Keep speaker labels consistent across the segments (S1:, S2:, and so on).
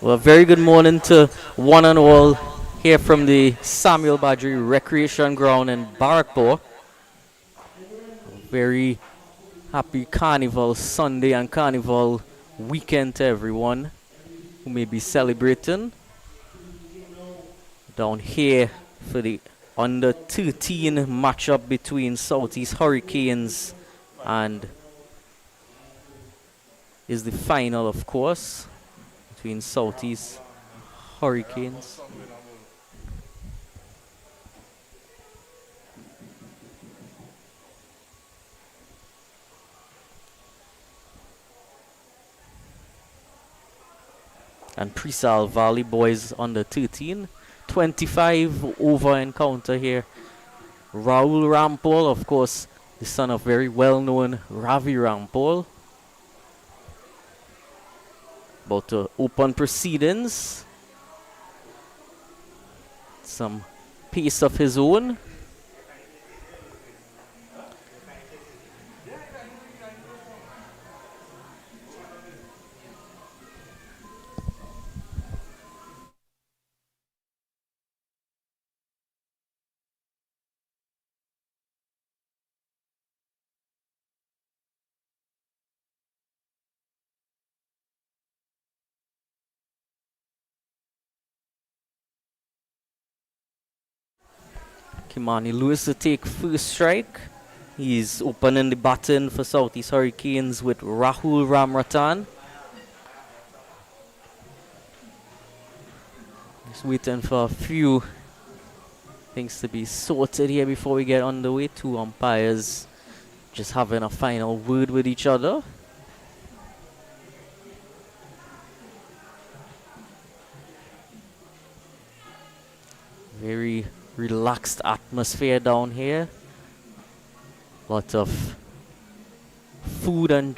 S1: Well, a very good morning to one and all here from the Samuel Badri Recreation Ground in Barrackpore. Very happy Carnival Sunday and Carnival weekend to everyone who may be celebrating down here for the under 13 matchup between Southeast Hurricanes and is the final, of course, between Southeast Hurricanes and Preal Valley boys under 13. 25 over encounter here. Raul Rampol, of course, the son of very well-known Ravi Rampol. About to open proceedings. Some pace of his own. Kimani Lewis to take first strike. He's opening the baton for Southeast Hurricanes with Rahul Ramratan. Just waiting for a few things to be sorted here before we get underway. Two umpires just having a final word with each other. Very relaxed atmosphere down here. Lot of food and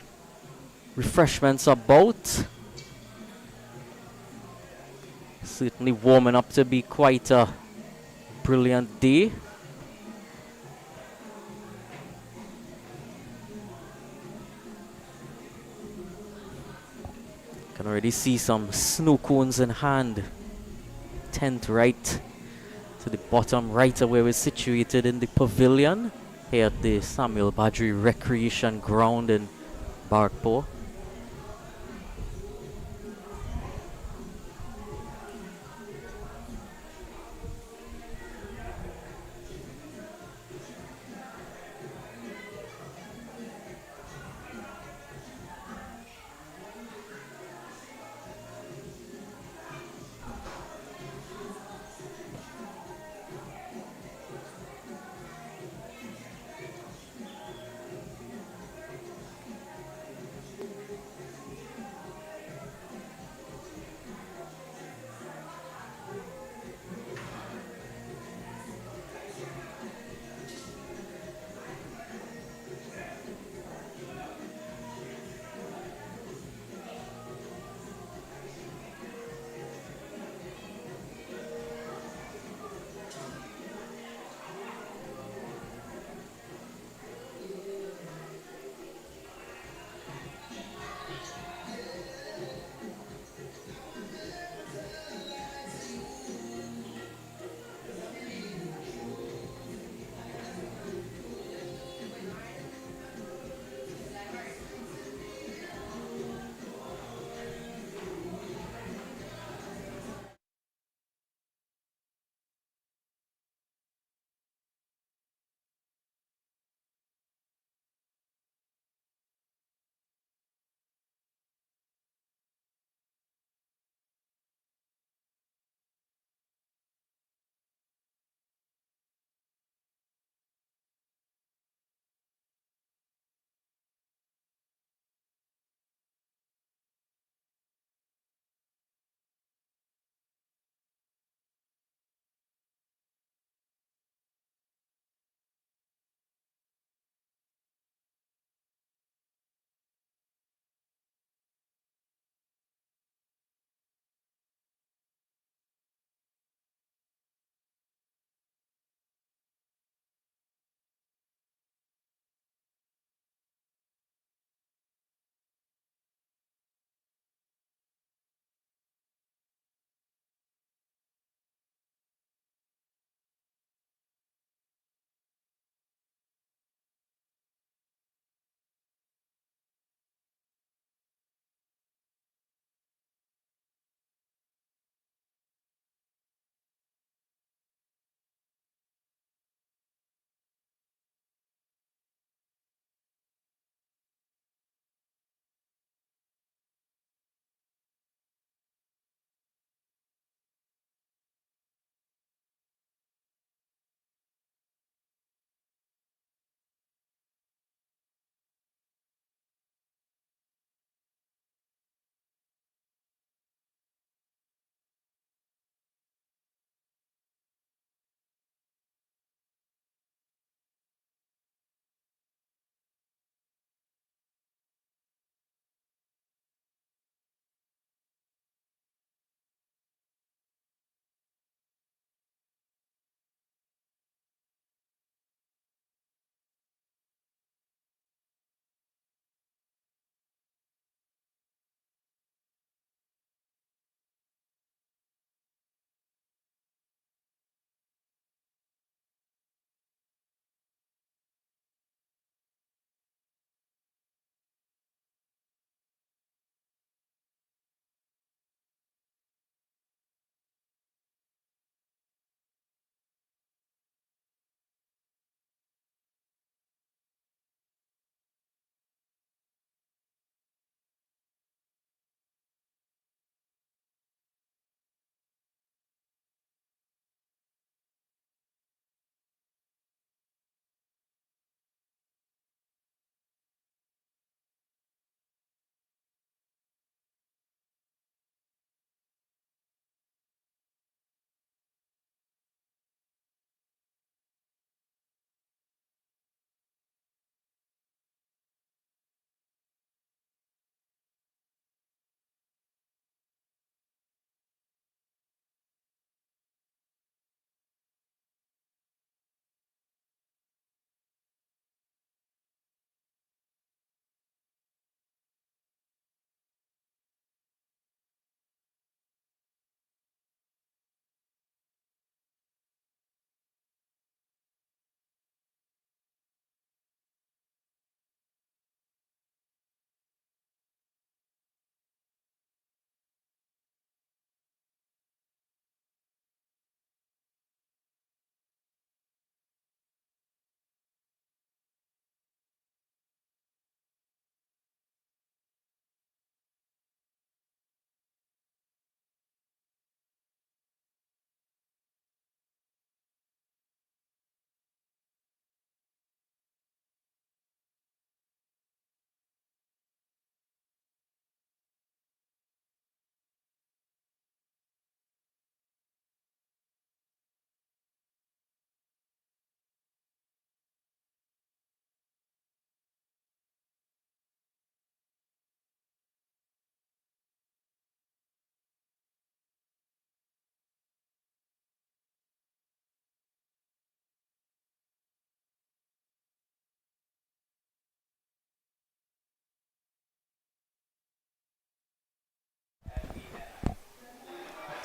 S1: refreshments about. Certainly warming up to be quite a brilliant day. Can already see some snow cones in hand. Tent right to the bottom right of where we're situated in the pavilion here at the Samuel Badri Recreation Ground in Barrackpore.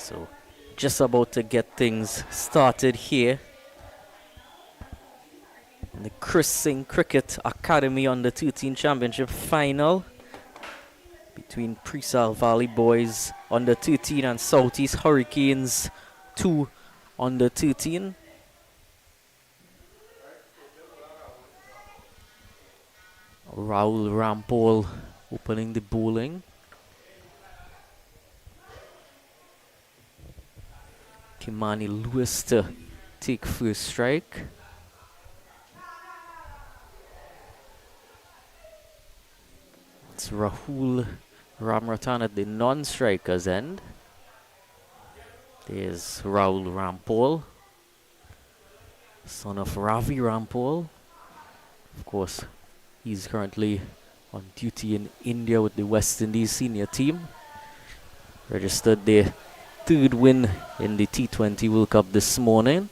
S1: So just about to get things started here in the Chris Singh Cricket Academy Under 13 Championship final between Preal Valley boys Under 13 and Southeast Hurricanes 2 Under 13. Raul Rampol opening the bowling. Kimani Lewis to take first strike. It's Rahul Ramratan at the non-striker's end. There's Raul Rampol, son of Ravi Rampol. Of course, he's currently on duty in India with the West Indies senior team. Registered their third win in the T20 World Cup this morning.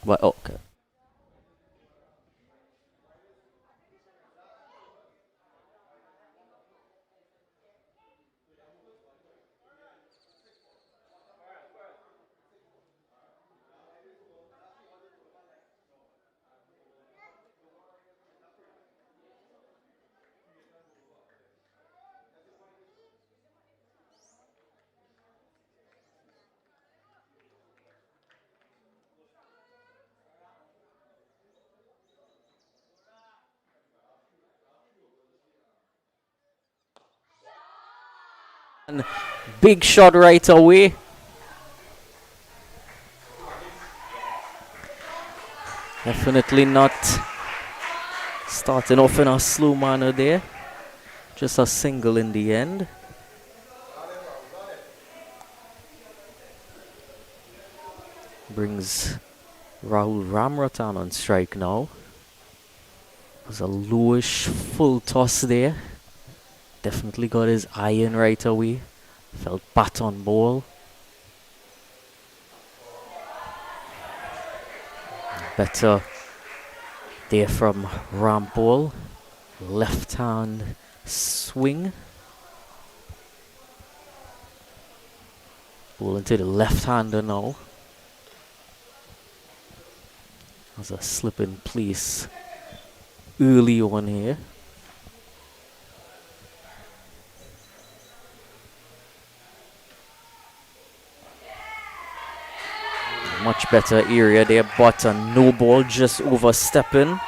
S1: But okay. And big shot right away. Definitely not starting off in a slow manner there. Just a single in the end. Brings Rahul Ramratan on strike now. Was a lowish full toss there. Definitely got his iron right away. Felt bat on ball. Better there from Rampol. Left hand swing. Ball into the left hander now. There's a slip in place early on here. Much better area there, but a no ball, just overstepping.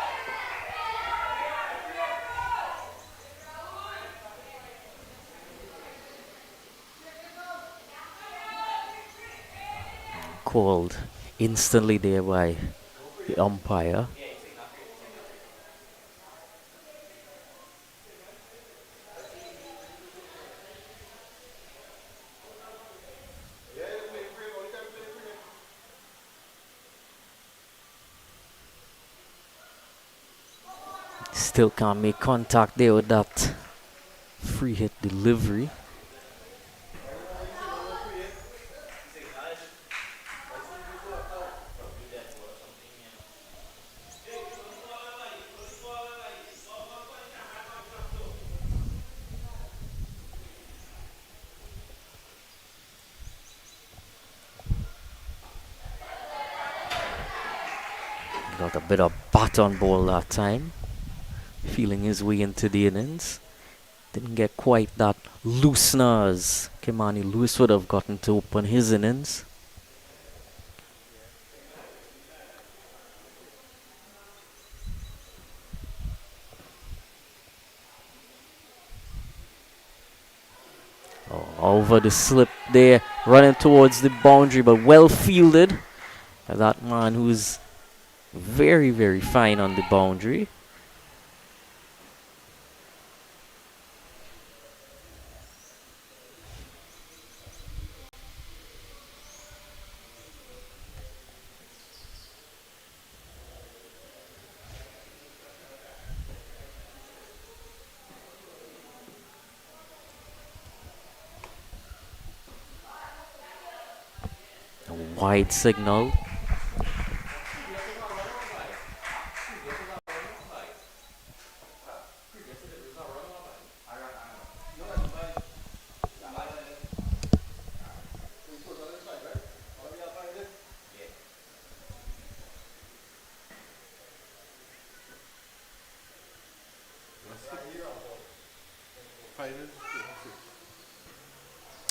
S1: Called instantly there by the umpire. Still can't make contact there with that free hit delivery. Got a bit of bat on ball that time. Feeling his way into the innings. Didn't get quite that loosener as Kimani Lewis would have gotten to open his innings. Over the slip there, running towards the boundary, but well fielded by that man who's very, very fine on the boundary. wide signal.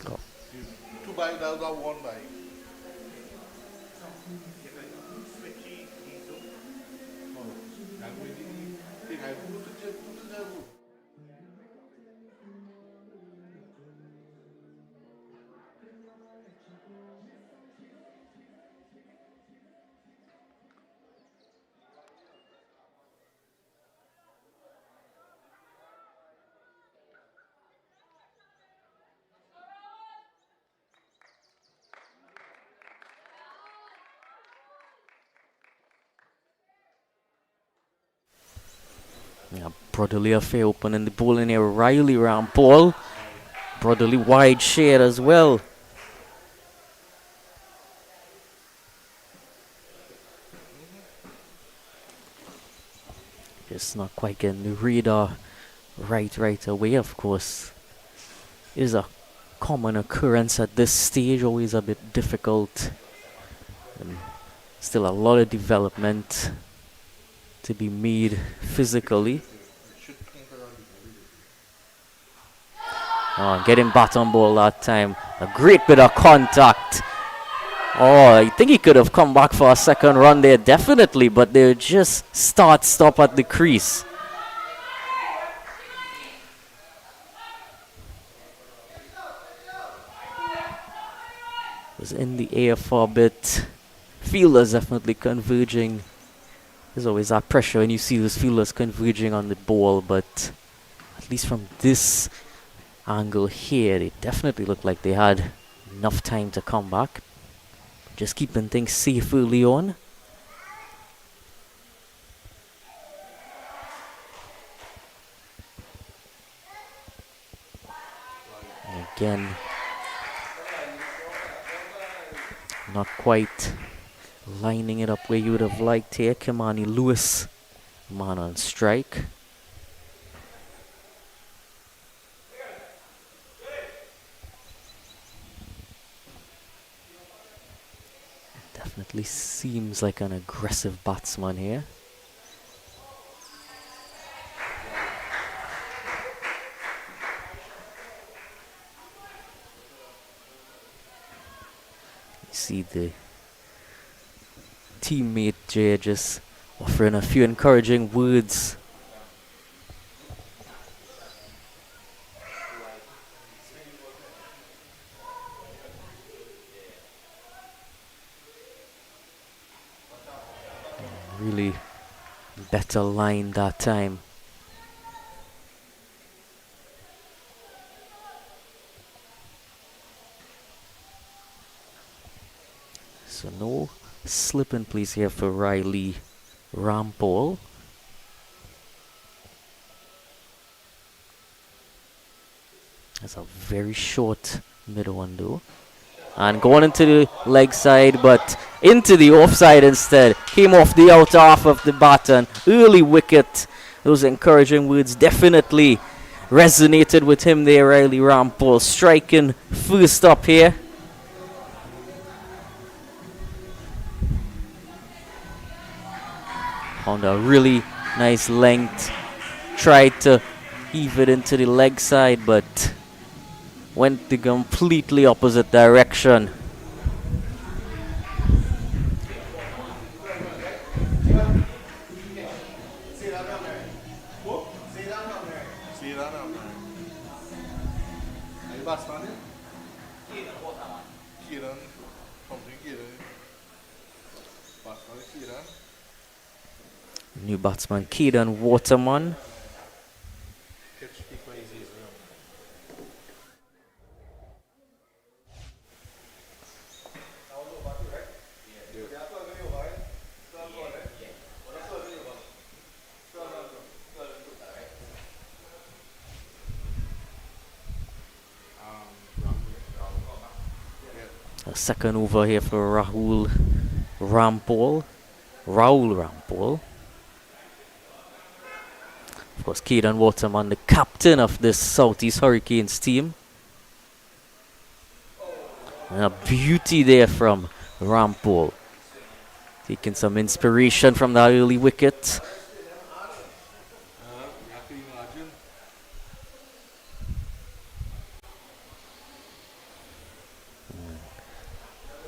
S1: Oh.
S2: 2 by down, 1 by.
S1: Yeah, Brotherly affair opening the ball in here. Riley round ball. Brotherly wide shade as well. Just not quite getting the radar right away, of course. Is a common occurrence at this stage, always a bit difficult. And still a lot of development to be made physically. Oh, getting bottom ball that time. A great bit of contact. Oh, I think he could have come back for a second run there, definitely, but they just stop at the crease. Was in the air for a bit. Fielders definitely converging. There's always that pressure when you see those fielders converging on the ball, but at least from this angle here, they definitely look like they had enough time to come back. Just keeping things safe early on. And again, not quite lining it up where you would have liked here. Kimani Lewis, man on strike. Definitely seems like an aggressive batsman here. You see the teammate Jay just offering a few encouraging words. Really better line that time. So no slip in place here for Riley Rampole. That's a very short mid one though. And going into the leg side, but into the offside instead. Came off the outer half of the bat, and early wicket. Those encouraging words definitely resonated with him there, Riley Rampole. Striking first up here. Found a really nice length. Tried to heave it into the leg side, but went the completely opposite direction. New batsman Keaton Waterman. A second over here for Rampol. Raul Rampol. Of course, Caden Waterman, the captain of this Southeast Hurricanes team. And a beauty there from Rampol. Taking some inspiration from that early wicket.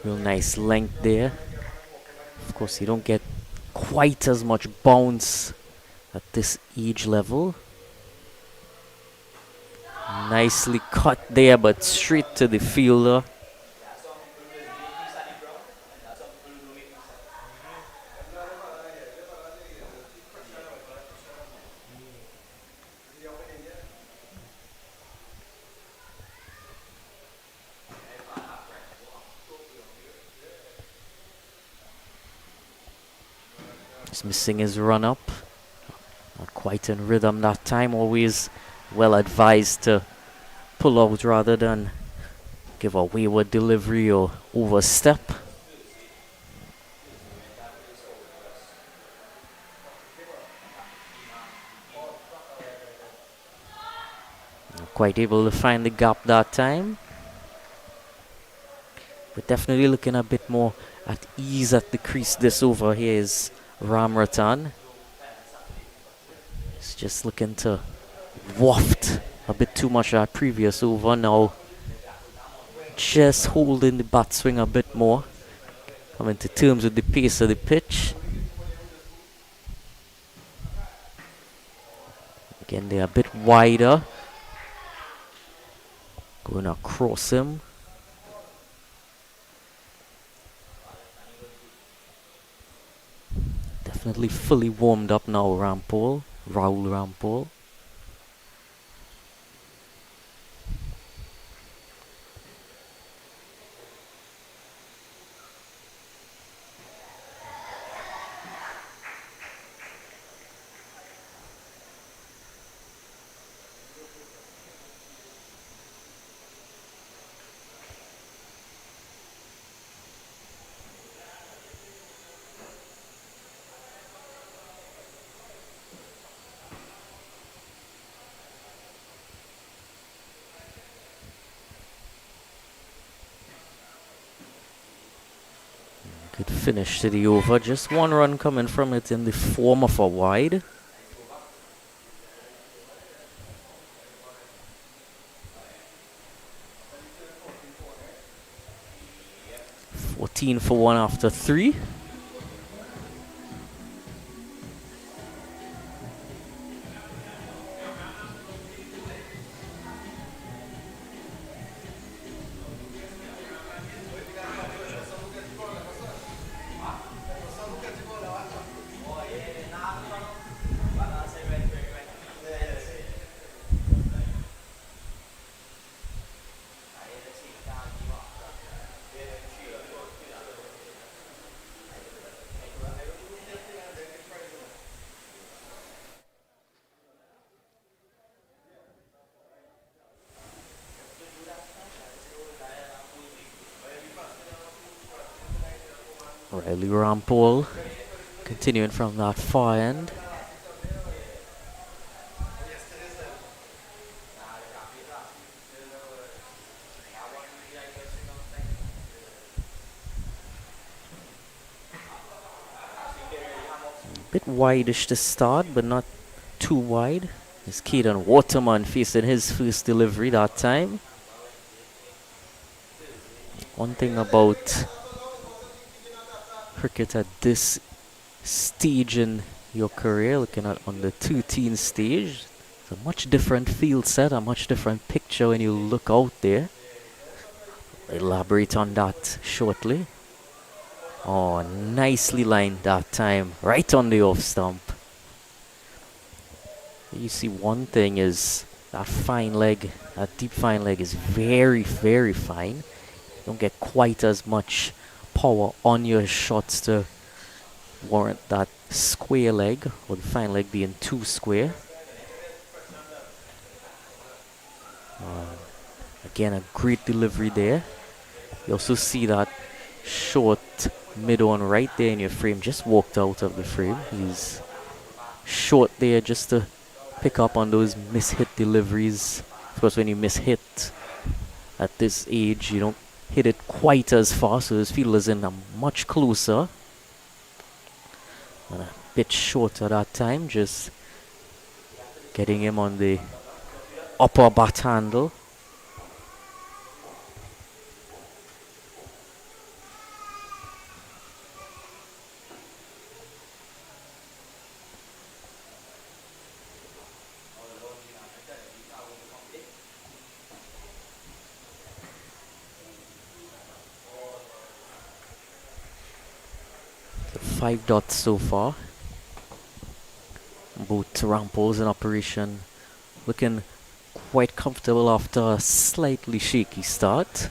S1: Real nice length there. Of course, you don't get quite as much bounce at this age level. Nicely cut there, but straight to the fielder. Just missing his run up. Not quite in rhythm that time. Always well advised to pull out rather than give a wayward delivery or overstep. Not quite able to find the gap that time. But definitely looking a bit more at ease at the crease. This over here is Ramratan. He's just looking to waft a bit too much that previous over. Now just holding the bat swing a bit more. Coming to terms with the pace of the pitch. Again, they're a bit wider. Going across him. Definitely fully warmed up now, Raul Rampol. Good finish to the over. Just one run coming from it in the form of a wide. For 1 after 3. Riley Rampol continuing from that far end. A bit wideish to start, but not too wide. It's Caden Waterman facing his first delivery that time. One thing about cricket at this stage in your career, looking at on the 13 stage, it's a much different field set, a much different picture when you look out there. I'll elaborate on that shortly. Oh, nicely lined that time, right on the off stump. You see, one thing is that fine leg, that deep fine leg is very, very fine. You don't get quite as much power on your shots to warrant that square leg, or the fine leg being too square. Again, a great delivery there. You also see that short mid-on right there in your frame, just walked out of the frame. He's short there just to pick up on those miss-hit deliveries. Of course, when you miss-hit at this age, you don't hit it quite as fast, so his fielders in are much closer. And a bit shorter that time, just getting him on the upper bat handle. So 5 dots so far. Both rampoles in operation, looking quite comfortable after a slightly shaky start.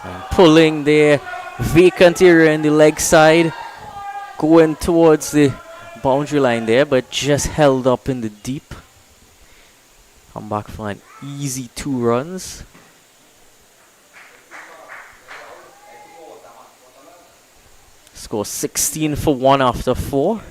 S1: And pulling there, vacant area in the leg side, going towards the boundary line there, but just held up in the deep. Come back for an easy 2 runs. Score 16 for 1 after 4.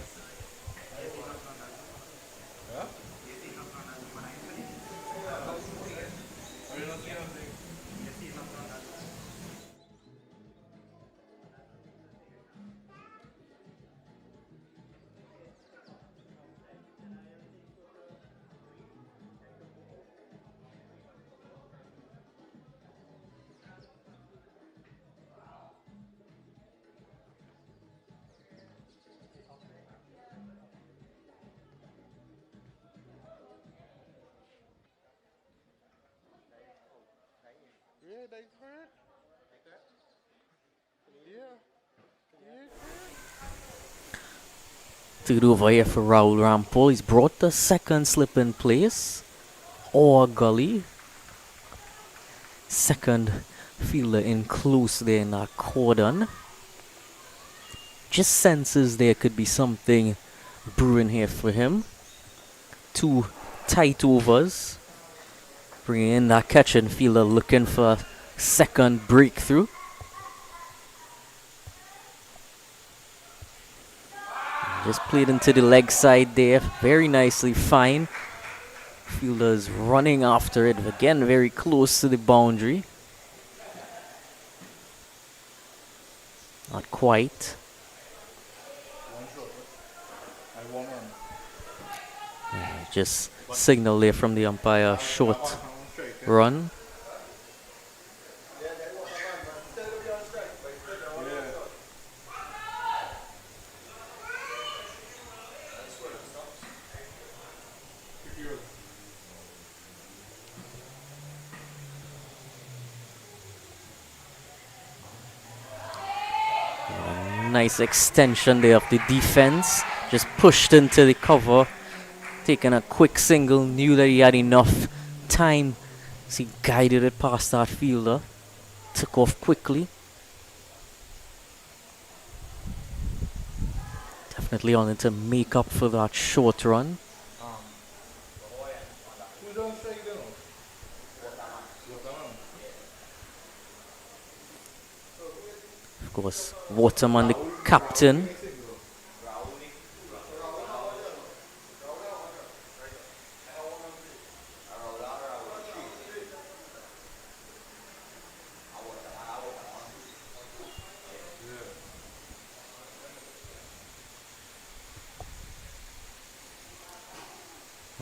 S2: Yeah, that's correct. Yeah.
S1: Third over here for Raul Rampol. He's brought the second slip in place. Or gully. Second fielder in close there in that cordon. Just senses there could be something brewing here for him. 2 tight overs. Bringing in that catching fielder looking for a second breakthrough. Just played into the leg side there. Very nicely fine. Fielder's running after it. Again, very close to the boundary. Not quite. Just signal there from the umpire, short run. Nice extension there of the defense. Just pushed into the cover. Taking a quick single. Knew that he had enough time. So he guided it past that fielder. Took off quickly. Definitely on it to make up for that short run. Of course, Waterman, the captain.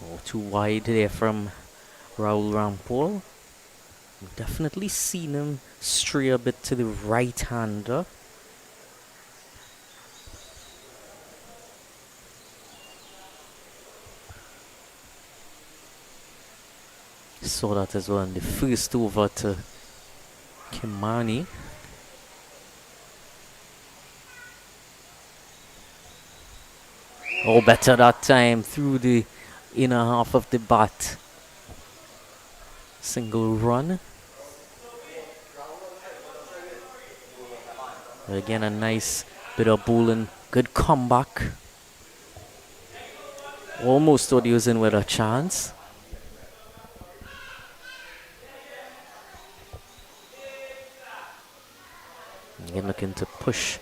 S1: Oh, too wide there from Raul Rampol. Definitely seen him stray a bit to the right-hander. Saw that as well in the first over to Kimani. Oh, better that time through the inner half of the bat. Single run. Again, a nice bit of bowling. Good comeback. Almost thought he was in with a chance. Again, looking to push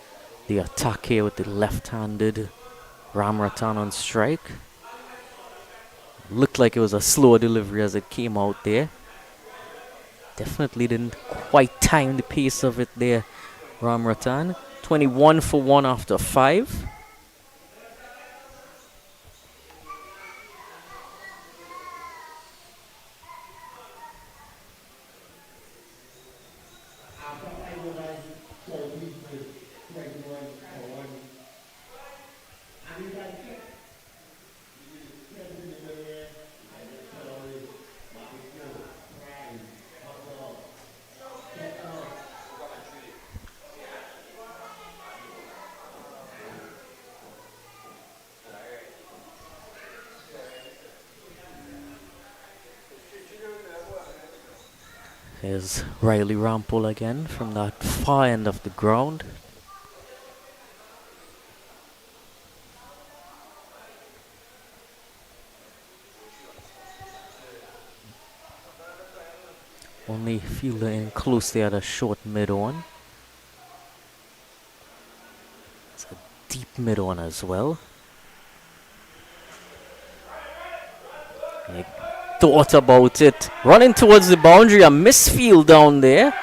S1: the attack here with the left-handed Ramratan on strike. Looked like it was a slow delivery as it came out there. Definitely didn't quite time the pace of it there, Ramratan. 21 for 1 after 5. There's Riley Rampole again from that far end of the ground. Only fielder in close there at a short mid-on. It's a deep mid-on as well. He thought about it. Running towards the boundary, a misfield down there.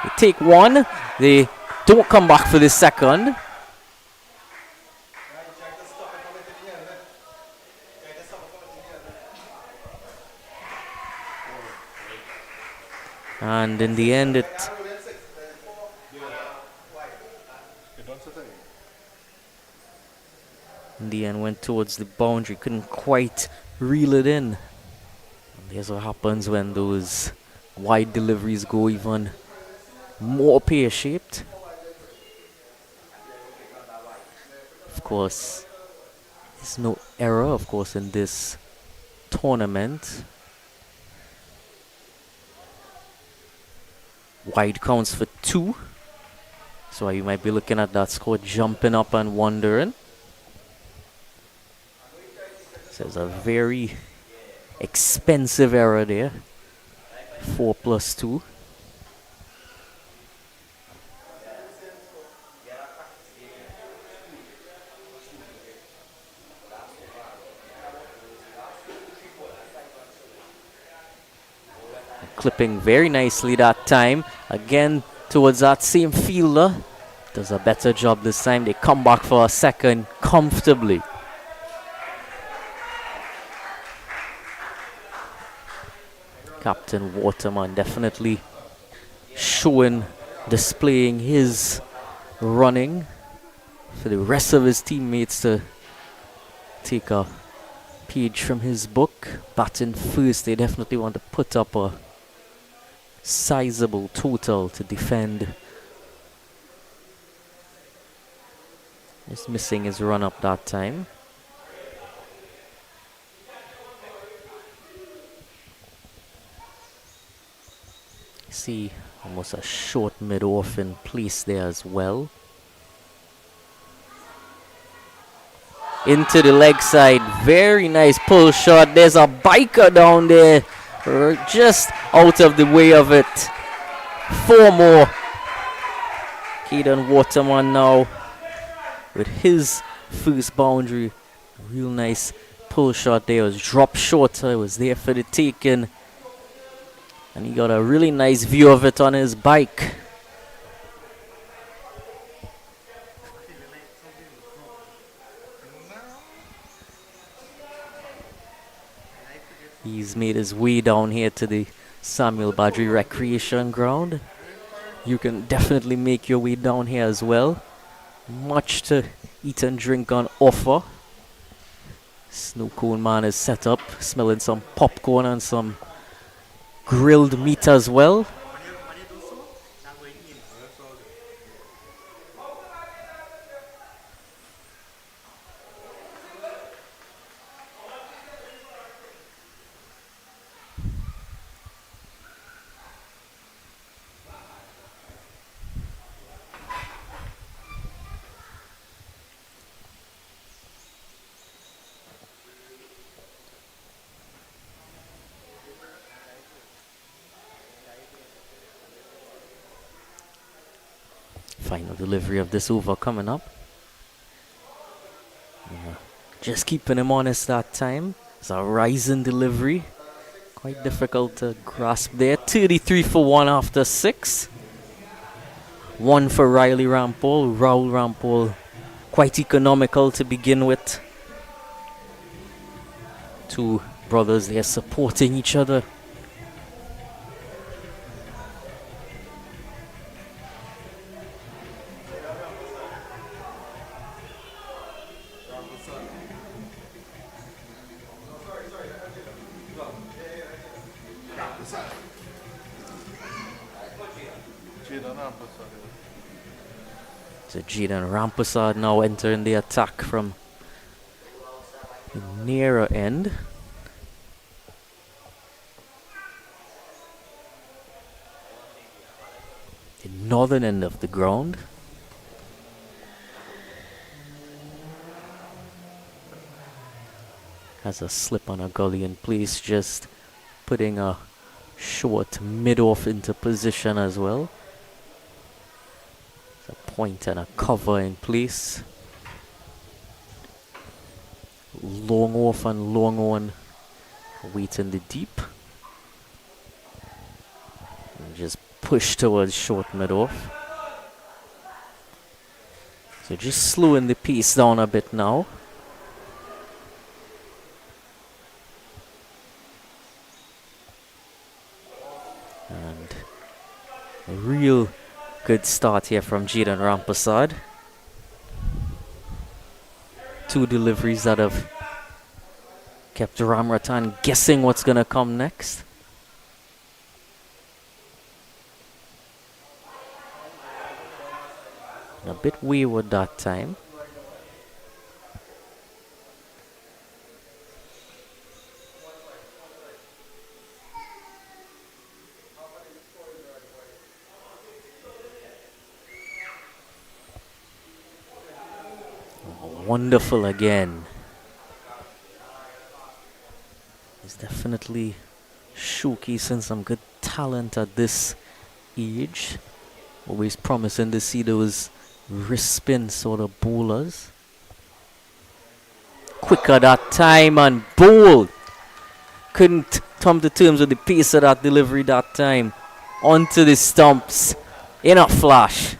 S1: They take one. They don't come back for the second. And in the end, went towards the boundary. Couldn't quite reel it in. And there's what happens when those wide deliveries go even more pear-shaped. Of course, there's no error, of course, in this tournament. Wide counts for 2. So you might be looking at that score jumping up and wondering. So it's a very expensive error there. 4 plus 2. Clipping very nicely that time. Again towards that same fielder. Does a better job this time. They come back for a second comfortably. Captain Waterman definitely displaying his running for the rest of his teammates to take a page from his book. Batting first, they definitely want to put up a sizable total to defend. Just missing his run up that time. See almost a short mid-off in place there as well. Into the leg side, very nice pull shot. There's a biker down there, just out of the way of it. 4 more. Caden Waterman now with his first boundary. Real nice pull shot there. It was dropped short, it was there for the taking. And he got a really nice view of it on his bike. He's made his way down here to the Samuel Badri Recreation Ground. You can definitely make your way down here as well. Much to eat and drink on offer. Snow cone man is set up, smelling some popcorn and some grilled meat as well. Final delivery of this over coming up. Yeah. Just keeping him honest that time. It's a rising delivery. Quite difficult to grasp there. 33 for 1 after 6. 1 for Riley Rampol. Raul Rampol, quite economical to begin with. Two brothers there supporting each other. So Jidan Rampasad now entering the attack from the nearer end. The northern end of the ground. Has a slip on a gully in place, just putting a short mid-off into position as well. A point and a cover in place. Long off and long on, waiting the deep. And just push towards short mid-off. So just slowing the pace down a bit now. And a real good start here from Jidan Rampasad. 2 deliveries that have kept Ramratan guessing what's going to come next. A bit wayward that time. Wonderful again. He's definitely showcasing some good talent at this age. Always promising to see those wrist spin sort of bowlers. Quicker that time and bold. Couldn't come to terms with the pace of that delivery that time. Onto the stumps in a flash.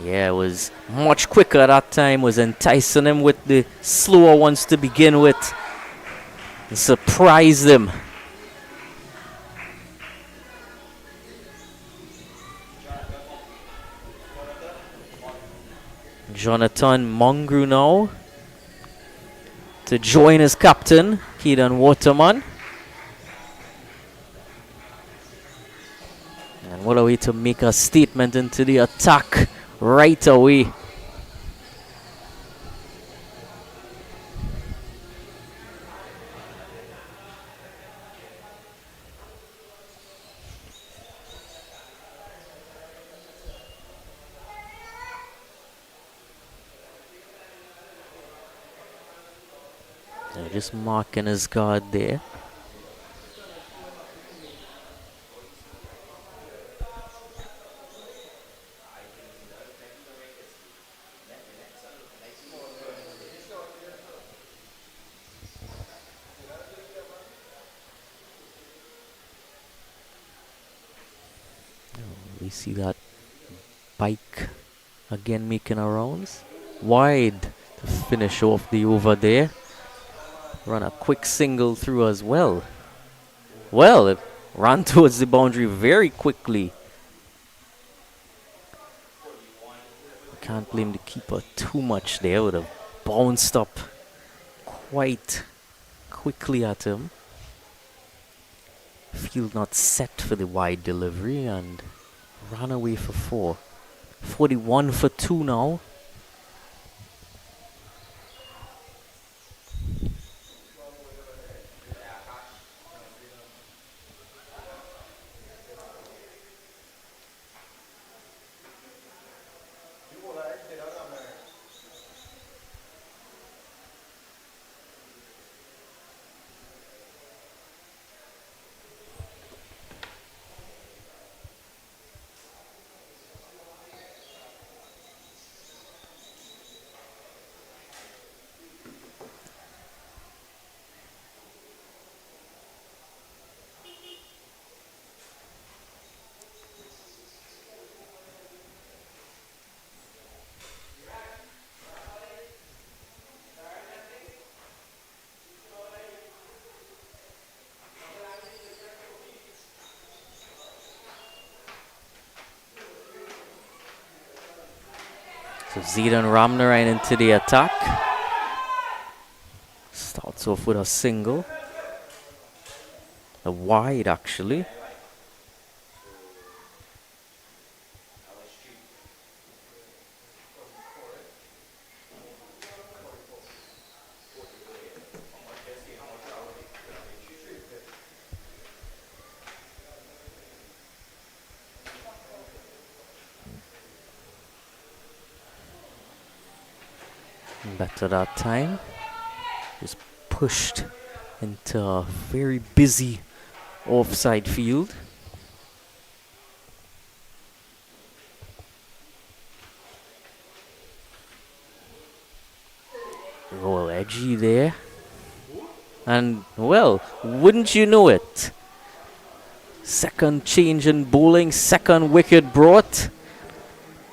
S1: Yeah, it was much quicker that time. Was enticing him with the slower ones to begin with. And surprised him. Jonathan Mongru now to join his captain, Keaton Waterman. And what a way to make a statement into the attack right away. So just marking his guard there. We see that bike again making a rounds. Wide to finish off the over there. Run a quick single through as well. Well, it ran towards the boundary very quickly. Can't blame the keeper too much there. Would have bounced up quite quickly at him. Field not set for the wide delivery and ran away for 4. 41 for 2 now. So Zidan Ramnarayan into the attack. Starts off with a single. A wide actually. Better that time. Just pushed into a very busy offside field. Roll edgy there. And well, wouldn't you know it? Second change in bowling, second wicket brought.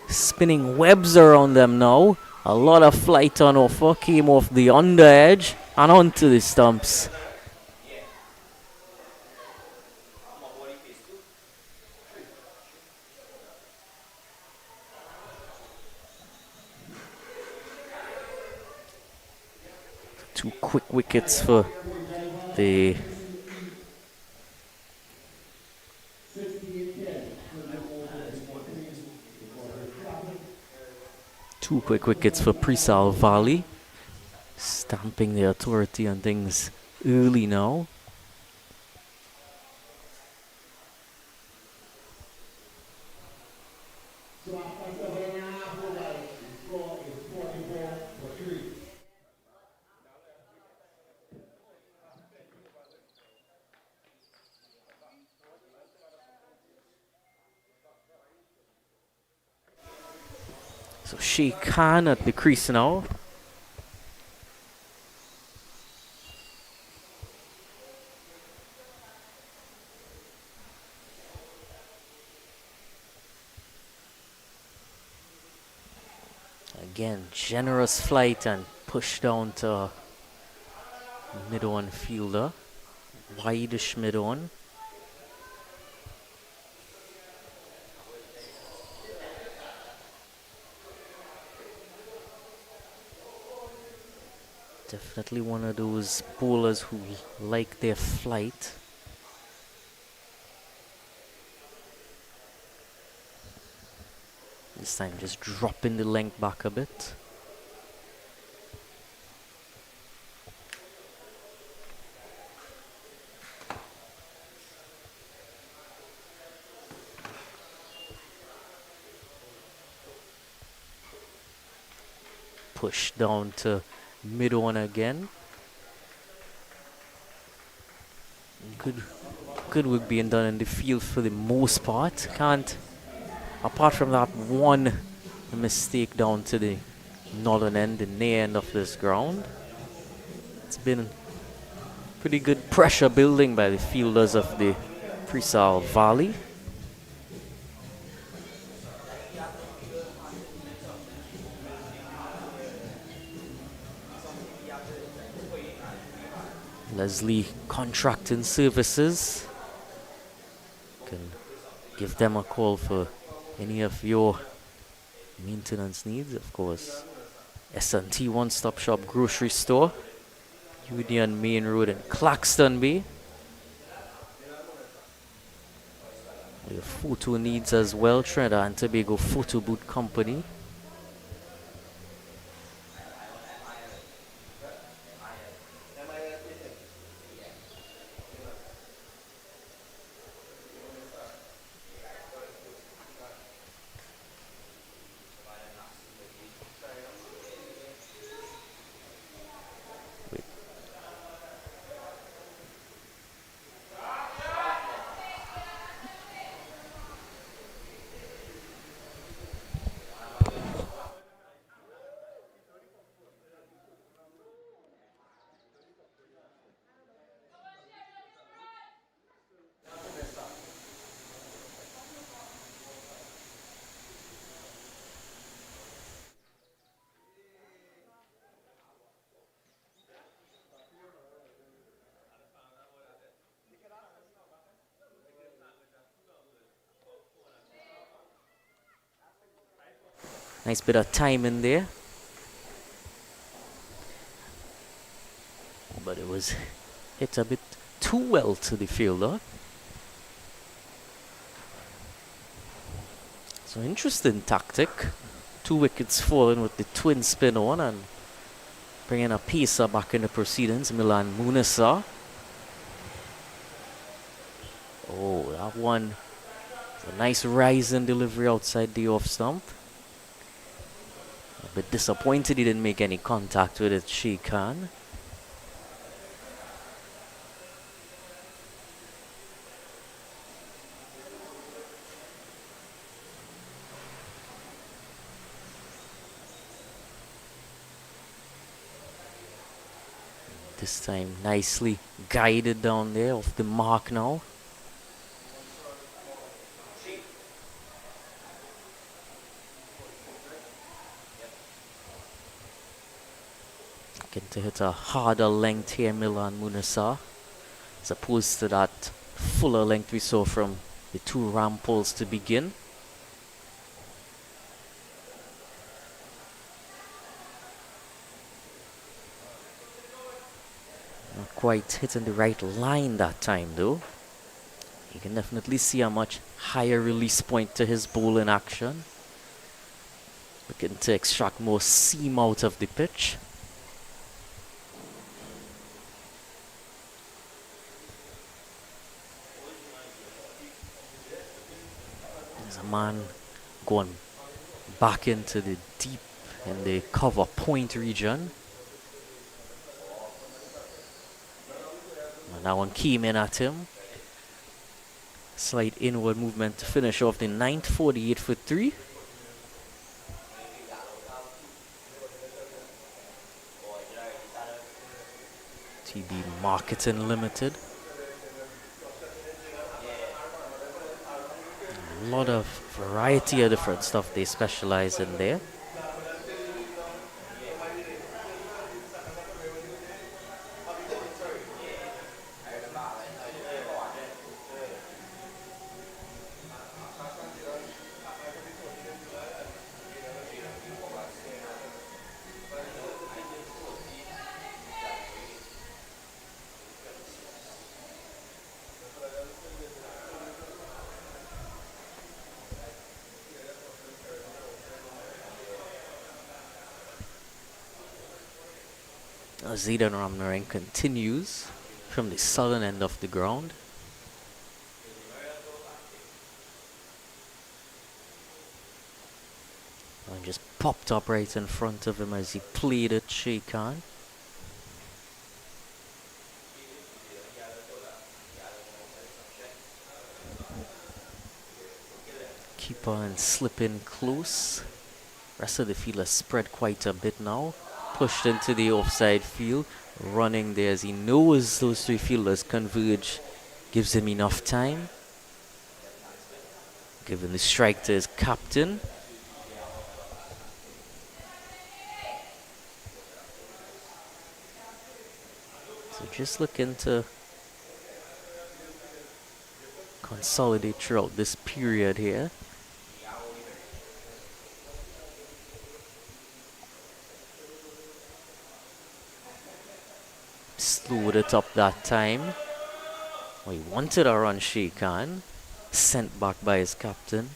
S1: Spinning webs around them now. A lot of flight on offer. Came off the under edge and onto the stumps. Two quick wickets for the Preal Valley. Stamping the authority on things early now. So Sheikh Khan at the crease now. Again, generous flight and push down to mid-on fielder. Wideish mid-on. Definitely one of those bowlers who like their flight. This time just dropping the length back a bit. Push down to mid-on again. Good work being done in the field for the most part. Apart from that one mistake down to the northern end, the near end of this ground, it's been pretty good pressure building by the fielders of the Preal Valley. Leslie Contracting Services. Can give them a call for any of your maintenance needs, of course. S&T One-Stop Shop Grocery Store, Union Main Road in Claxton Bay. Your photo needs as well, Trinidad and Tobago Photo Boot Company. Nice bit of time in there. But it was hit a bit too well to the fielder. So interesting tactic. 2 wickets falling with the twin spin on and bringing a pacer back in the proceedings, Milan Munisa. Oh, that one is a nice rising delivery outside the off stump. A bit disappointed he didn't make any contact with it, Sheikh Khan. This time nicely guided down there off the mark now. Looking to hit a harder length here, Milan Munisa, as opposed to that fuller length we saw from the 2 rampoles to begin. Not quite hitting the right line that time though. You can definitely see a much higher release point to his bowling action. Looking to extract more seam out of the pitch. There's a man going back into the deep in the cover point region. And that one came in at him. Slight inward movement to finish off the 9th, 48 for 3. TB Marketing Limited. A lot of variety of different stuff they specialize in there. Zidane Ramnarine continues from the southern end of the ground. And just popped up right in front of him as he played it, Sheikh Khan. Keeper and slip in close. Rest of the field has spread quite a bit now. Pushed into the offside field, running there as he knows those 3 fielders converge, gives him enough time. Giving the strike to his captain. So just looking to consolidate throughout this period here. Slowed it up that time. Well, he wanted a run, Sheikh Khan. Sent back by his captain.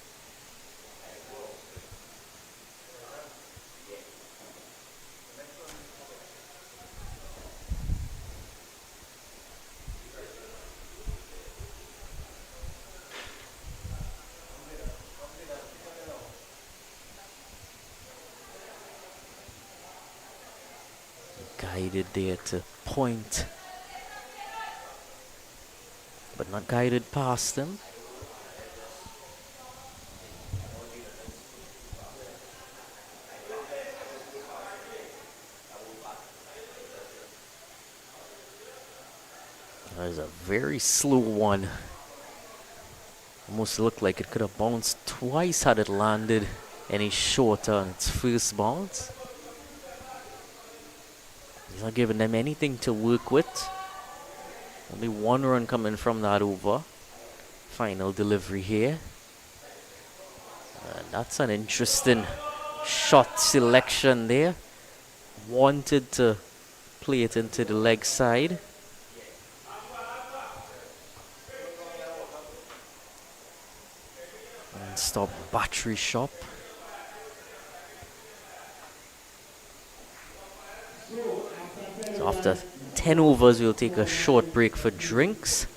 S1: Guided there to point, but not guided past him. That is a very slow one. Almost looked like it could have bounced twice had it landed any shorter on its first bounce. He's not giving them anything to work with. Only 1 run coming from that over. Final delivery here. And that's an interesting shot selection there. Wanted to play it into the leg side. And stop battery shop. So after 10 overs, we'll take a short break for drinks.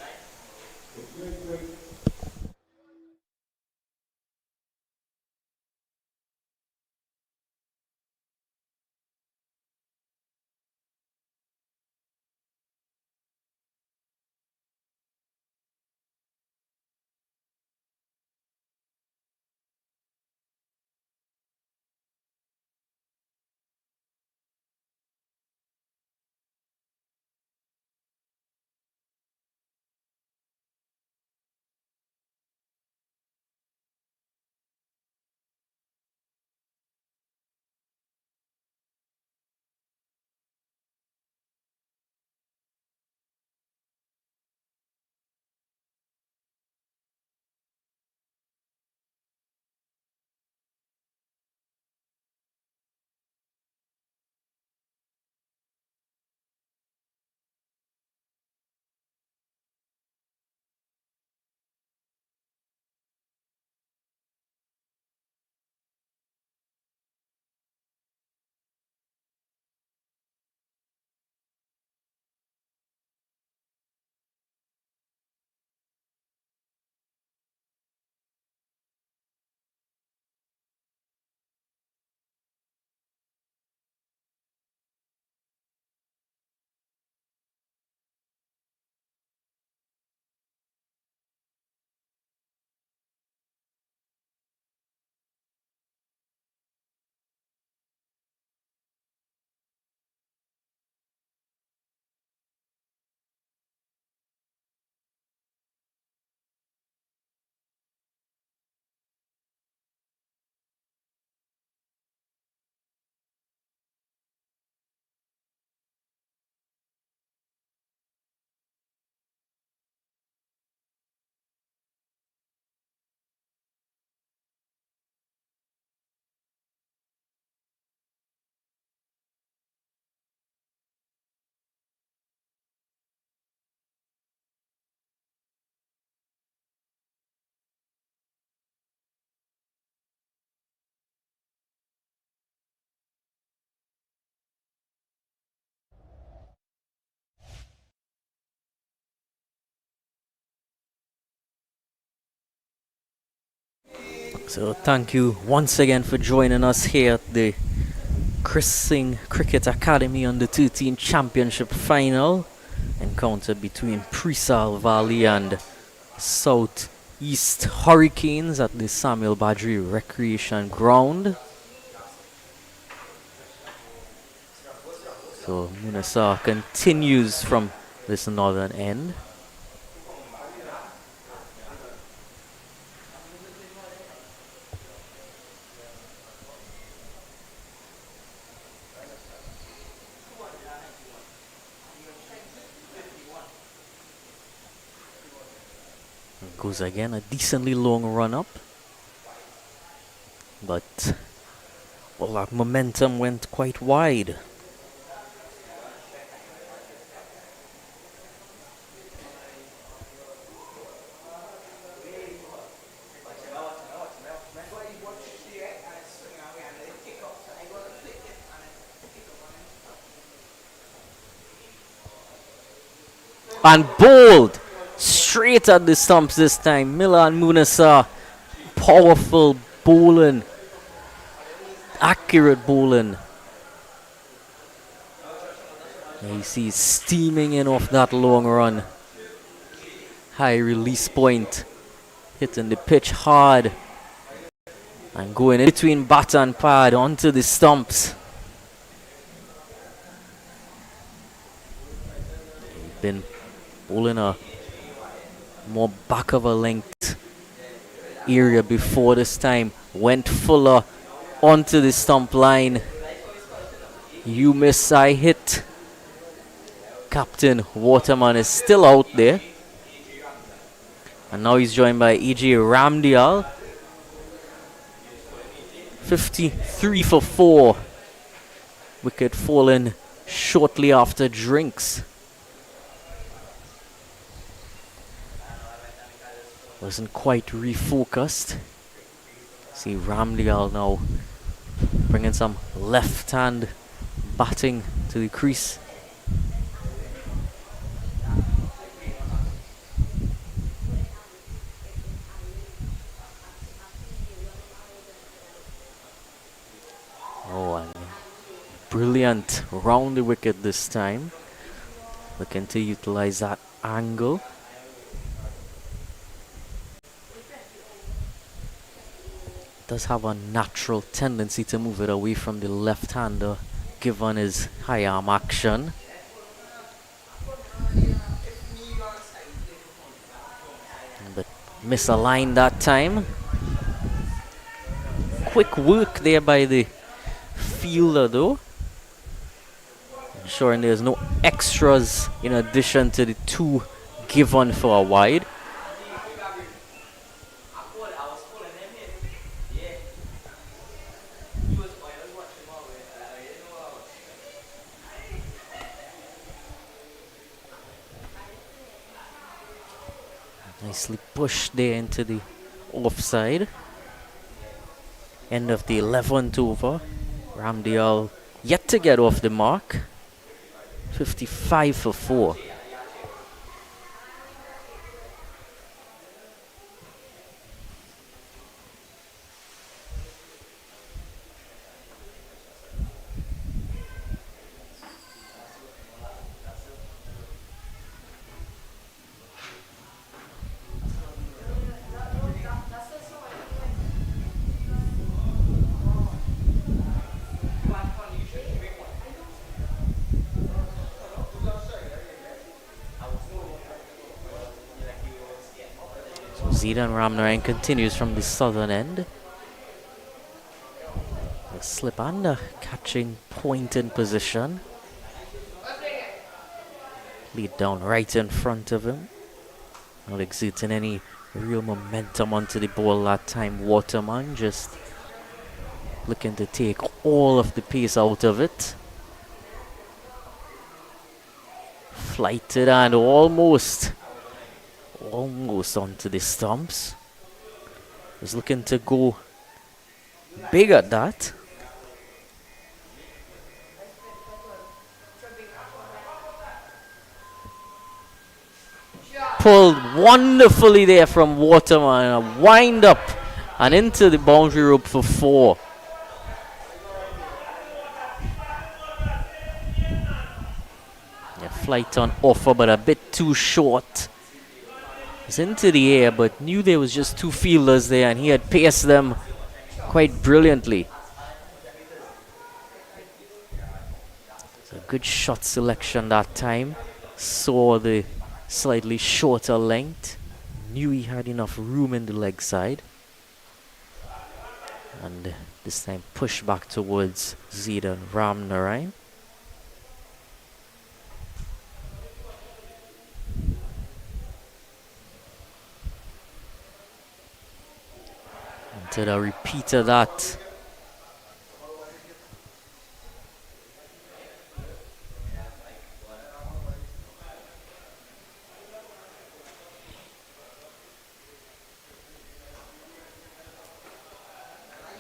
S1: So thank you once again for joining us here at the SINGH Cricket Academy on the U13 Championship final. Encounter between Preal Valley and Southeast Hurricanes at the Samuel Badri Recreation Ground. So Munasar continues from this northern end. Goes again, a decently long run up, but well, that momentum went quite wide. And bowled straight at the stumps this time. Milan Munasar, powerful bowling, accurate bowling. You see steaming in off that long run. High release point, hitting the pitch hard and going in between bat and pad onto the stumps. He's been bowling a more back of a length area before this time. Went fuller onto the stump line. You miss, I hit. Captain Waterman is still out there. And now he's joined by E.J. Ramdial. 53 for 4. Wicket fallen shortly after drinks. Wasn't quite refocused. See Ramdial now bringing some left hand batting to the crease. Oh, and brilliant round the wicket this time. Looking to utilize that angle. Does have a natural tendency to move it away from the left-hander given his high arm action. But misaligned that time. Quick work there by the fielder though. Ensuring there's no extras in addition to the 2 given for a wide. Nicely pushed there into the offside. End of the 11th over. Ramdial yet to get off the mark. 55 for 4. Zidan Ramnarayan continues from the southern end. A slip under, catching point in position. Lead down right in front of him. Not exerting any real momentum onto the ball that time. Waterman just looking to take all of the pace out of it. Flighted and almost onto the stumps. Was looking to go big at that. Pulled wonderfully there from Waterman. A wind up and into the boundary rope for 4. Yeah, flight on offer but a bit too short. It's into the air, but knew there was just 2 fielders there and he had paced them quite brilliantly. It's a good shot selection that time. Saw the slightly shorter length. Knew he had enough room in the leg side. And this time push back towards Zidan Ramnarayan. To the repeat of that.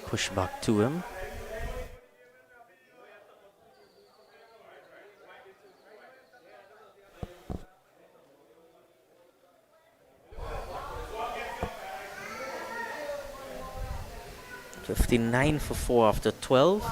S1: Push back to him. $59 for 4 after 12.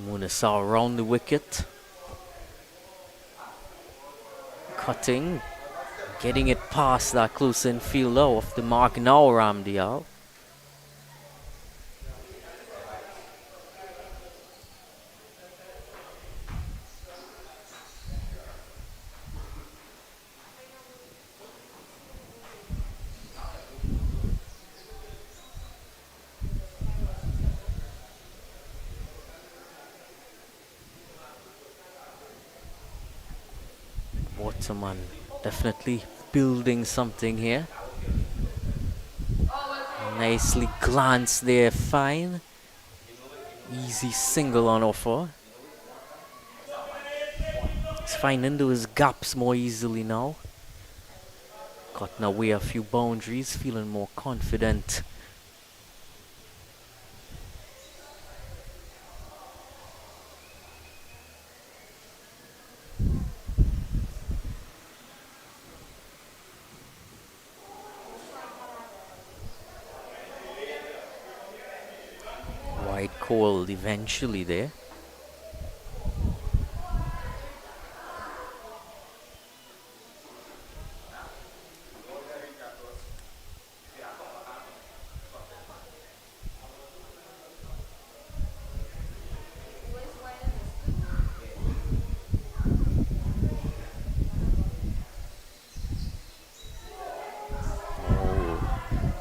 S1: Munasa around the wicket. Cutting. Getting it past that close in fielder off the mark now, Ramdial. Waterman definitely building something here. Nicely glanced there, fine. Easy single on offer. He's finding those gaps more easily now. Cutting away a few boundaries, feeling more confident. Wide called eventually there.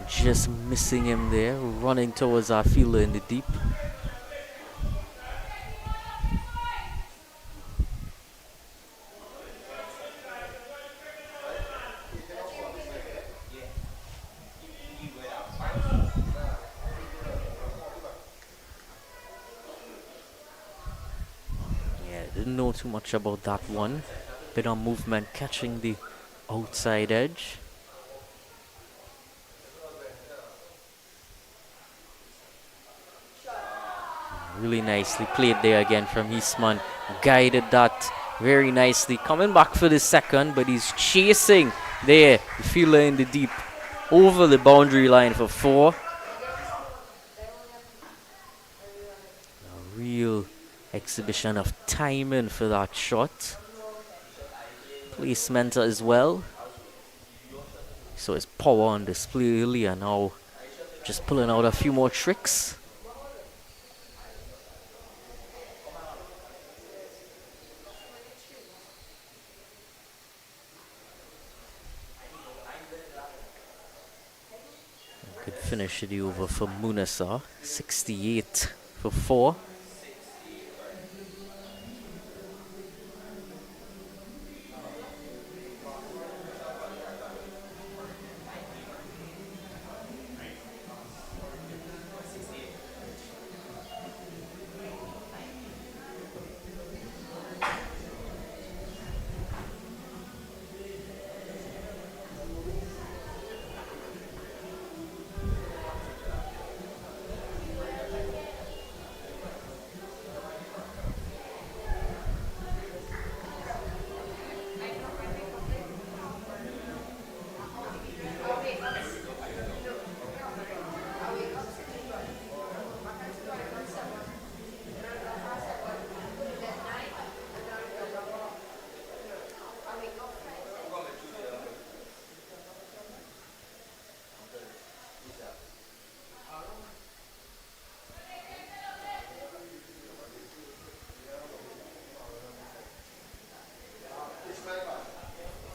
S1: Just missing him there, running towards our fielder in the deep. Yeah, didn't know too much about that one. Bit of movement catching the outside edge. Really nicely played there again from Eastman. Guided that very nicely. Coming back for the second, but he's chasing there. The fielder in the deep. Over the boundary line for 4. A real exhibition of timing for that shot. Placement as well. So his power on display earlier, now just pulling out a few more tricks. Good finish to the over for Munasa. 68 for 4.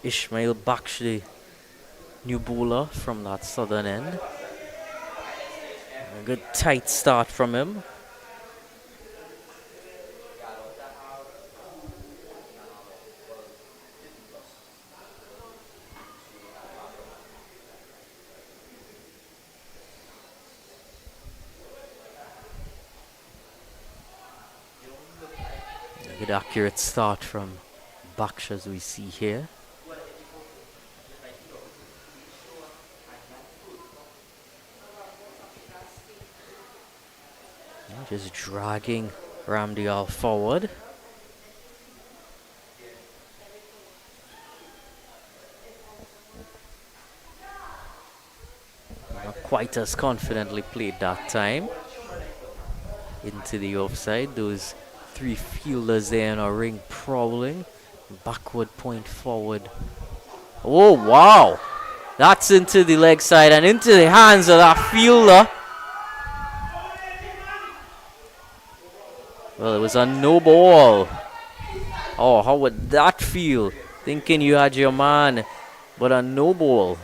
S1: Ismail Baksh, the new bowler from that southern end. A good tight start from him. A good accurate start from Baksh as we see here. Just dragging Ramdial forward. Not quite as confidently played that time. Into the offside. Those Three fielders there in a ring prowling. Backward point forward. Oh, wow. That's into the leg side and into the hands of that fielder. Well, it was a no ball. Oh, how would that feel? Thinking you had your man, but a no ball.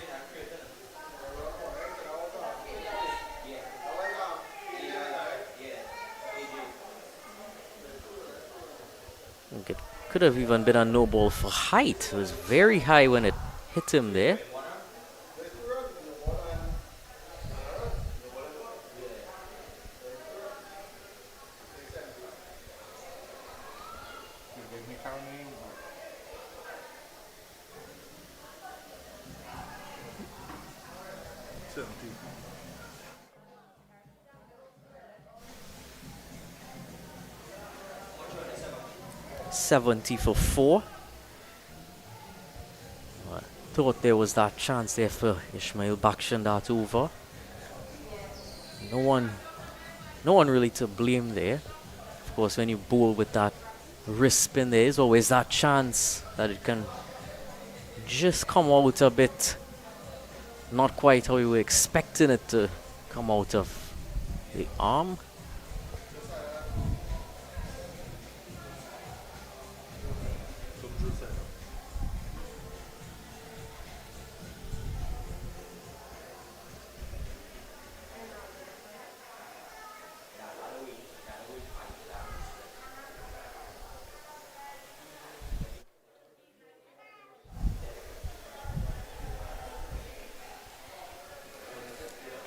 S1: It could have even been a no ball for height. It was very high when it hit him there. $70 for 4. I thought there was that chance there for Ishmael Bakshan that over. No one really to blame there. Of course, when you bowl with that wrist spin, there is always that chance that it can just come out a bit not quite how you were expecting it to come out of the arm.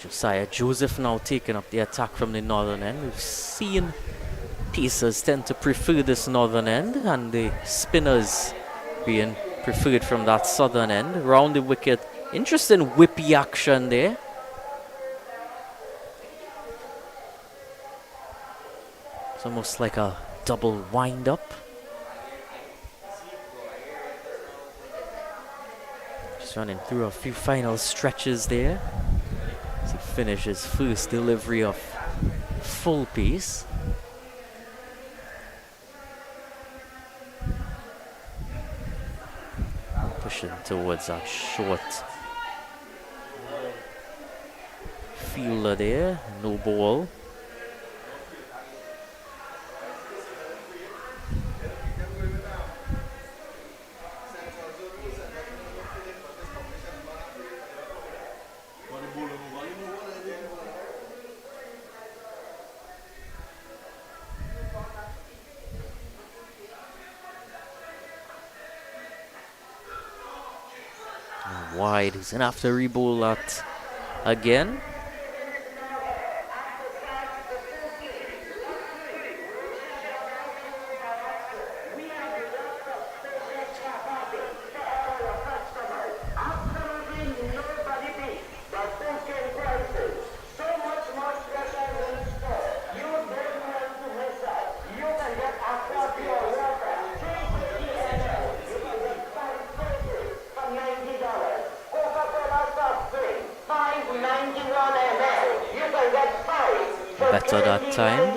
S1: Josiah Joseph now taking up the attack from the northern end. We've seen pacers tend to prefer this northern end and the spinners being preferred from that southern end. Round the wicket. Interesting whippy action there. It's almost like a double wind up. Just running through a few final stretches there. He finishes first delivery of full pace. Pushing towards that short fielder there, no ball. Wide. He's going to have to re-bowl that again. Better that time.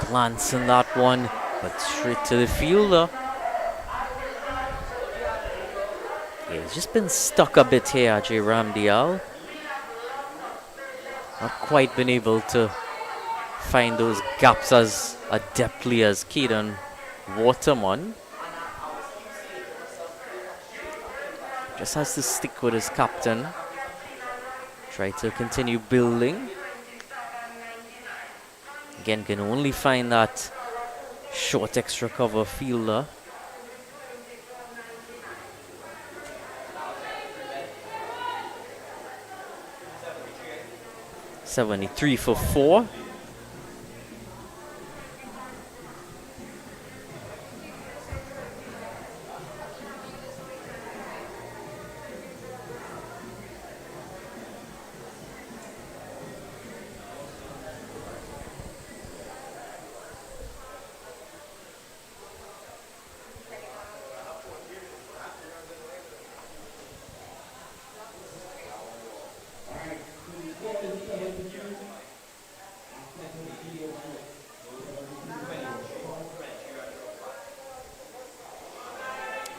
S1: Glancing that one, but straight to the fielder. Yeah, he's just been stuck a bit here, Ajay Ramdial. Not quite been able to find those gaps as adeptly as Keaton Waterman. Just has to stick with his captain. Try to continue building. Again, can only find that short extra cover fielder. $73 for 4.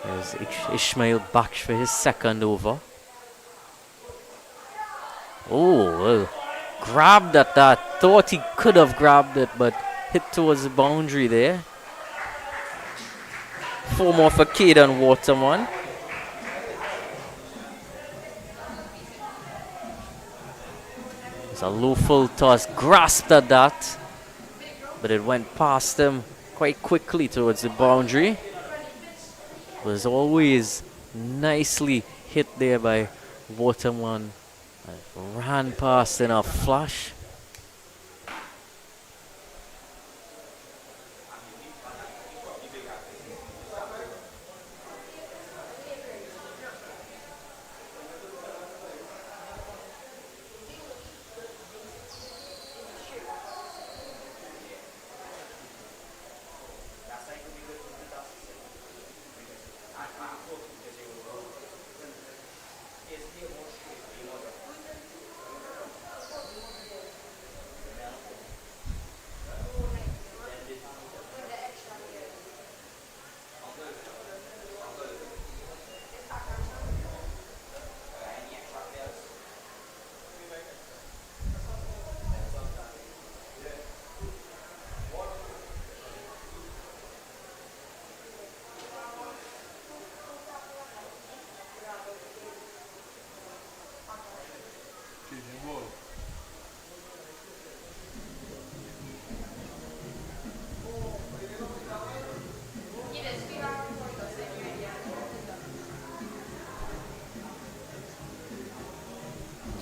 S1: There's Ishmael Baksh for his second over. Oh, well, grabbed at that. Thought he could have grabbed it, but hit towards the boundary there. 4 more for Caden Waterman. It's a low full toss, grasped at that, but it went past him quite quickly towards the boundary. Was always nicely hit there by Waterman. Ran past in a flash.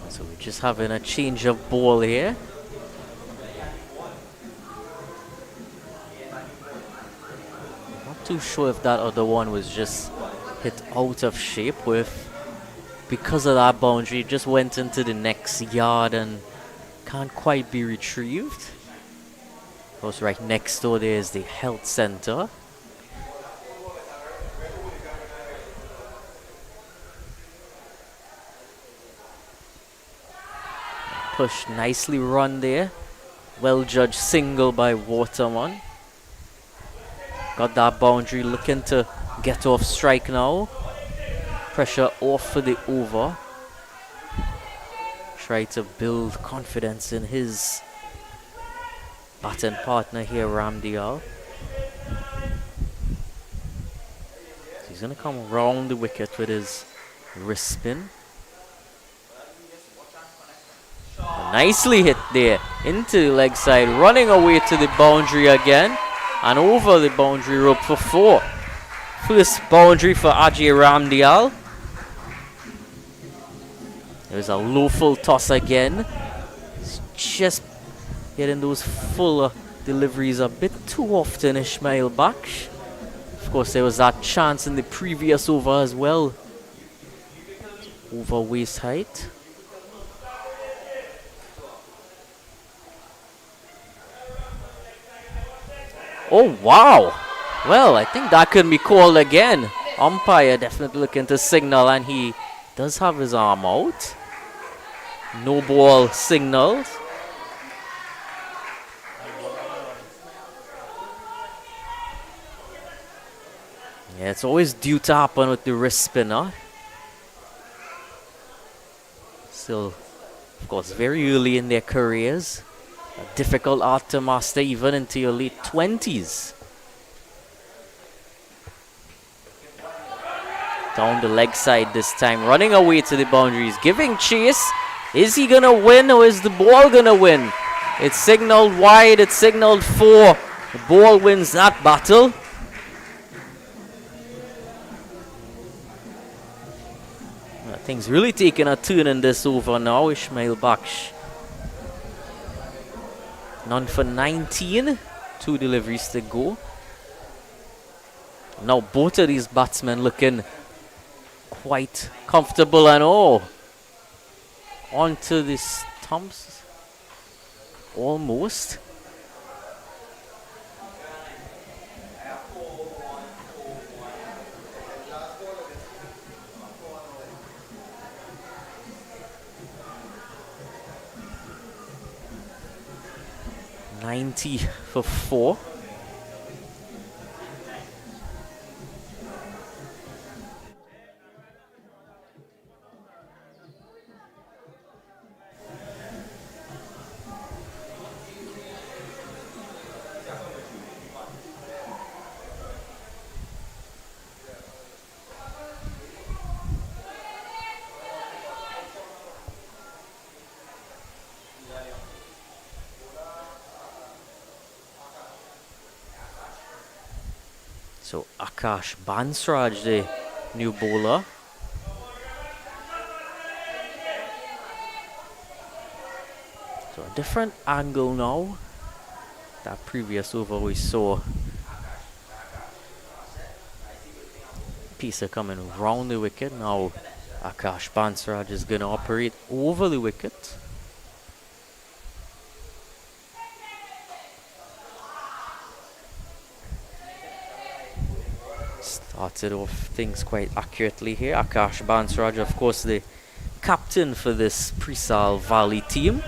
S1: So we're just having a change of ball here. Not too sure if that other one was just hit out of shape with. Because of that boundary, it just went into the next yard and can't quite be retrieved. Of course, right next door there is the health center. Push nicely run there. Well judged single by Waterman. Got that boundary, looking to get off strike now. Pressure off for the over. Try to build confidence in his batting partner here, Ramdial. So he's going to come round the wicket with his wrist spin. Nicely hit there into the leg side, running away to the boundary again and over the boundary rope for 4. First boundary for Ajay Ramdial. There's a low full toss again. He's just getting those fuller deliveries a bit too often, Ishmael Baksh. Of course, there was that chance in the previous over as well. Over waist height. Oh, wow. Well, I think that could be called again. Umpire definitely looking to signal, and he does have his arm out. No ball signaled. Yeah, it's always due to happen with the wrist spinner. Still, of course, very early in their careers. A difficult art to master even into your late 20s. Down the leg side this time, running away to the boundaries, giving chase. Is he gonna win or is the ball gonna win? It's signaled wide, it's signaled 4. The ball wins that battle. Things really taking a turn in this over now. Ishmael Baksh. None for 19. 2 deliveries to go. Now both of these batsmen looking quite comfortable and all. Onto the stumps. Almost. $90 for 4. So Akash Bansraj, the new bowler. So a different angle now. That previous over we saw Pisa coming round the wicket. Now Akash Bansraj is going to operate over the wicket. Started off things quite accurately here. Akash Bansraj, of course, the captain for this Preal Valley team.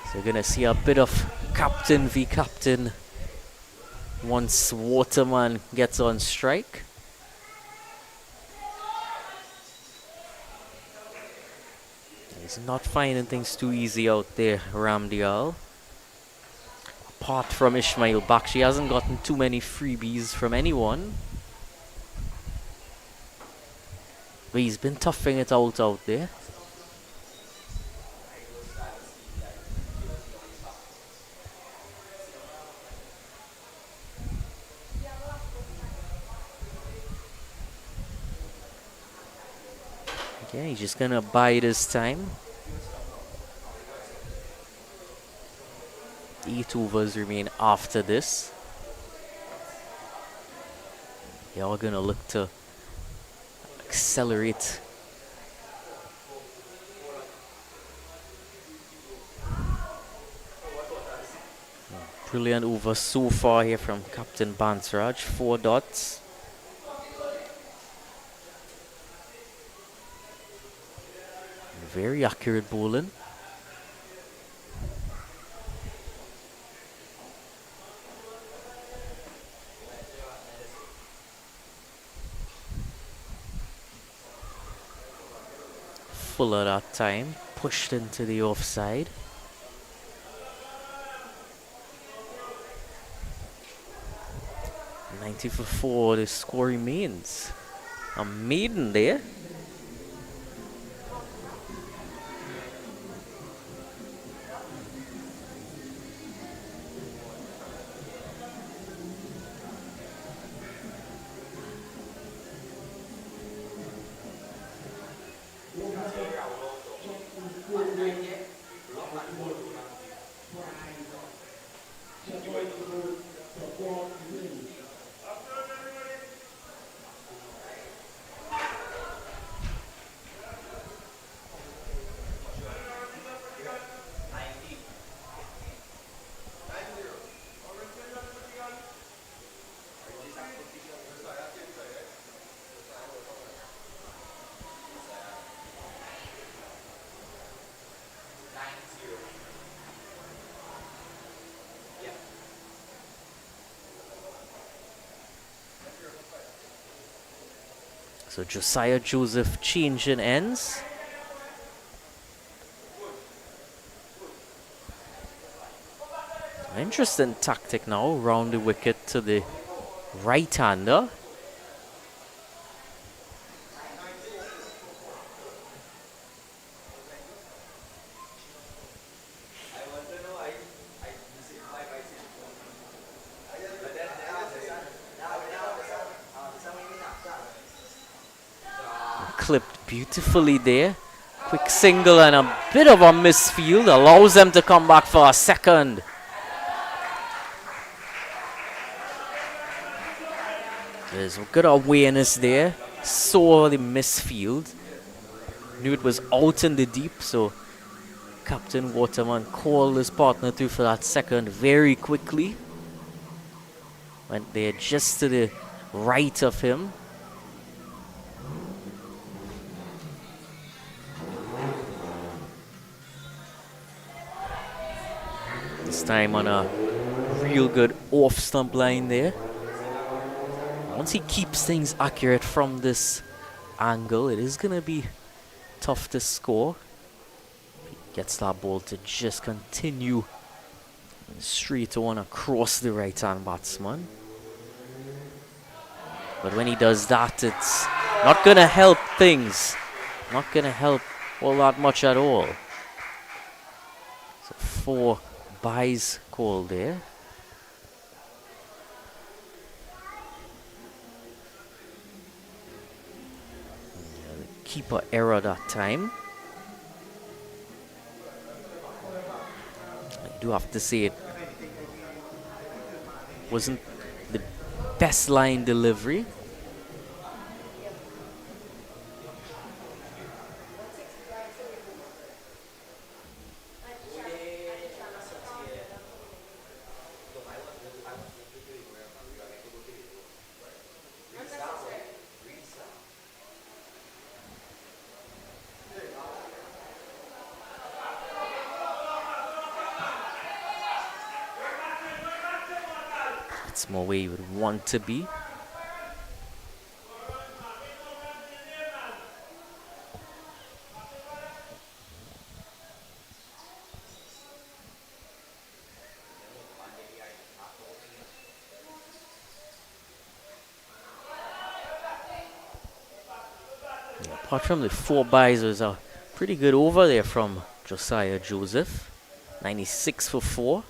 S1: So you're going to see a bit of captain v captain once Waterman gets on strike. He's not finding things too easy out there, Ramdial. Apart from Ismail Bakshi, hasn't gotten too many freebies from anyone. But he's been toughing it out there. Okay, he's just gonna bide his time. 8 overs remain after this. They are gonna look to accelerate. Brilliant over so far here from Captain Bansraj. 4 dots. Very accurate bowling. Fuller that time, pushed into the offside. "90 for 4, the score remains. A maiden there. So Josiah Joseph changing ends. Interesting tactic now, round the wicket to the right-hander. Clipped beautifully there. Quick single and a bit of a misfield allows them to come back for a second. There's good awareness there. Saw the misfield. Knew it was out in the deep, so Captain Waterman called his partner through for that second very quickly. Went there just to the right of him. This time on a real good off-stump line there. Once he keeps things accurate from this angle, it is going to be tough to score. He gets that ball to just continue straight on across the right-hand batsman. But when he does that, it's not going to help things. Not going to help all that much at all. So 4 byes called there. keeper error that time. I do have to say it wasn't the best line delivery. It's more where you would want to be. Yeah, apart from the 4 byes, was a pretty good over there from Josiah Joseph. 96 for 4.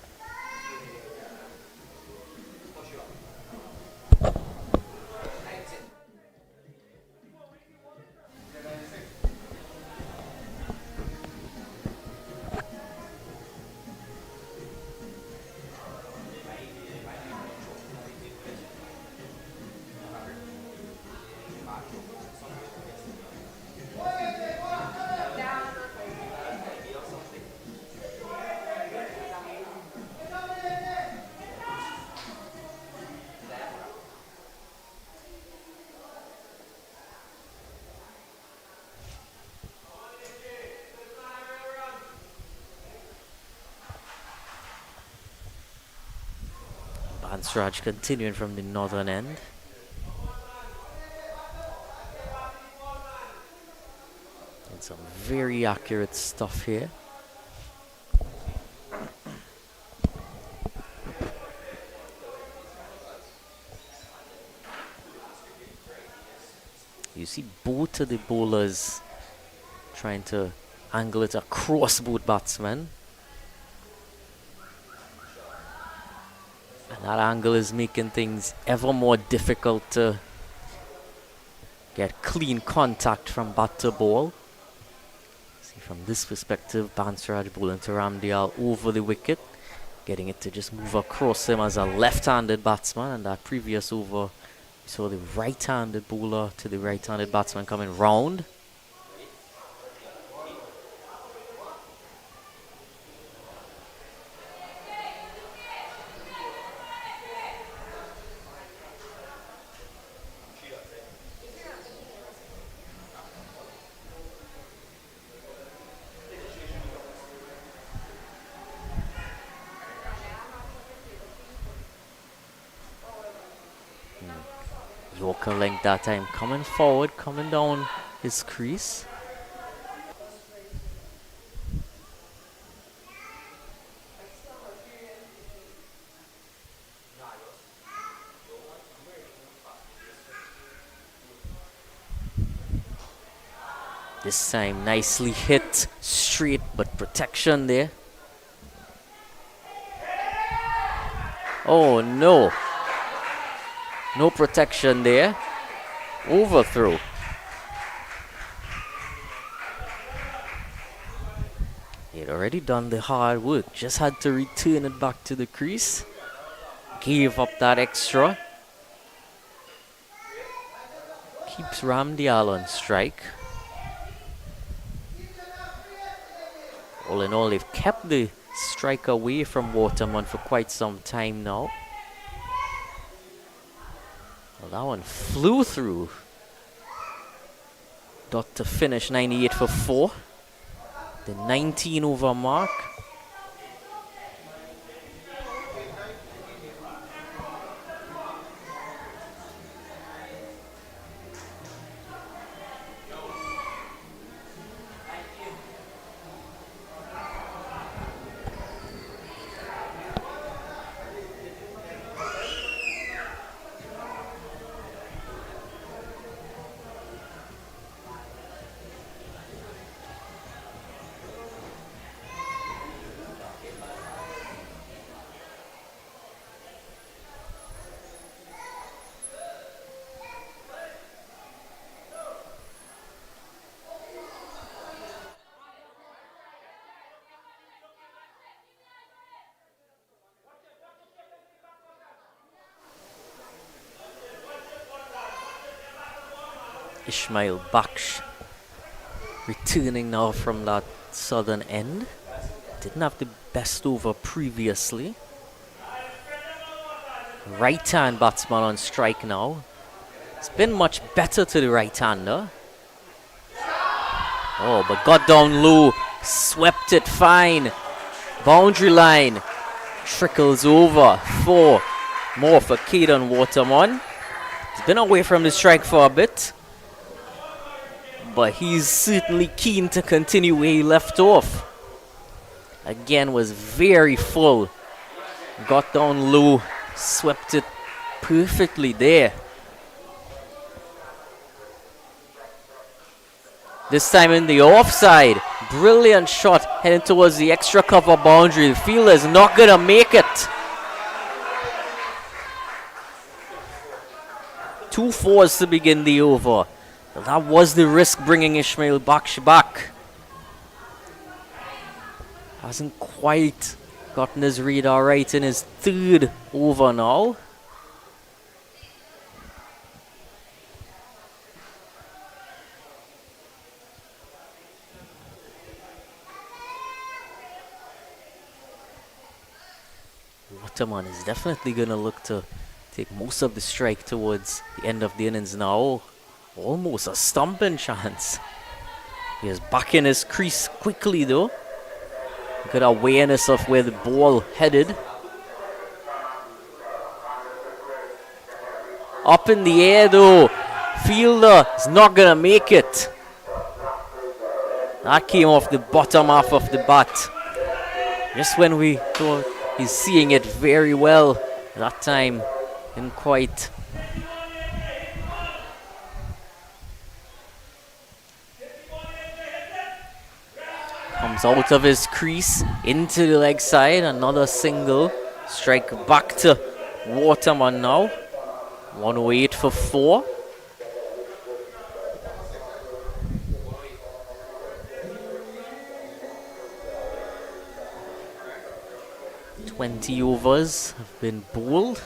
S1: Bansraj continuing from the northern end. And some very accurate stuff here. You see both of the bowlers trying to angle it across both batsmen. And that angle is making things ever more difficult to get clean contact from bat to ball. See, from this perspective, Bansraj bowling to Ramdial over the wicket, getting it to just move across him as a left-handed batsman. And that previous over, we saw the right-handed bowler to the right-handed batsman coming round. Yorker length that time, coming forward, coming down his crease. This time nicely hit, straight, but protection there. Oh no. No protection there. Overthrow. He'd already done the hard work. Just had to return it back to the crease. Gave up that extra. Keeps Ramdial on strike. All in all, they've kept the strike away from Waterman for quite some time now. Well, that one flew through. Dot to finish 98 for 4. The 19 over mark. Ismail Baksh returning now from that southern end. Didn't have the best over previously. Right-hand batsman on strike now. It's been much better to the right-hander. Oh, but got down low, swept it fine. Boundary line, trickles over. 4 more for Caden Waterman. He's been away from the strike for a bit, but he's certainly keen to continue where he left off. Again, was very full. Got down low, swept it perfectly there. This time in the offside. Brilliant shot heading towards the extra cover boundary. The fielder is not going to make it. 2 fours to begin the over. That was the risk bringing Ismail Baksh back. Hasn't quite gotten his radar right in his 3rd over now. Waterman is definitely going to look to take most of the strike towards the end of the innings now. Almost a stumping chance. He is back in his crease quickly though. Good awareness of where the ball headed. Up in the air though. Fielder is not going to make it. That came off the bottom half of the bat. Just when we thought he's seeing it very well, that time didn't quite. Comes out of his crease into the leg side. Another single. Strike back to Waterman now. 108 for 4. Overs have been bowled.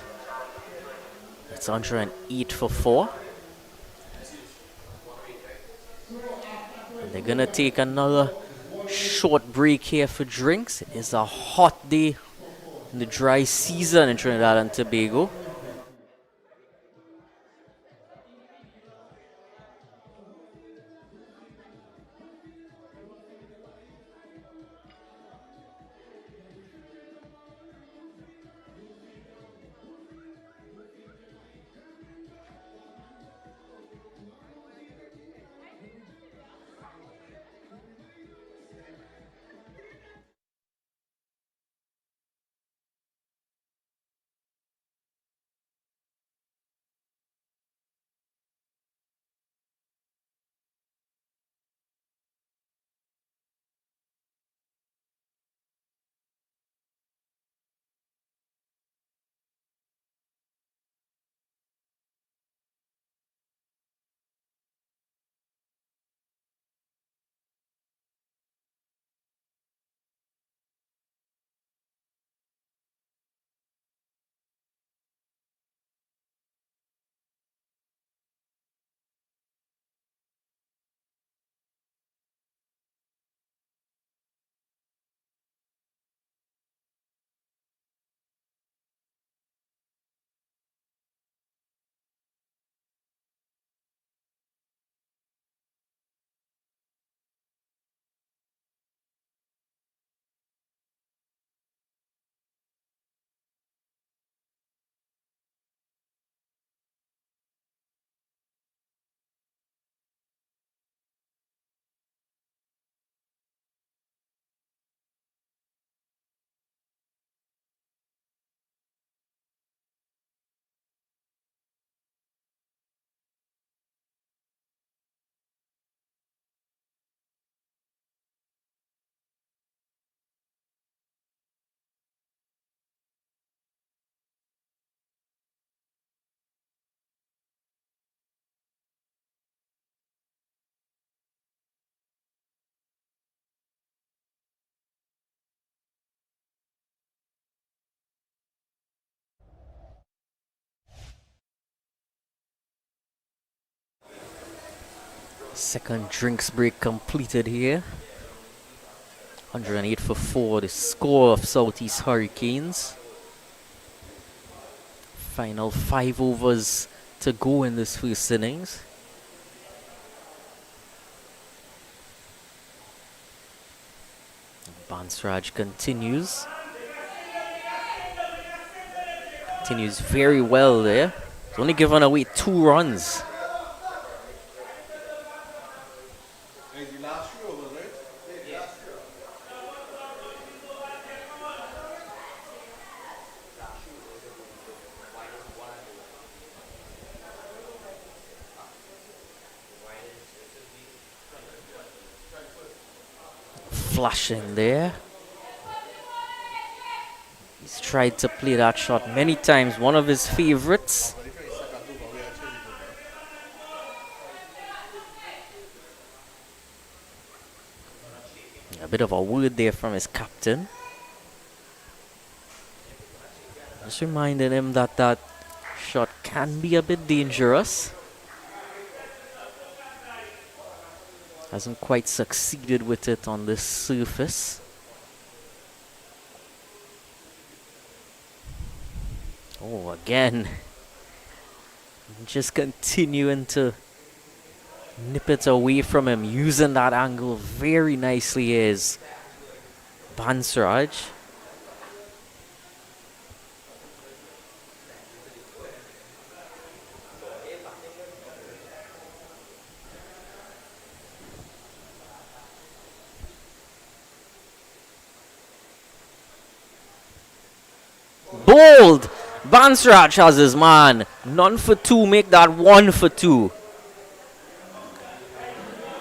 S1: That's 108 for 4. And they're gonna take another short break here for drinks. It is a hot day in the dry season in Trinidad and Tobago. Second drinks break completed here. 108 for 4, the score of Southeast Hurricanes. Final 5 overs to go in this first innings. Bansraj continues. Continues very well there. He's only given away 2 runs.
S2: The last 3 overs, right? Yeah.
S1: Flashing there. He's tried to play that shot many times, one of his favorites. A bit of a word there from his captain. Just reminding him that that shot can be a bit dangerous. Hasn't quite succeeded with it on this surface. Oh, again. Just continuing to nip it away from him, using that angle very nicely is Bansraj. Bold! Bansraj has his man. None for 2, make that 1 for 2.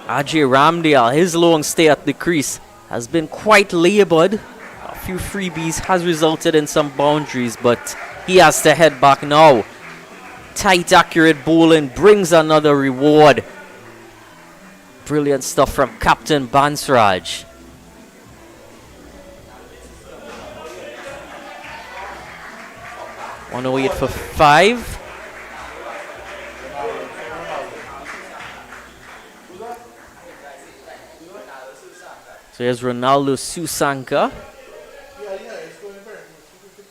S1: Ajay Ramdale, his long stay at the crease has been quite labored. A few freebies has resulted in some boundaries, but he has to head back now. Tight, accurate bowling brings another reward. Brilliant stuff from Captain Bansraj. On 108 for 5. So here's Ronaldo Susanka.
S2: It's going very good.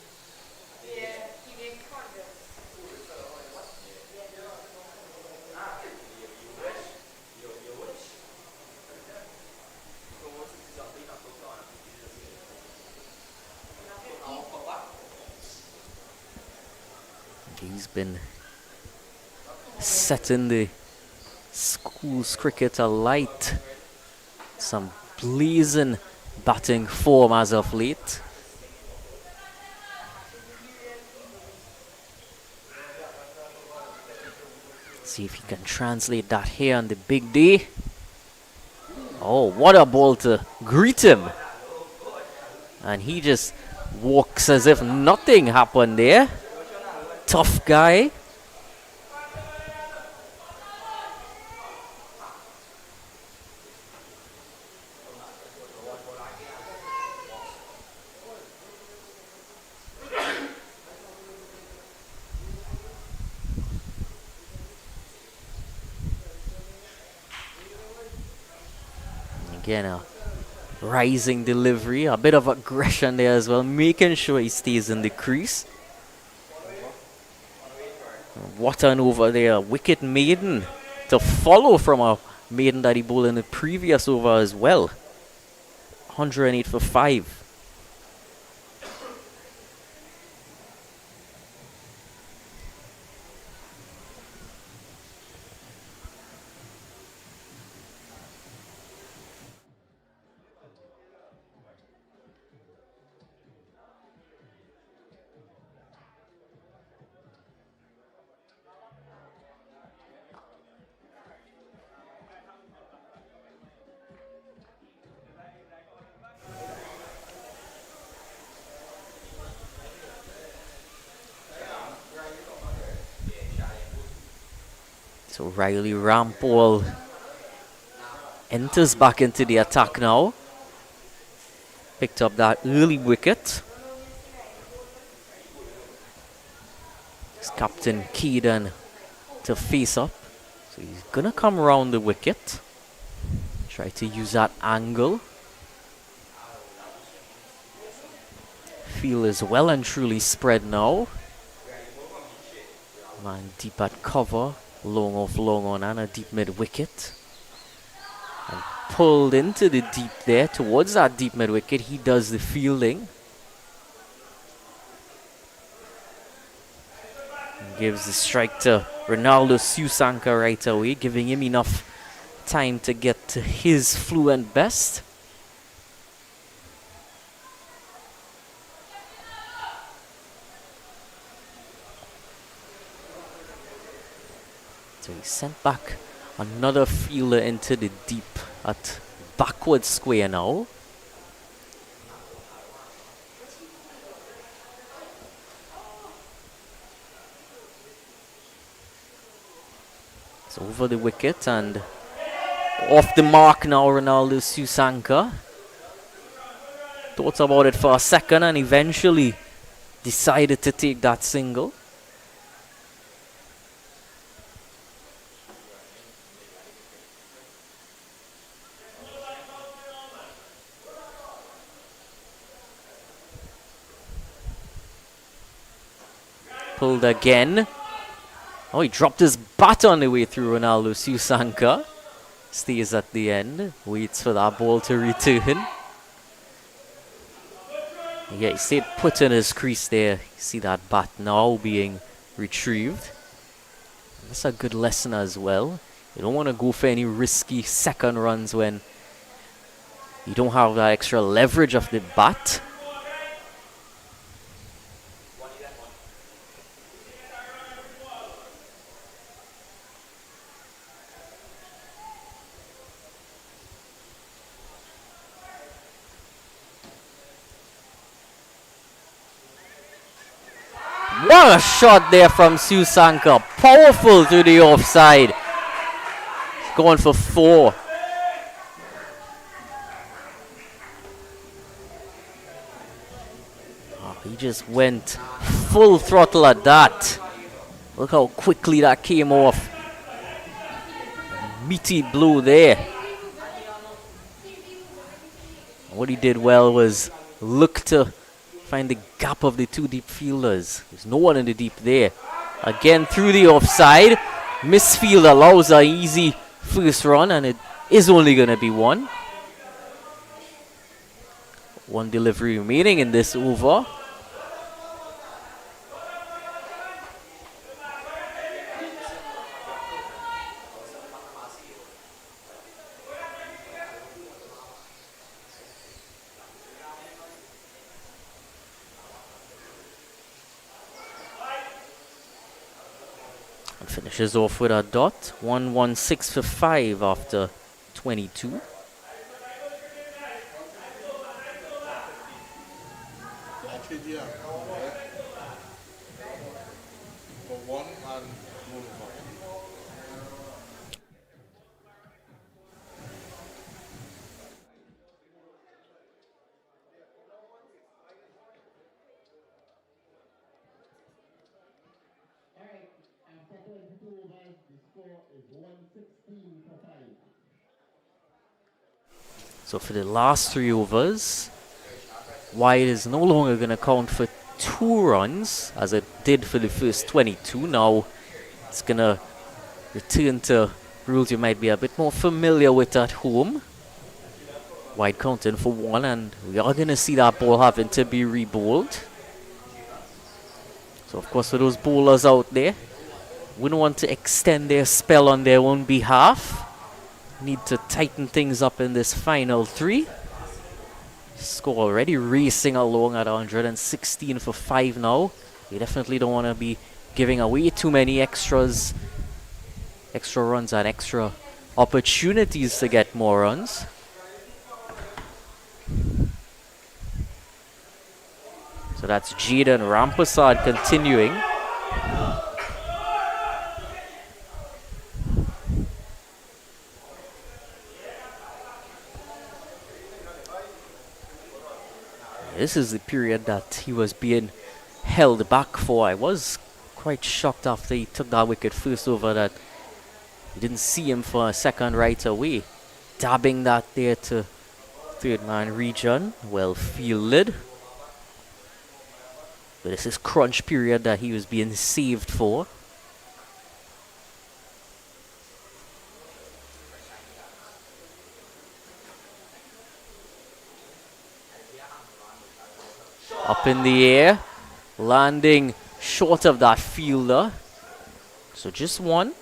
S1: He's been setting the schools cricket alight. Some blazing batting form as of late. See if he can translate that here on the big day. Oh, what a ball to greet him. And he just walks as if nothing happened there. Tough guy. Again, a rising delivery, a bit of aggression there as well, making sure he stays in the crease. What an over there, wicket maiden to follow from a maiden that he bowled in the previous over as well. 108 for 5. So Riley Rampole enters back into the attack now. Picked up that early wicket. It's Captain Keedan to face up. So he's gonna come around the wicket. Try to use that angle. Field is well and truly spread now. Man deep at cover. Long off, long on, and a deep mid wicket. And pulled into the deep there towards that deep mid wicket. He does the fielding. And gives the strike to Ronaldo Susanka right away, giving him enough time to get to his fluent best. So he sent back another fielder into the deep at backward square now. It's over the wicket and off the mark now, Ronaldo Susanka. Thought about it for a second and eventually decided to take that single. Pulled again. Oh, he dropped his bat on the way through Ronaldo Susanka. Stays at the end. Waits for that ball to return. Yeah, he stayed put in his crease there. You see that bat now being retrieved. That's a good lesson as well. You don't want to go for any risky second runs when you don't have that extra leverage of the bat. What a shot there from Susanka. Powerful through the offside. Going for 4. Oh, he just went full throttle at that. Look how quickly that came off. Meaty blow there. What he did well was look to find the gap of the 2 deep fielders. There's no one in the deep there. Again through the offside. Misfield allows an easy first run and it is only going to be 1. 1 delivery remaining in this over. Finishes off with a dot. 116 for 5 after 22.
S2: For 1 and no for.
S1: So for the last 3 overs, White is no longer going to count for 2 runs as it did for the first 22. Now it's going to return to rules you might be a bit more familiar with at home. White counting for 1 and we are going to see that ball having to be re-bowled. So of course for those bowlers out there, wouldn't want to extend their spell on their own behalf. Need to tighten things up in this final 3. Score already racing along at 116 for 5 now. You definitely don't want to be giving away too many extra runs and extra opportunities to get more runs. So that's Jaden Rampasad continuing. This is the period that he was being held back for. I was quite shocked after he took that wicket first over that You didn't see him for a second right away. Dabbing that there to third man region. Well fielded. But this is crunch period that he was being saved for. Up in the air. Landing short of that fielder. So just one.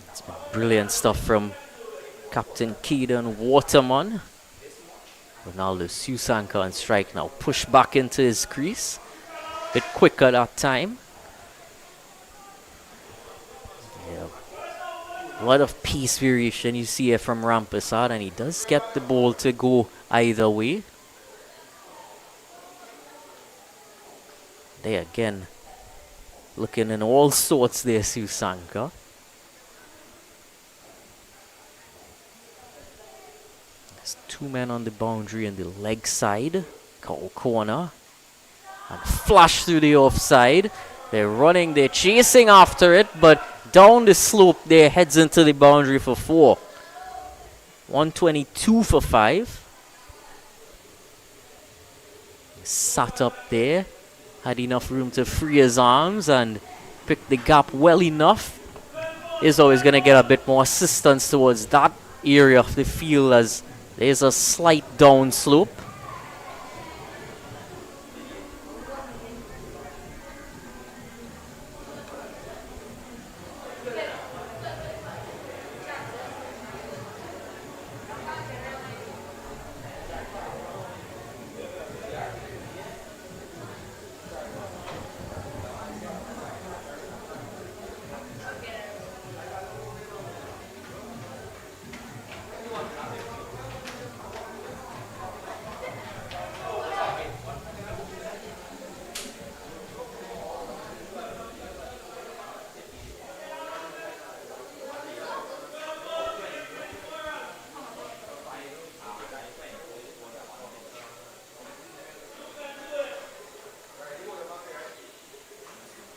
S1: It's been brilliant stuff from Captain Keaton Waterman. Ronaldo Susanka on strike now. Push back into his crease. Bit quicker that time. Yeah. A lot of pace variation you see here from Rampersad, and he does get the ball to go either way. There again, looking in all sorts there, Susanka. There's two men on the boundary in the leg side, corner, and flash through the offside. They're running, they're chasing after it, but down the slope there, heads into the boundary for 4. 122 for 5. Sat up there, had enough room to free his arms and pick the gap well enough. Is always going to get a bit more assistance towards that area of the field as there's a slight down slope.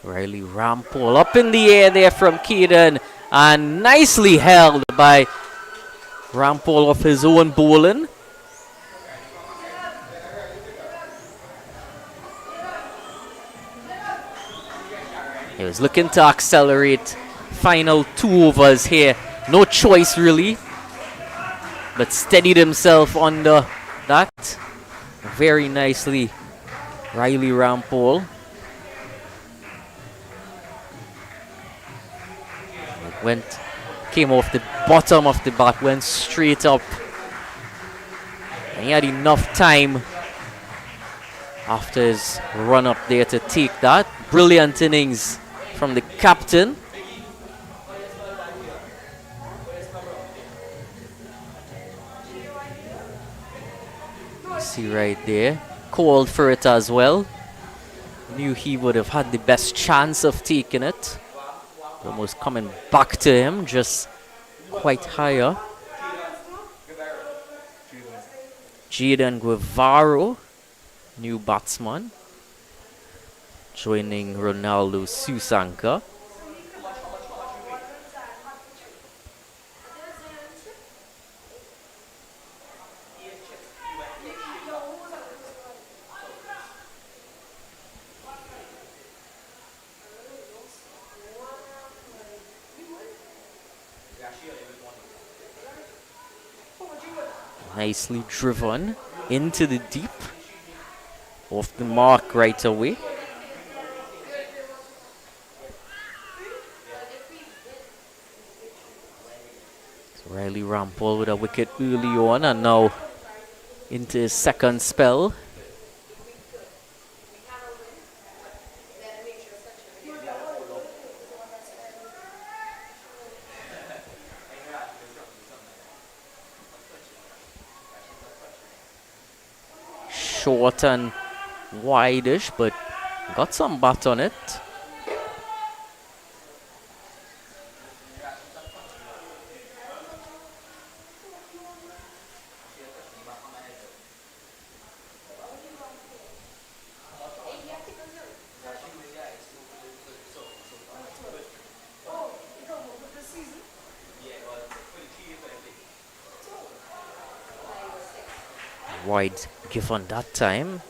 S1: Riley Rampole up in the air there from Keaton, and nicely held by Rampole off his own bowling. He was looking to accelerate. Final 2 overs here. No choice really, but steadied himself under that very nicely. Riley Rampole. Came off the bottom of the bat, went straight up. And he had enough time after his run up there to take that. Brilliant innings from the captain. You see right there, called for it as well. Knew he would have had the best chance of taking it. Almost coming back to him, just quite higher. Jaden Guevaro, new batsman, joining Ronaldo Susanka. Nicely driven into the deep. Off the mark right away. So Riley Rampole with a wicket early on, and now into his second spell. Short and wide-ish, but got some bat on it. Wide given that time.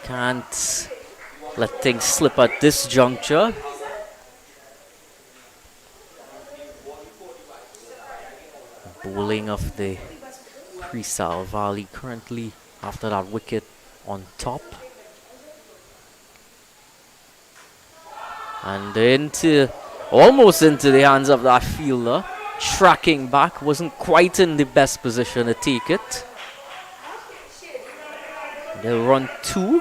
S1: Can't let things slip at this juncture. Bowling of the Preal Valley currently after that wicket on top. And almost into the hands of that fielder. Tracking back, wasn't quite in the best position to take it. They'll run 2.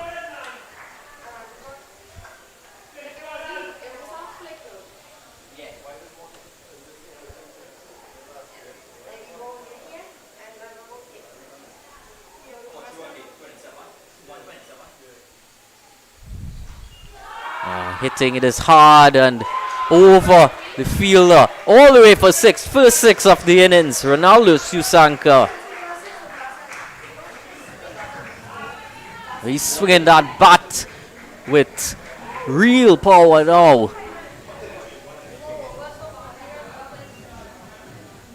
S1: Hitting it is hard and over the fielder. All the way for 6. First 6 of the innings. Ronaldo Susanka. He's swinging that bat with real power now.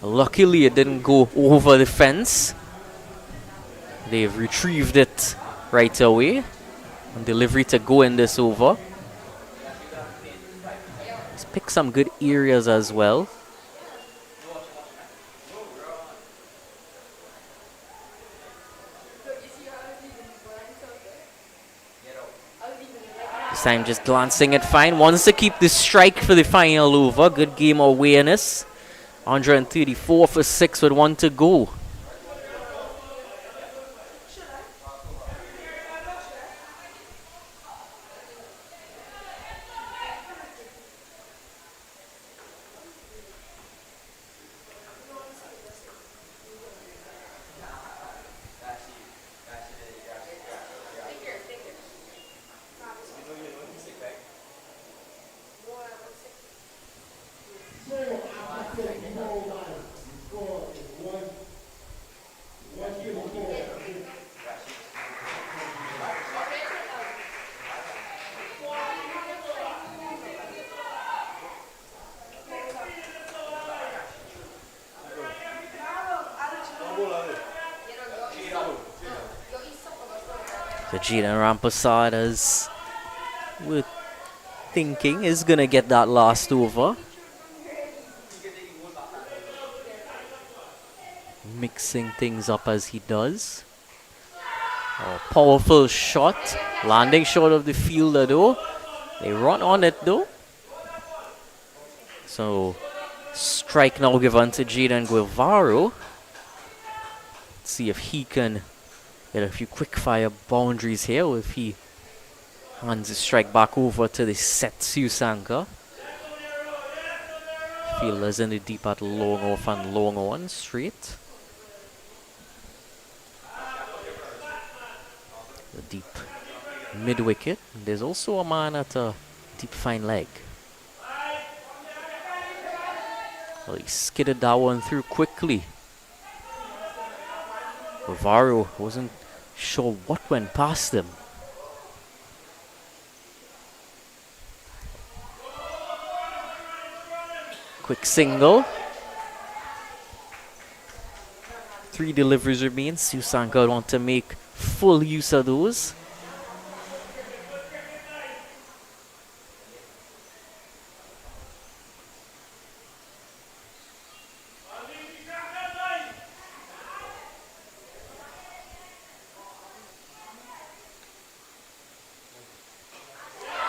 S1: Luckily it didn't go over the fence. They've retrieved it right away. And delivery to go in this over. Let's pick some good areas as well. This time just glancing it fine. Wants to keep the strike for the final over. Good game awareness. 134 for 6 with 1 to go. So Jaden Rampasad, as we're thinking, is going to get that last over. Mixing things up as he does. Oh, powerful shot. Landing short of the fielder though. They run on it though. So strike now given to Jaden Guevaro. Let's see if he can get a few quick fire boundaries here, or if he hands the strike back over to the set Susanka. Fielders in the deep at long off and long on straight. The deep mid wicket. There's also a man at a deep fine leg. Well, he skidded that one through quickly. Guevaro wasn't sure what went past him. Quick single. 3 deliveries remain. Susanka would want to make full use of those.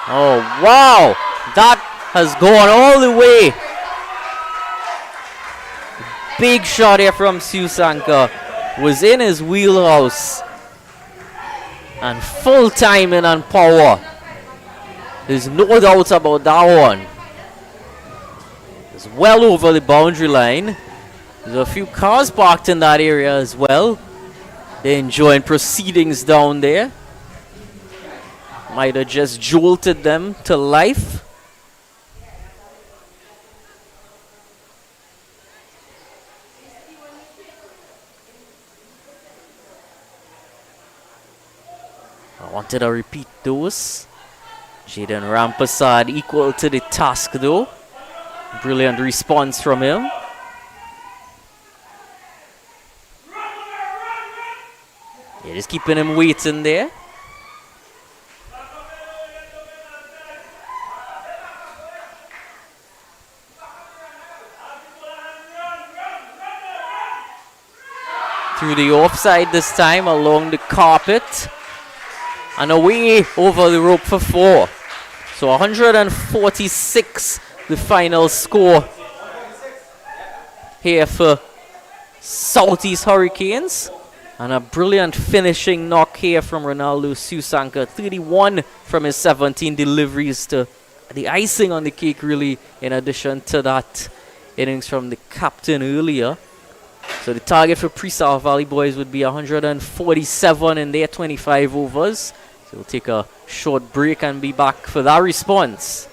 S1: Oh, wow! That has gone all the way. Big shot here from Susanka. Was in his wheelhouse. And full timing and power. There's no doubt about that one. It's well over the boundary line. There's a few cars parked in that area as well. They're enjoying proceedings down there. Might have just jolted them to life. I wanted to repeat those. Jaden Rampasad equal to the task though. Brilliant response from him. Yeah, just keeping him waiting there. Through the offside this time along the carpet. And away over the rope for 4. So 146 the final score here for Southeast Hurricanes. And a brilliant finishing knock here from Ronaldo Susanka. 31 from his 17 deliveries to the icing on the cake, really, in addition to that innings from the captain earlier. So the target for Preal Valley boys would be 147 in their 25 overs. So we'll take a short break and be back for that response.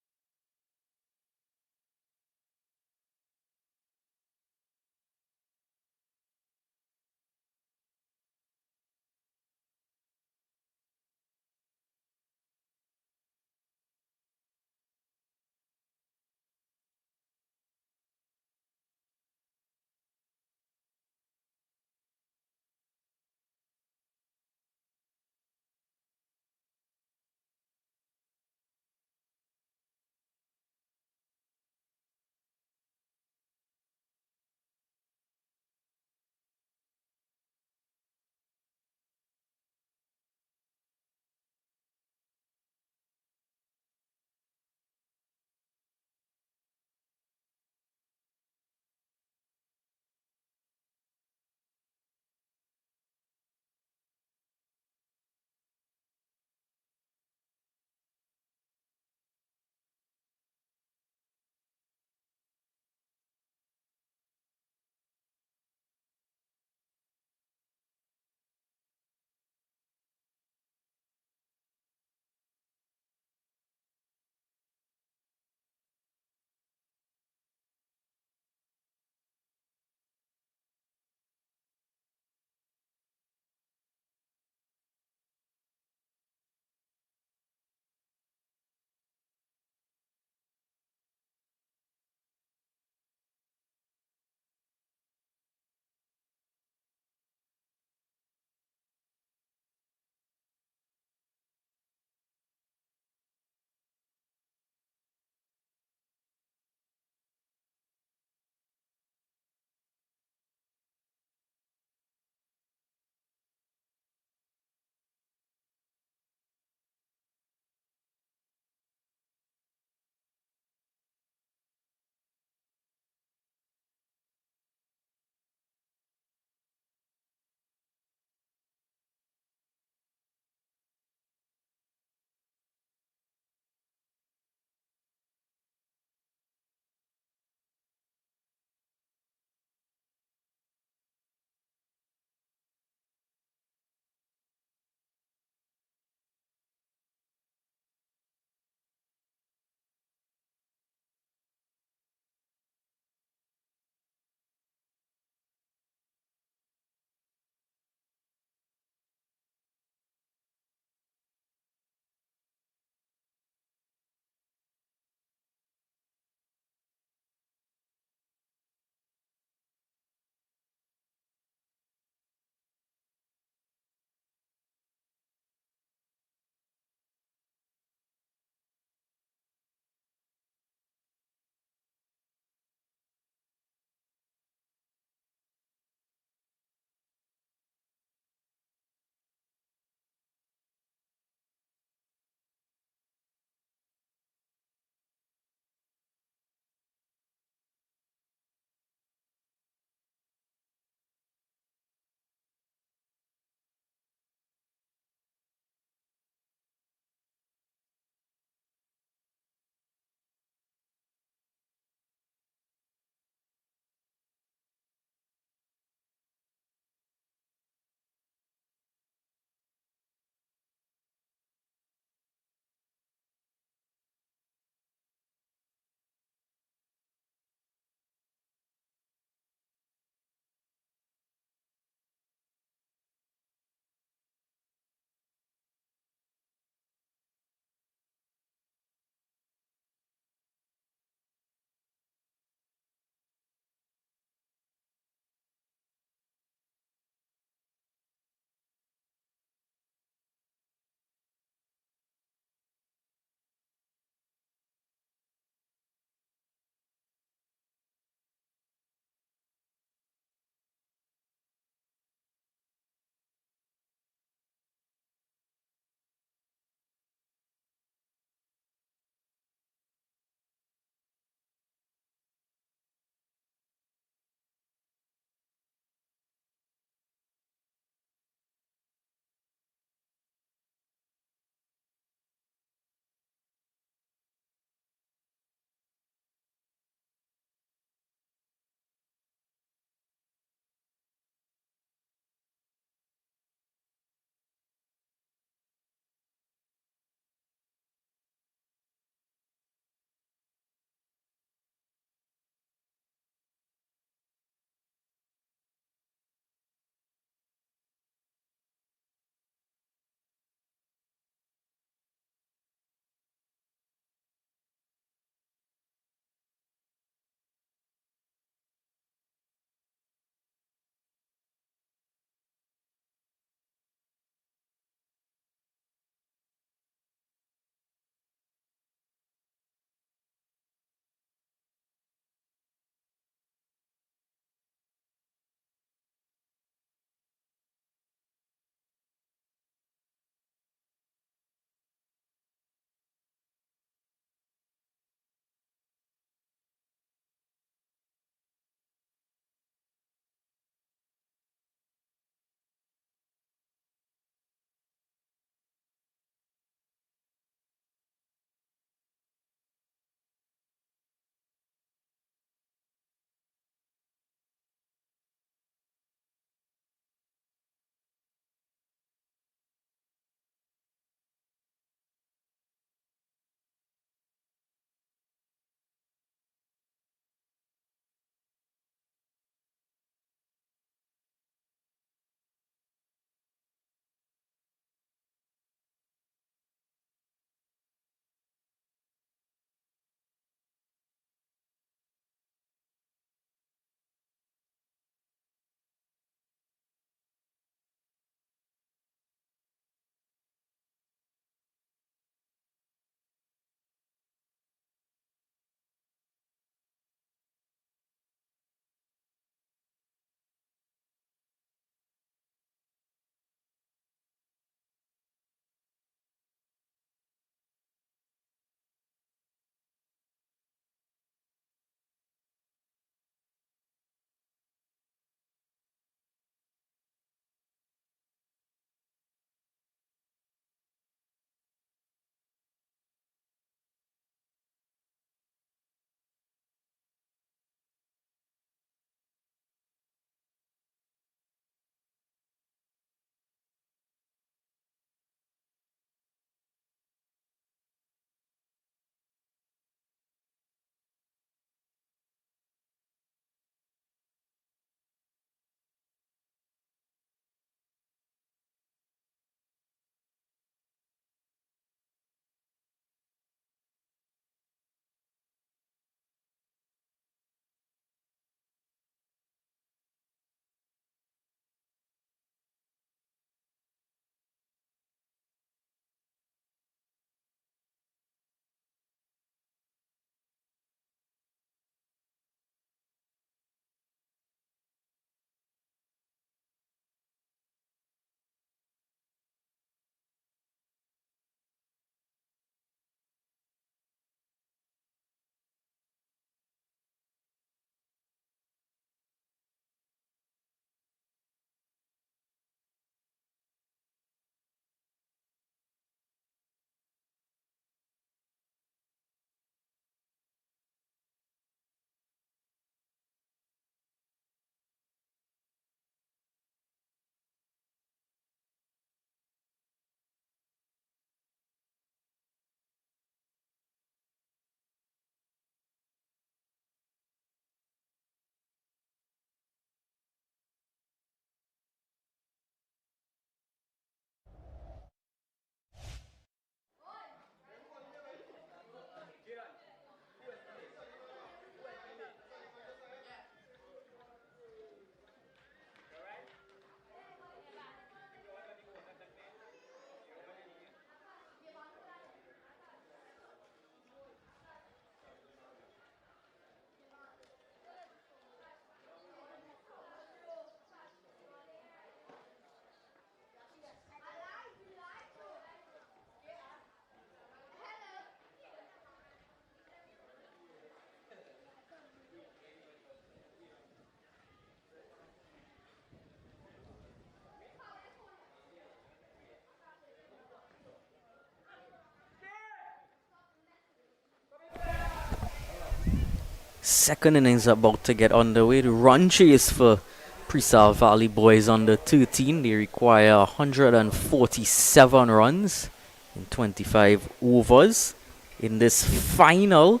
S1: Second innings about to get underway. The run chase for Preal Valley boys under 13. They require 147 runs in 25 overs in this final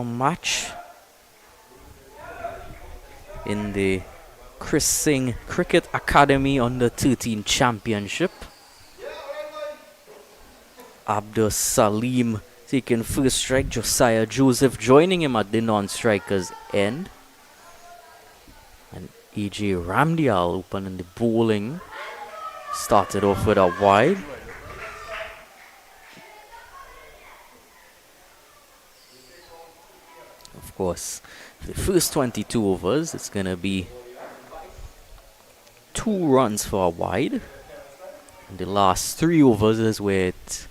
S1: match in the SINGH Cricket Academy under 13 Championship. Abdul Salim taking first strike, Josiah Joseph joining him at the non-striker's end. And AJ Ramdial opening the bowling. Started off with a wide. Of course, the first 22 overs, it's going to be 2 runs for a wide. And the last 3 overs is where it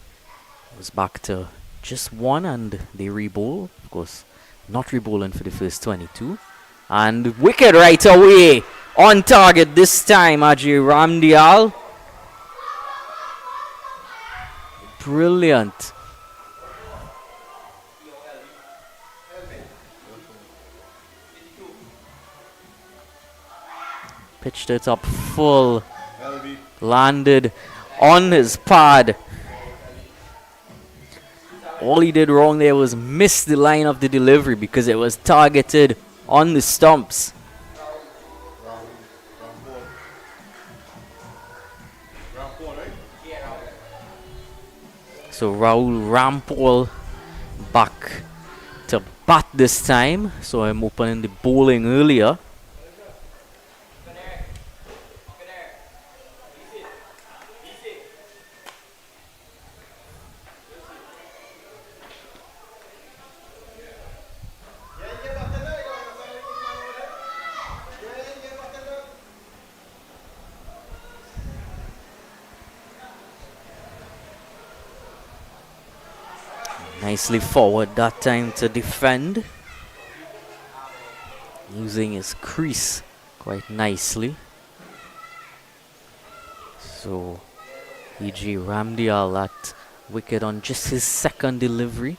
S1: was back to just 1 and they re-bowl. Of course, not re-bowling for the first 22. And wicket right away. On target this time, Ajay Ramdial. Brilliant. Pitched it up full. Landed on his pad. All he did wrong there was miss the line of the delivery because it was targeted on the stumps. So Rahul Rampal back to bat this time. So I'm opening the bowling earlier. Nicely forward that time to defend. Using his crease quite nicely. So E.G. Ramdial at wicket on just his second delivery.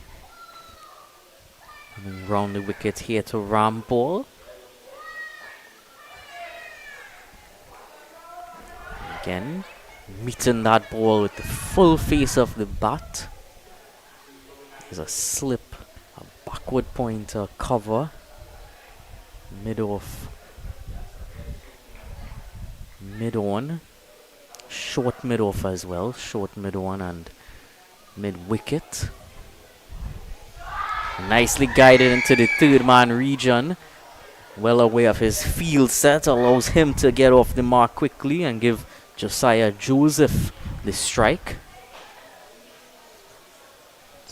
S1: Coming round the wicket here to Rampal. Again, meeting that ball with the full face of the bat. There's a slip, a backward pointer cover, mid-off, mid-on, short mid-off as well, short mid-on and mid-wicket. Nicely guided into the third man region, well aware of his field set, allows him to get off the mark quickly and give Josiah Joseph the strike.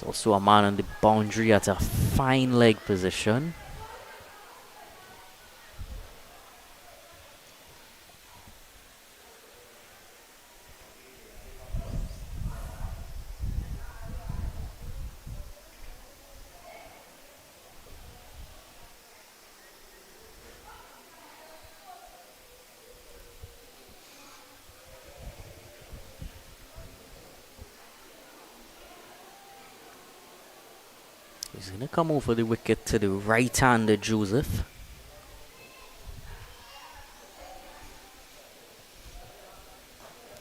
S1: Also a man on the boundary at a fine leg position. He's going to come over the wicket to the right-hander Joseph.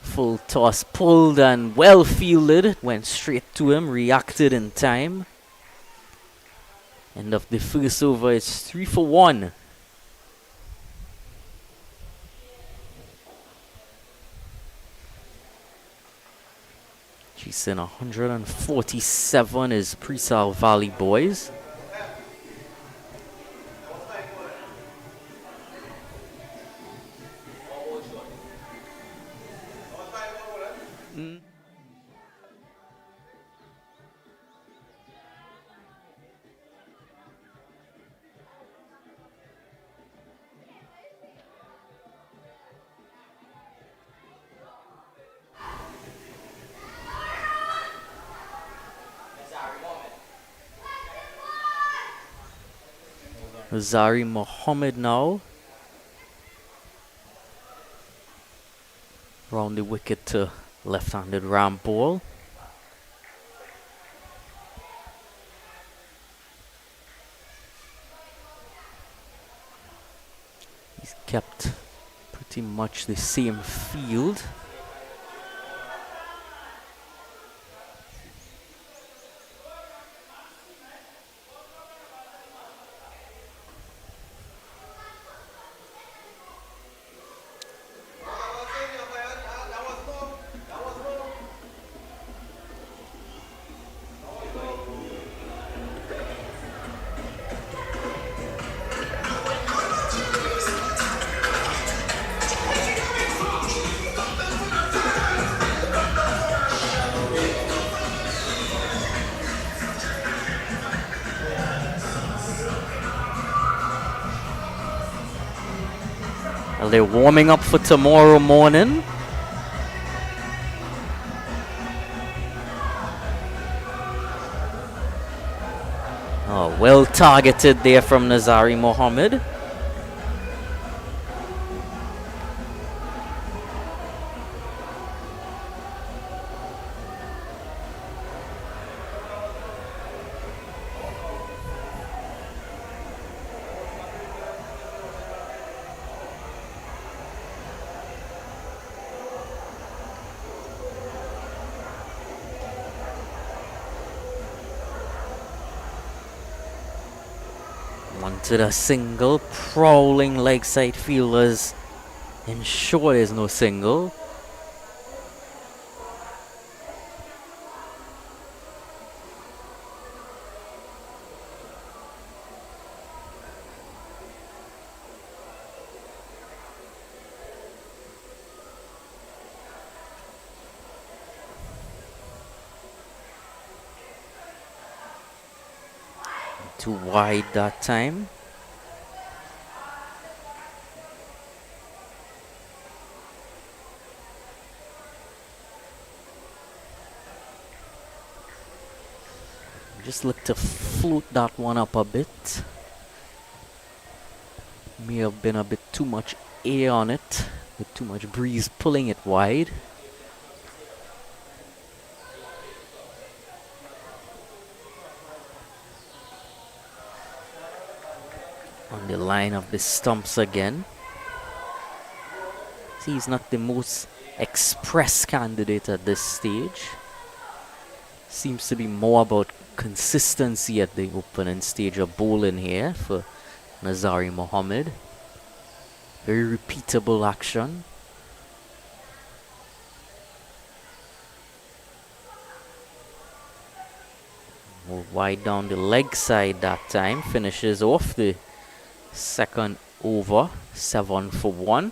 S1: Full toss pulled and well fielded. Went straight to him, reacted in time. End of the first over, it's 3 for 1. Chasing 147 is Preal Valley boys. Zari Mohammed now. Round the wicket to left-handed Rampal. Kept pretty much the same field. Well, they're warming up for tomorrow morning. Oh, well targeted there from Nazari Mohammed. Wanted a single, prowling leg side fielders ensure there's no single. Too wide that time. Just look to float that one up a bit. May have been a bit too much air on it, with too much breeze pulling it wide. On the line of the stumps again. See, he's not the most express candidate at this stage. Seems to be more about consistency at the opening stage of bowling here for Nazari Mohammed. Very repeatable action. More wide down the leg side that time. Finishes off the second over, 7 for 1.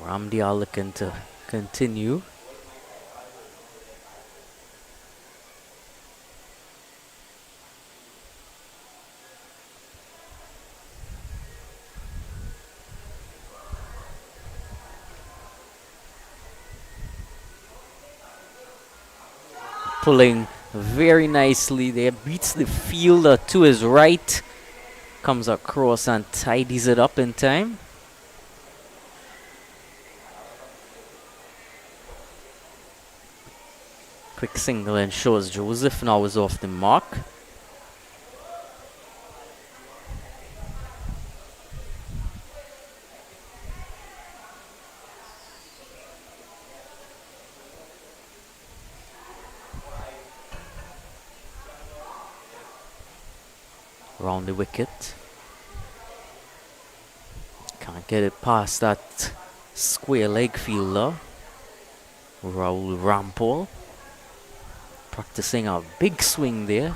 S1: Ramdia looking to continue. Pulling very nicely there, beats the fielder to his right, comes across and tidies it up in time. Quick single ensures Joseph now is off the mark. Round the wicket. Can't get it past that square leg fielder, Raul Rampol, practicing a big swing there.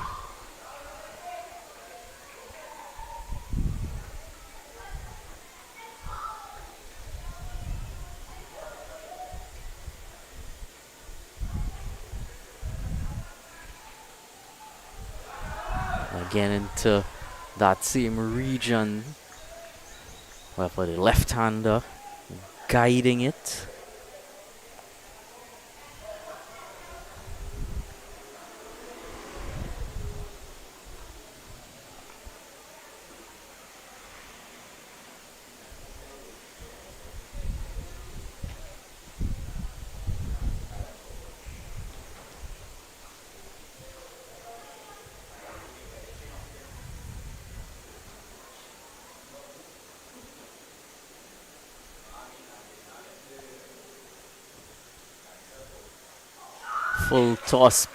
S1: Again into that same region, well, for the left-hander, guiding it. Full toss,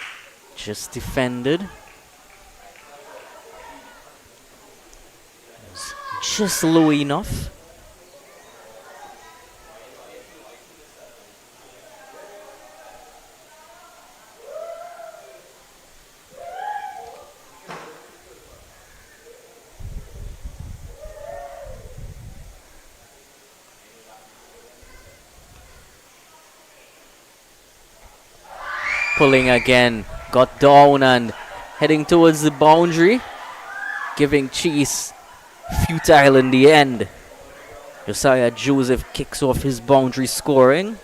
S1: just defended. Just low enough. Pulling again, got down and heading towards the boundary, giving chase futile in the end. Josiah Joseph kicks off his boundary scoring.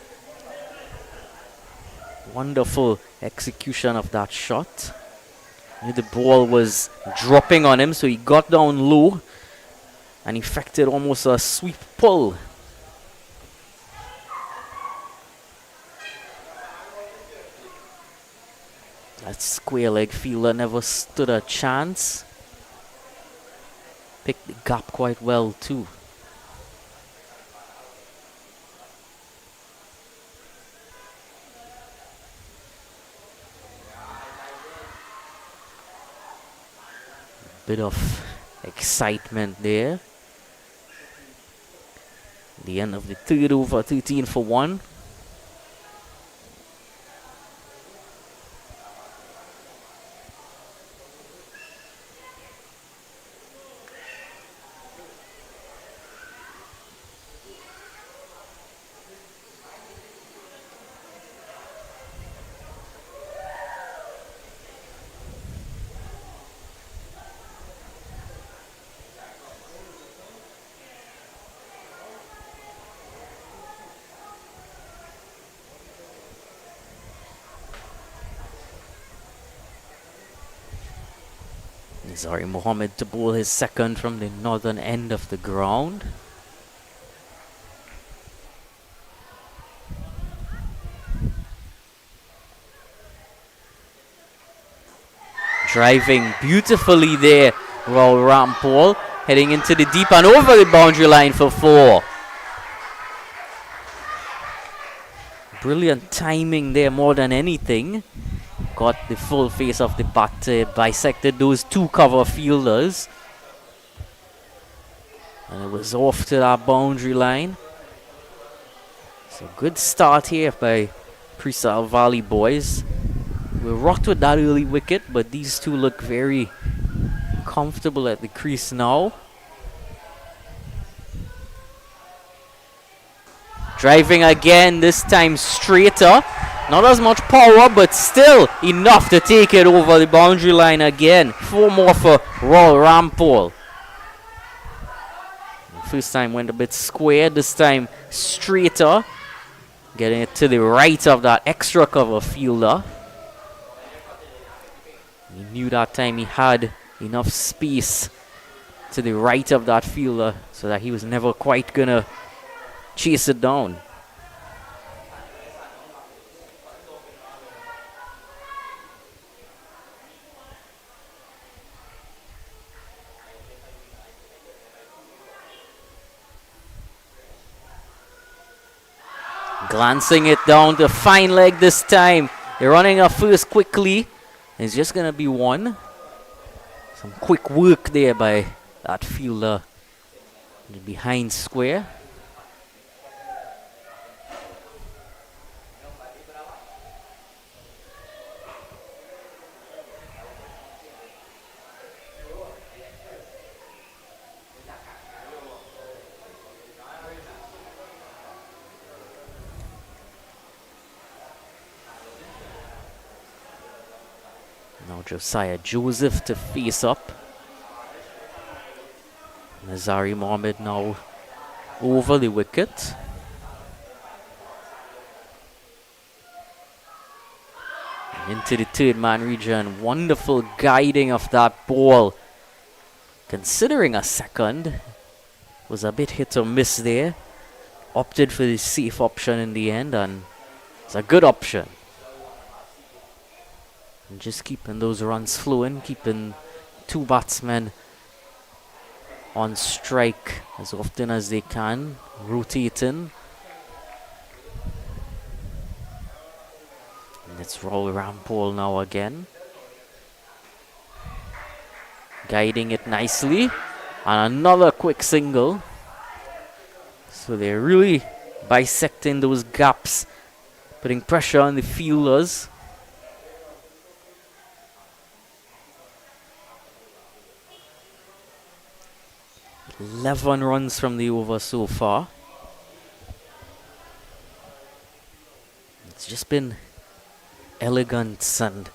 S1: Wonderful execution of that shot. The ball was dropping on him, so he got down low and effected almost a sweep pull. That square leg fielder never stood a chance. Picked the gap quite well too. Bit of excitement there. The end of the third over, 13 for 1. Zari Mohammed to bowl his second from the northern end of the ground. Driving beautifully there, Raul Rampol, heading into the deep and over the boundary line for 4. Brilliant timing there more than anything. Got the full face of the bat, bisected those two cover fielders. And it was off to that boundary line. So good start here by Preal Valley boys. We rocked with that early wicket, but these two look very comfortable at the crease now. Driving again, this time straighter. Not as much power, but still enough to take it over the boundary line again. 4 more for Raul Rampol. First time went a bit square, this time straighter. Getting it to the right of that extra cover fielder. He knew that time he had enough space to the right of that fielder so that he was never quite gonna chase it down. Glancing it down to fine leg this time. They're running a first quickly. It's just going to be 1. Some quick work there by that fielder behind square. Josiah Joseph to face up. Nazari Mohammed now over the wicket. And into the third man region. Wonderful guiding of that ball. Considering a second, was a bit hit or miss there. Opted for the safe option in the end, and it's a good option. And just keeping those runs flowing, keeping two batsmen on strike as often as they can, rotating. And it's Raul Rampol now again. Guiding it nicely. And another quick single. So they're really bisecting those gaps, putting pressure on the fielders. 11 runs from the over so far. It's just been elegance and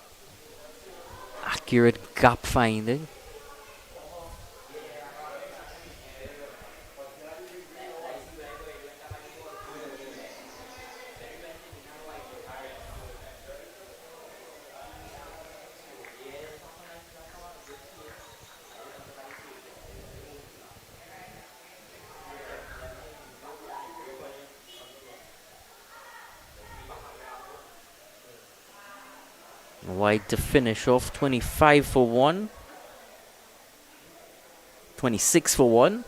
S1: accurate gap finding. Wide to finish off, 25 for 1. 26 for 1.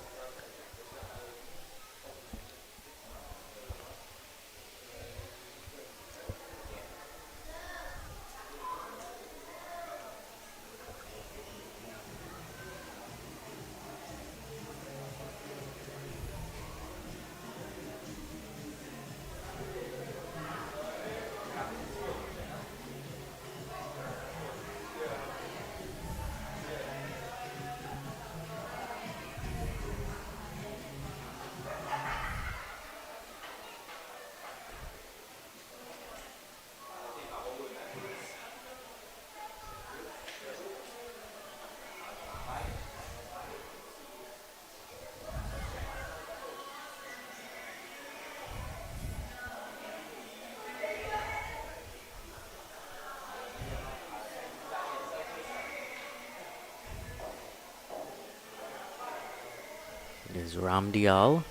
S1: There's Ramdial.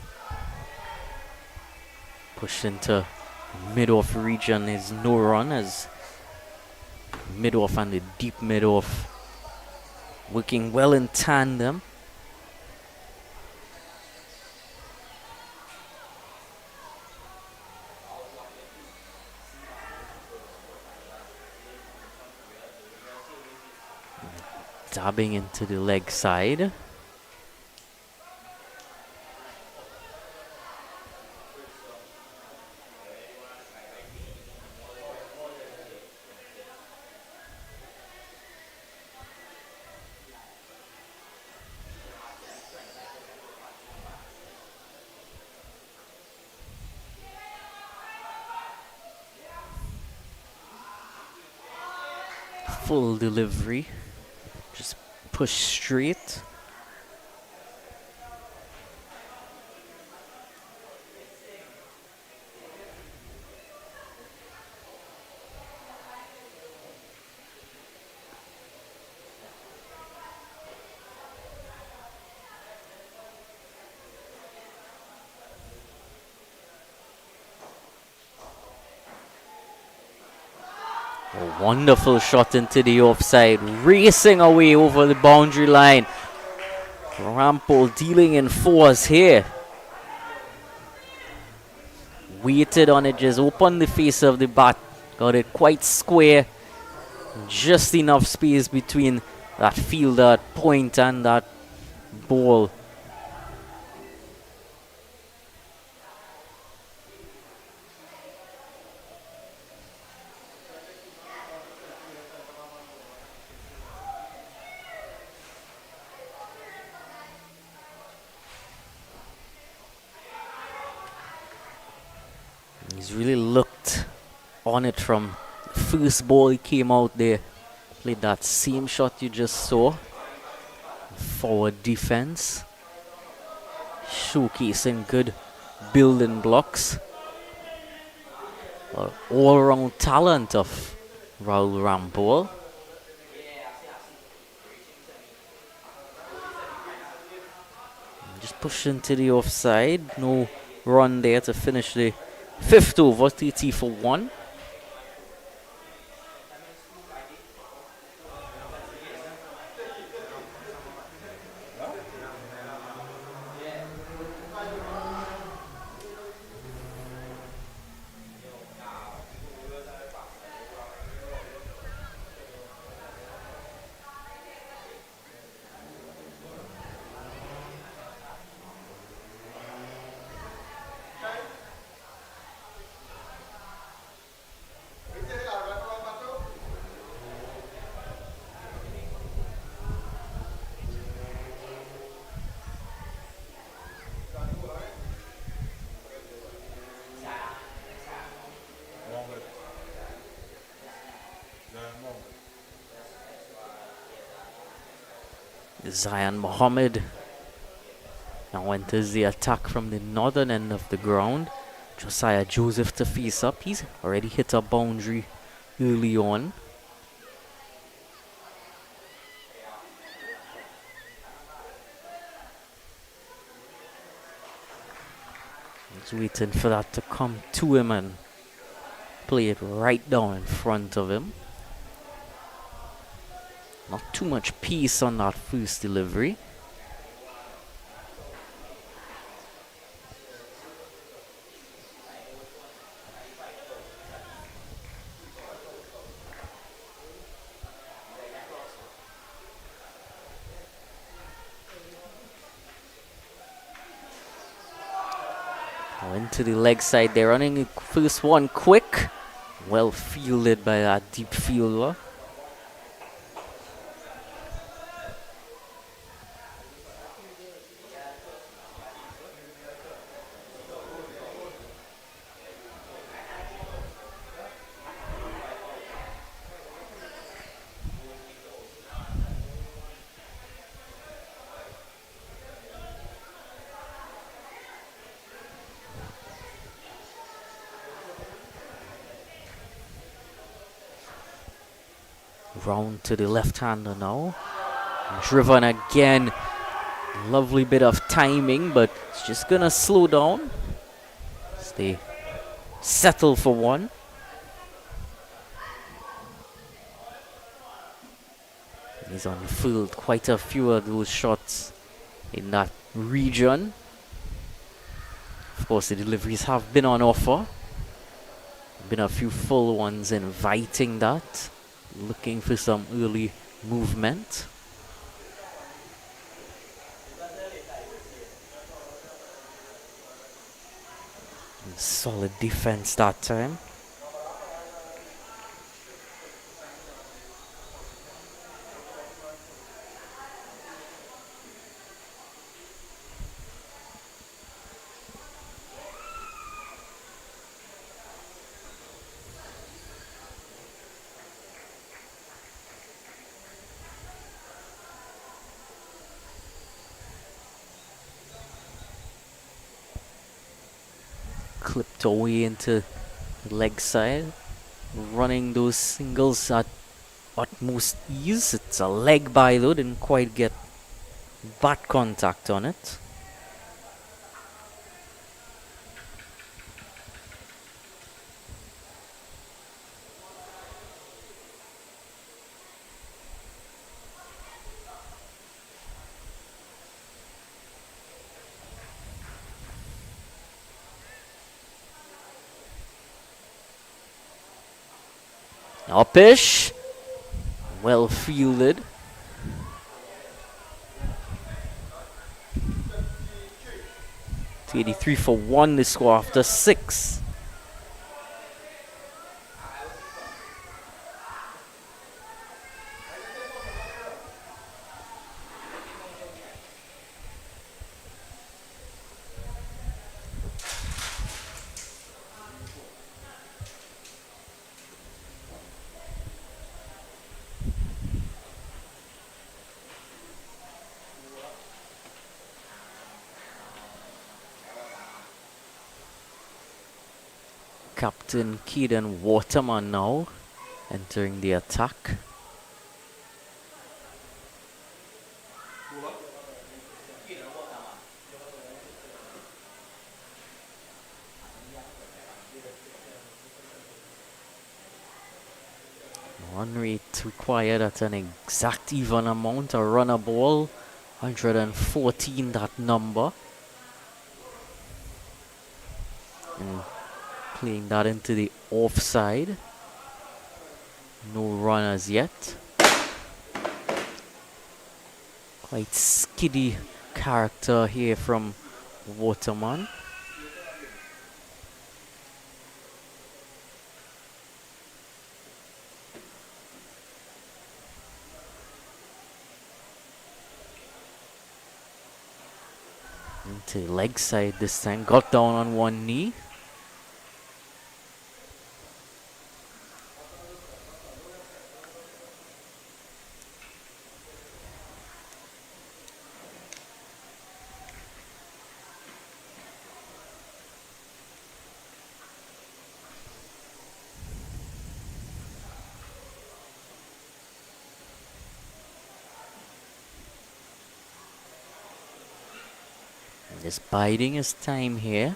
S1: Pushed into mid-off region is no run as mid-off and the deep mid-off working well in tandem. Dabbing into the leg side. Full delivery, just push straight. A wonderful shot into the offside, racing away over the boundary line. Rampol dealing in fours here. Waited on it, just opened the face of the bat. Got it quite square. Just enough space between that fielder point and that ball. He's really looked on it from the first ball he came out there. Played that same shot you just saw. Forward defense. Showcasing good building blocks. All-round talent of Raul Rampol. Just pushing to the offside. No run there to finish the fifth over. 30 for 1. Zion Mohammed now enters the attack from the northern end of the ground. Josiah Joseph to face up. He's already hit a boundary early on. He's waiting for that to come to him and play it right down in front of him. Not too much pace on that first delivery. Now into the leg side, they're running the first one quick. Well fielded by that deep fielder. Round to the left-hander now. Driven again. Lovely bit of timing, but it's just gonna slow down. Stay settle for one. He's on the field. Quite a few of those shots in that region. Of course, the deliveries have been on offer. Been a few full ones inviting that. Looking for some early movement. Solid defense that time. Clipped away into the leg side, running those singles at utmost ease. It's a leg by though, didn't quite get bat contact on it. Upish, well fielded. $83 for 1 the score after 6. Captain Keaton Waterman now entering the attack. Run rate required at an exact even amount. A runner ball, 114 that number. And playing that into the offside. No runners yet. Quite skiddy character here from Waterman. Into the leg side this time. Got down on one knee. Just biding his time here.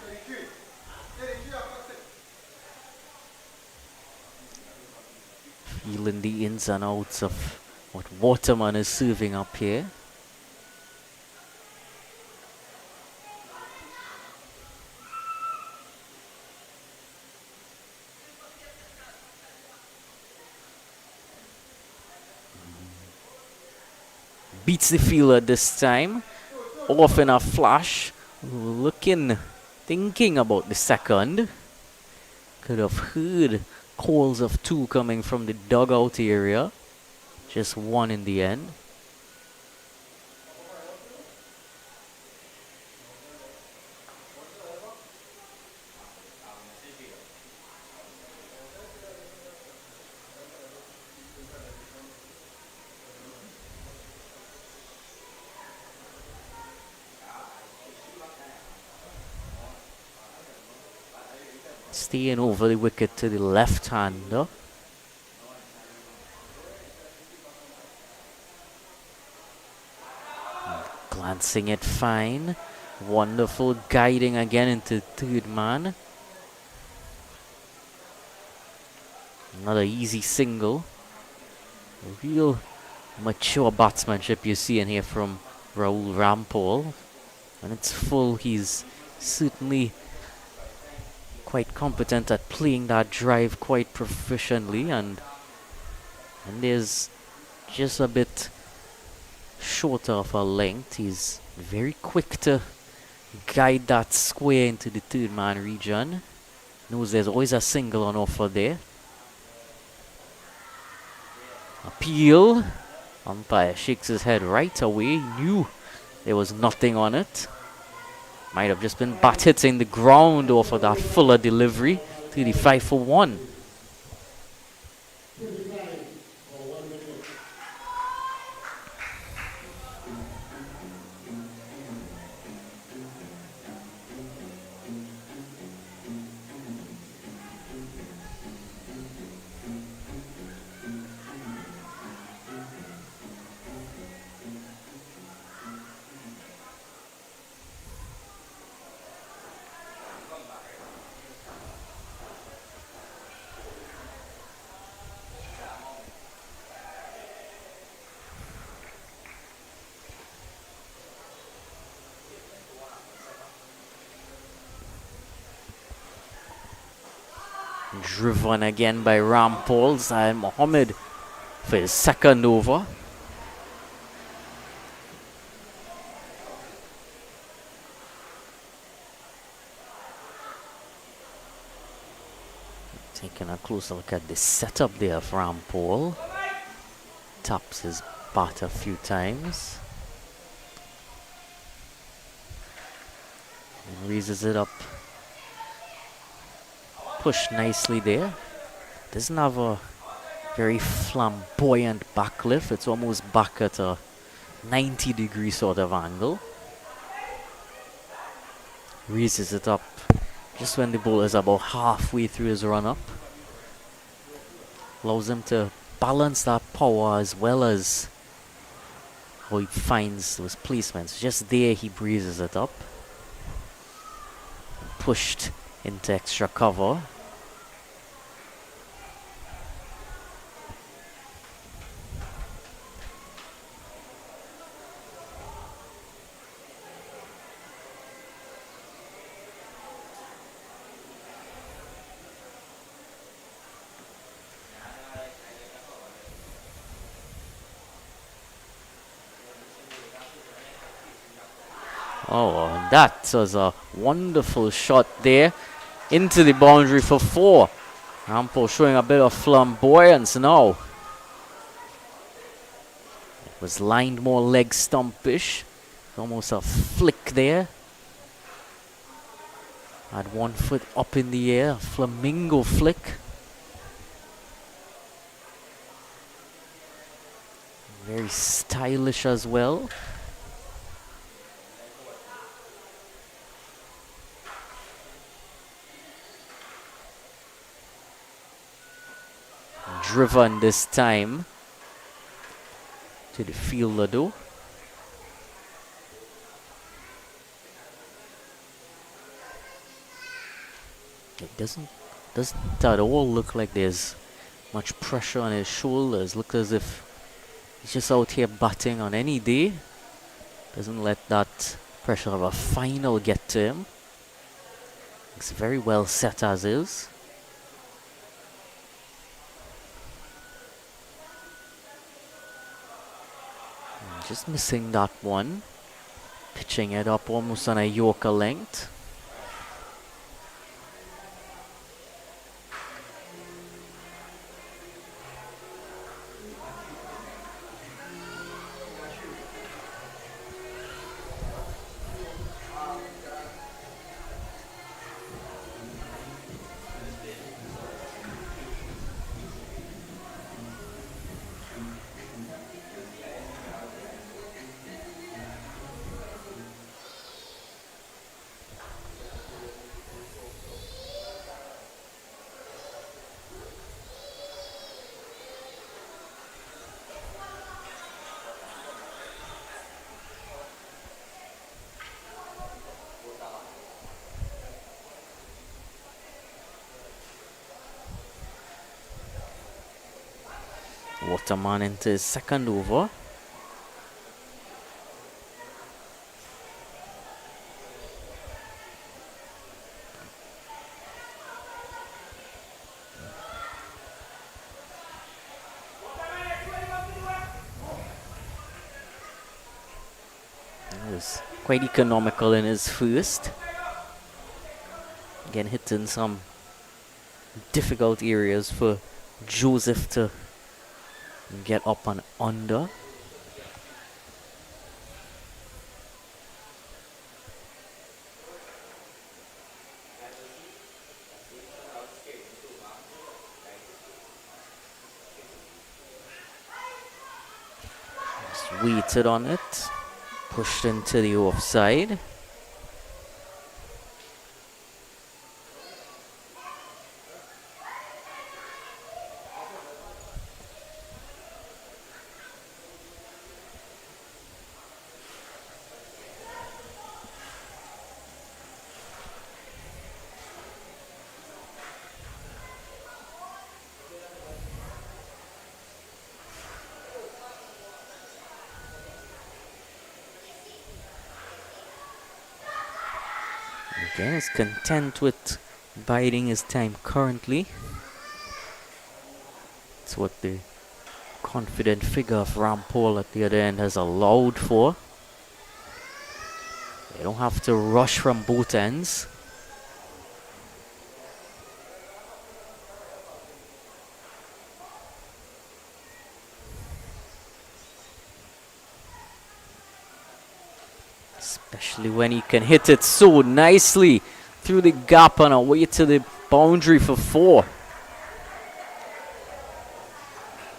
S1: Feeling the ins and outs of what Waterman is serving up here. Beats the fielder this time. Off in a flash. Looking, thinking about the second. Could have heard calls of two coming from the dugout area. Just one in the end. Staying over the wicket to the left-hander. Glancing it fine. Wonderful guiding again into third man. Another easy single. Real mature batsmanship you see in here from Raul Rampal. When it's full, he's certainly quite competent at playing that drive quite proficiently, and there's just a bit shorter of a length. He's very quick to guide that square into the third man region. Knows there's always a single on offer there. Appeal. Umpire shakes his head right away. He knew there was nothing on it. Might have just been bat hitting the ground off of that fuller delivery. 35 for 1. Driven again by Rampal. Zaid Mohammed for his second over. Taking a closer look at the setup there of Rampal. Taps his bat a few times. And raises it up. Push nicely there. Doesn't have a very flamboyant backlift. It's almost back at a 90-degree sort of angle. Raises it up just when the bowler is about halfway through his run-up. Allows him to balance that power as well as how he finds those placements. Just there he breezes it up. Pushed into extra cover. Oh, and that was a wonderful shot there into the boundary for 4. Rampo showing a bit of flamboyance now. It was lined more leg stumpish. Almost a flick there. Had one foot up in the air, a flamingo flick. Very stylish as well. Driven this time to the fielder though. It doesn't at all look like there's much pressure on his shoulders. Looks as if he's just out here batting on any day. Doesn't let that pressure of a final get to him. Looks very well set as is. Just missing that one. Pitching it up almost on a Yorker length. Waterman into his second over. He was quite economical in his first. Again, hitting some difficult areas for Joseph to get up and under. Just waited on it. Pushed into the offside. Again, is content with biding his time currently. It's what the confident figure of Rampol at the other end has allowed for. They don't have to rush from both ends. Especially when he can hit it so nicely through the gap and away to the boundary for 4.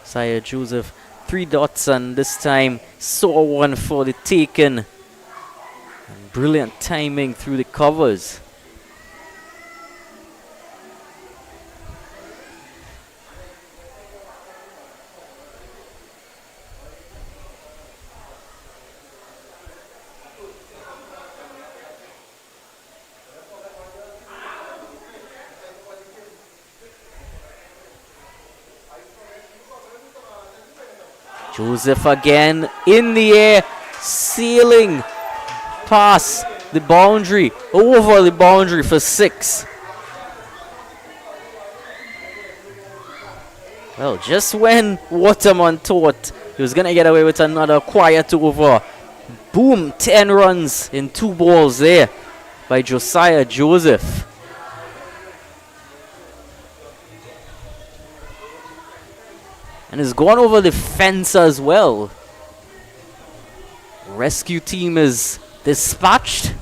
S1: Sire Joseph, 3 dots, and this time saw one for the taken. And brilliant timing through the covers. Joseph again in the air, sailing past the boundary, over the boundary for 6. Well, just when Waterman thought he was going to get away with another quiet over, boom, 10 runs in 2 balls there by Josiah Joseph. And has gone over the fence as well. Rescue team is dispatched.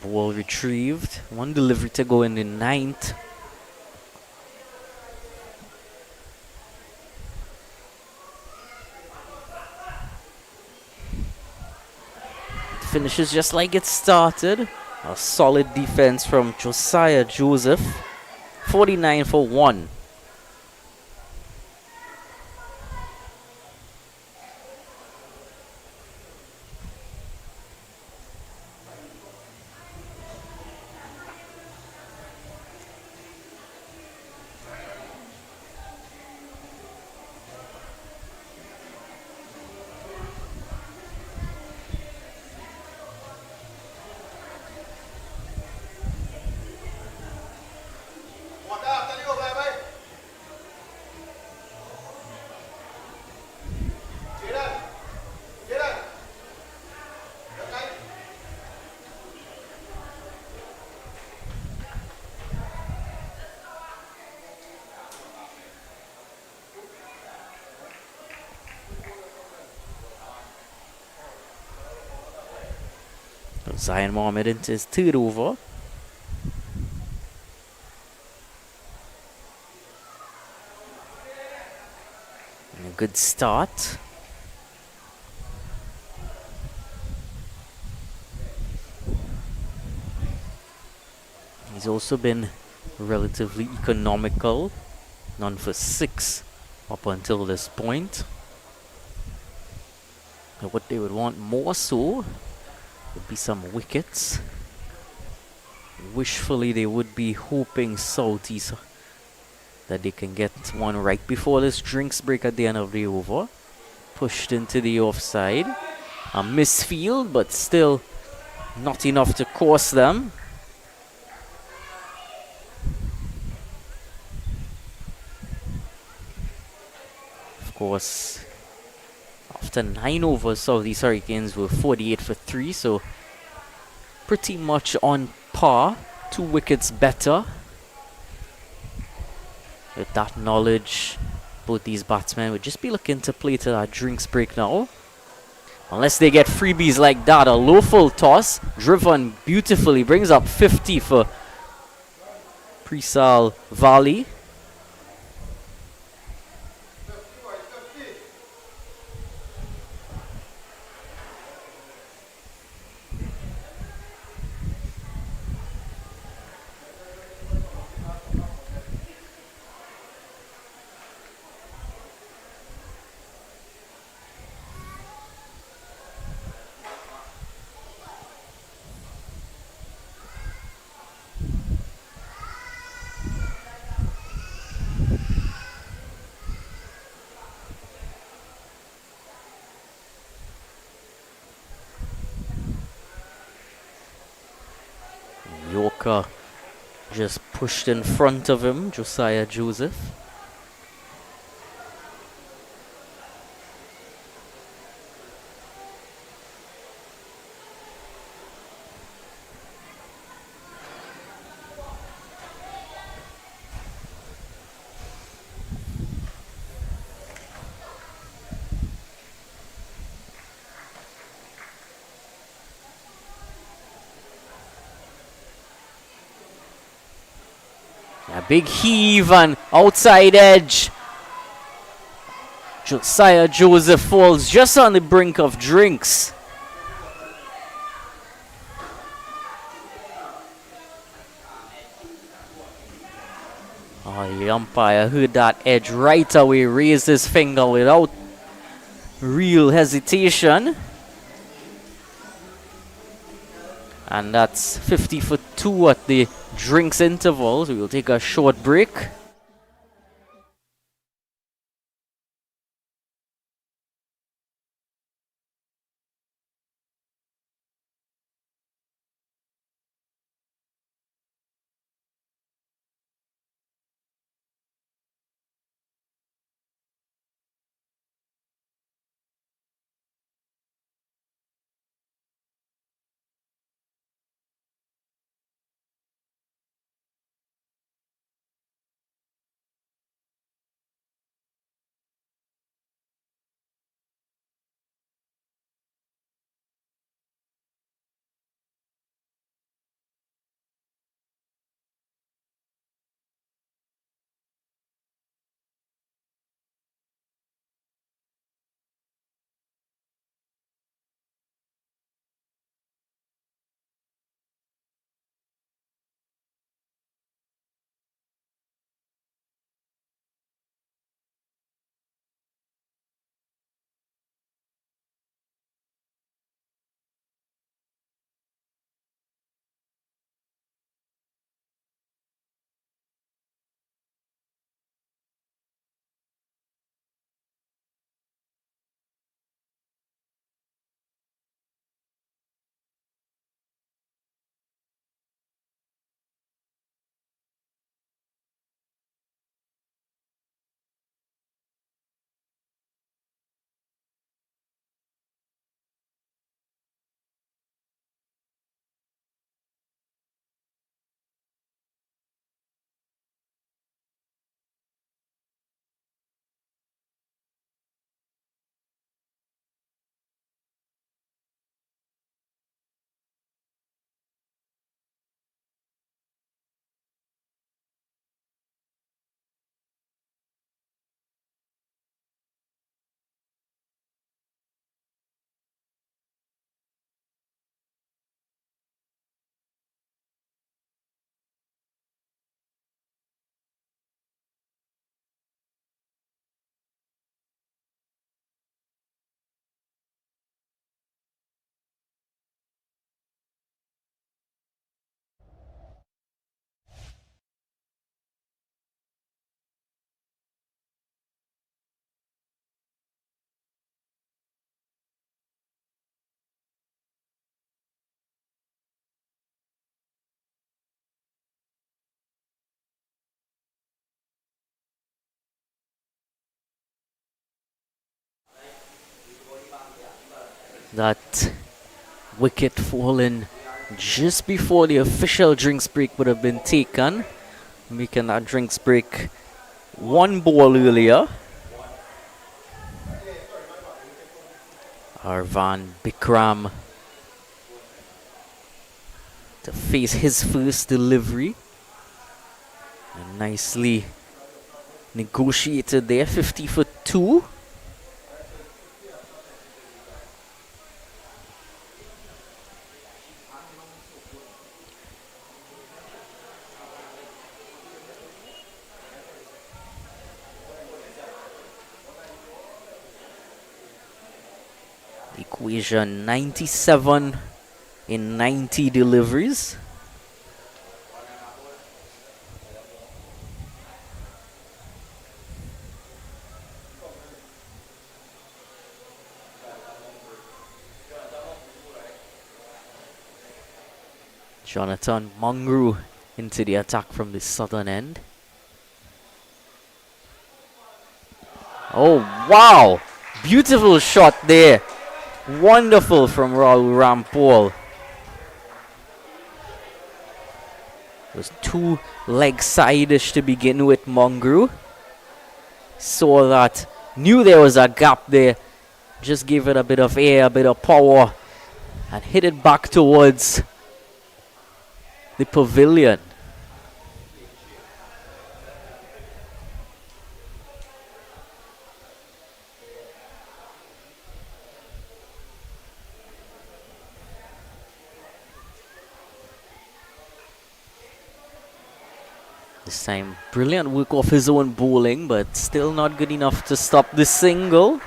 S1: Ball retrieved. 1 delivery to go in the 9th. Finishes just like it started. A solid defense from Josiah Joseph. 49 for 1. Zion Mohammed into his 3rd over. And a good start. He's also been relatively economical. None for 6 up until this point. But what they would want more so would be some wickets. Wishfully, they would be hoping Southeast that they can get one right before this drinks break at the end of the over. Pushed into the offside. A misfield, but still not enough to cost them. Of course, after 9 overs, Southeast Hurricanes were 48 for 3, so pretty much on par. 2 wickets better. With that knowledge, both these batsmen would just be looking to play to that drinks break now. Unless they get freebies like that. A low full toss, driven beautifully, brings up 50 for Preal Valley. Yorker just pushed in front of him, Josiah Joseph. A big heave and outside edge. Josiah Joseph falls just on the brink of drinks. Oh, the umpire heard that edge right away, raised his finger without real hesitation. And that's 50 for 2 at the drinks interval. So we'll take a short break. That wicket falling just before the official drinks break would have been taken, making that drinks break 1 ball earlier. Arvan Bikram to face his first delivery. And nicely negotiated there, 50 for 2. Equation 97 in 90 deliveries. Jonathan Mungru into the attack from the southern end. Oh, wow! Beautiful shot there. Wonderful from Raul Rampol. It was 2 leg side-ish to begin with, Mungru. Saw that, knew there was a gap there. Just gave it a bit of air, a bit of power, and hit it back towards the pavilion. This time, brilliant work off his own bowling, but still not good enough to stop the single.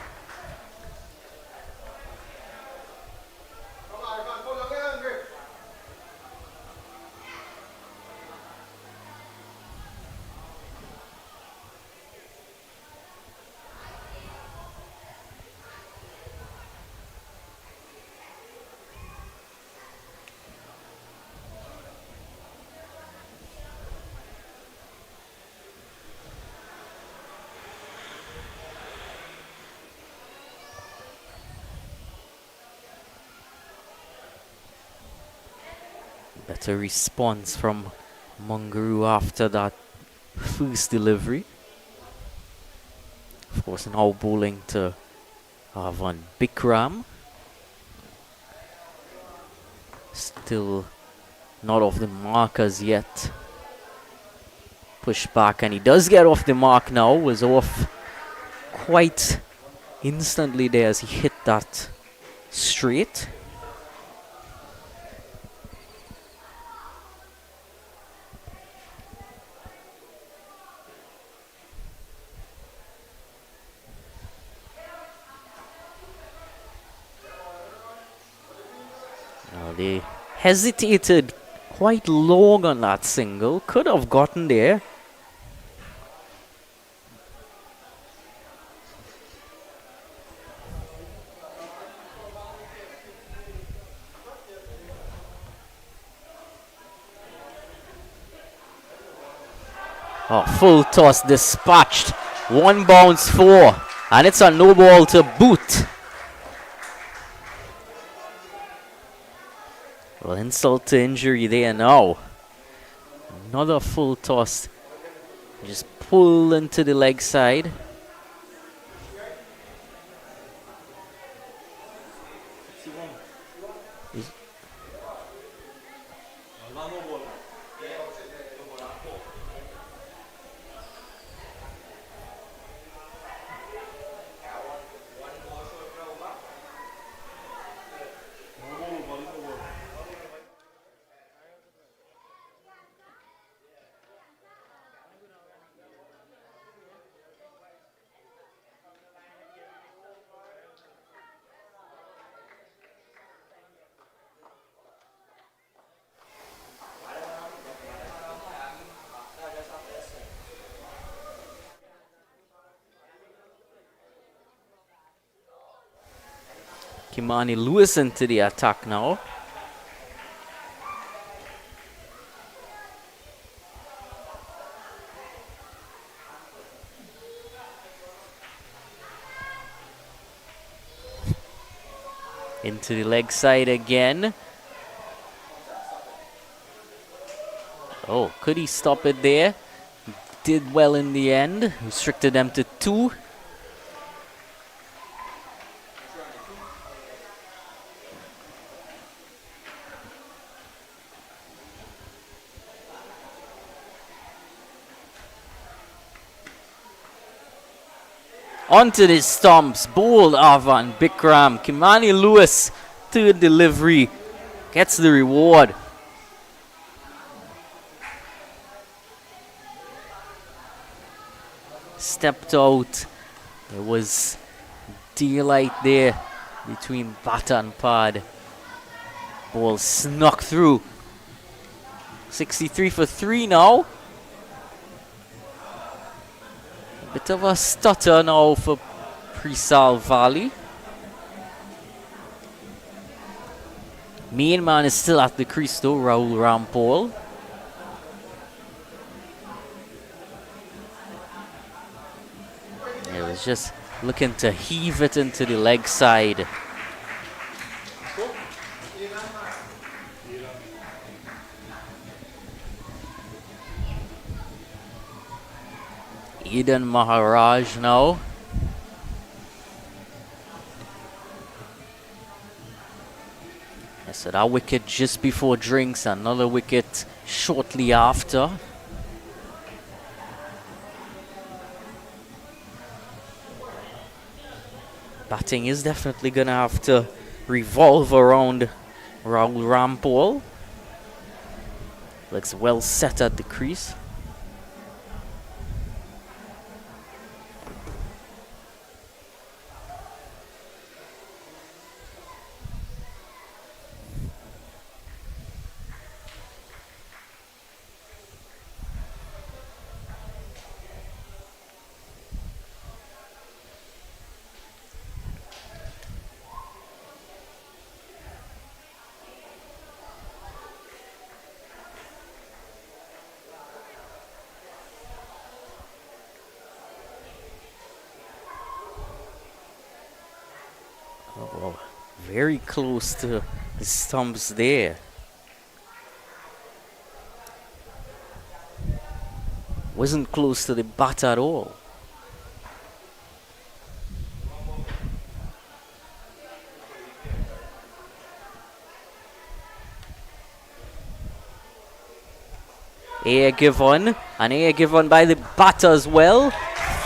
S1: Better response from Mungaru after that first delivery. Of course, now bowling to Avan Bikram. Still not off the mark as yet. Push back, and he does get off the mark now. Was off quite instantly there as he hit that straight. They hesitated quite long on that single. Could have gotten there. Oh, full toss dispatched. One bounce, four. And it's a no ball to boot. Well, insult to injury there now. Another full toss. Just pull into the leg side. Kimani Lewis into the attack now. Into the leg side again. Oh, could he stop it there? Did well in the end. Restricted them to 2. Onto the stumps, bowled Avan Bikram. Kimani Lewis, third delivery, gets the reward. Stepped out. There was daylight there between bat and pad. Ball snuck through. 63 for 3 now. Bit of a stutter now for Preal Valley. Main man is still at the crease though, Rahul Rampal. It was just looking to heave it into the leg side. Eden Maharaj now. So that wicket just before drinks, another wicket shortly after. Batting is definitely gonna have to revolve around Rahul Rampal. Looks well set at the crease. very close to the stumps there. Wasn't close to the bat at all. Air given, and air given by the batter as well.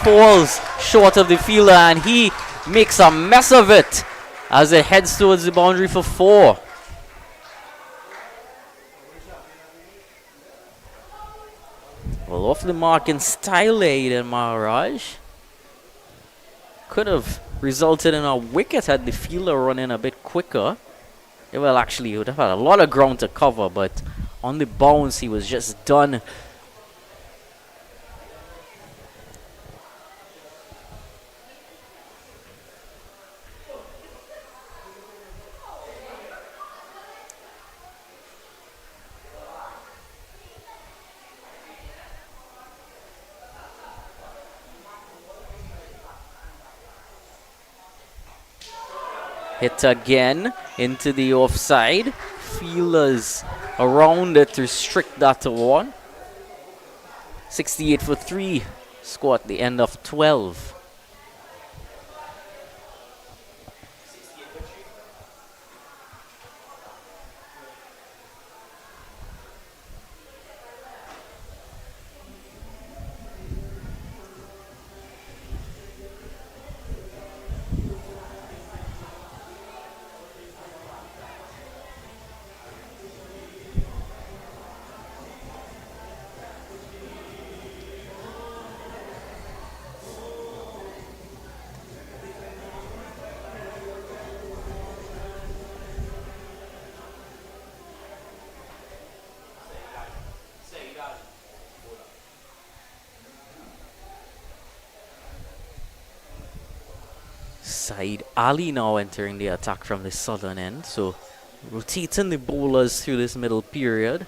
S1: Falls short of the fielder, and he makes a mess of it as it heads towards the boundary for 4. Well, off the mark in style there, Maharaj. Could have resulted in a wicket had the fielder run in a bit quicker. Well, actually, he would have had a lot of ground to cover, but on the bounce, he was just done. Hit again into the offside. Fielders around it to restrict that to 1. 68 for 3. Score at the end of 12. Saeed Ali now entering the attack from the southern end, so rotating the bowlers through this middle period.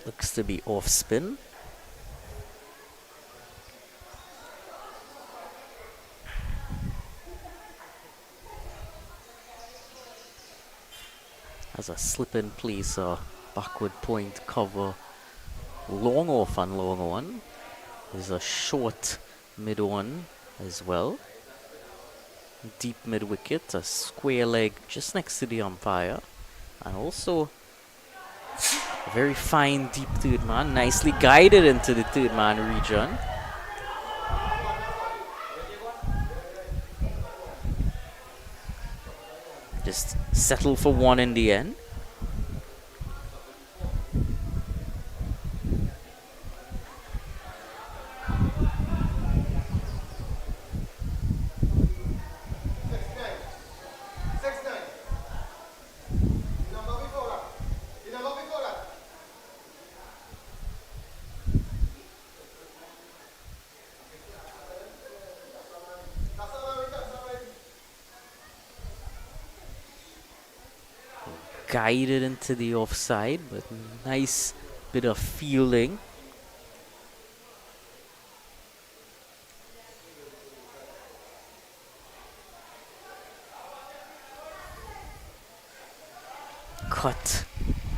S1: Looks to be off spin. Has a slip in place, a backward point cover, long off and long on. There's a short mid one as well. Deep mid wicket, a square leg just next to the umpire, and also a very fine deep third man, nicely guided into the third man region. Just settle for 1 in the end. Guided into the offside, but nice bit of fielding. Cut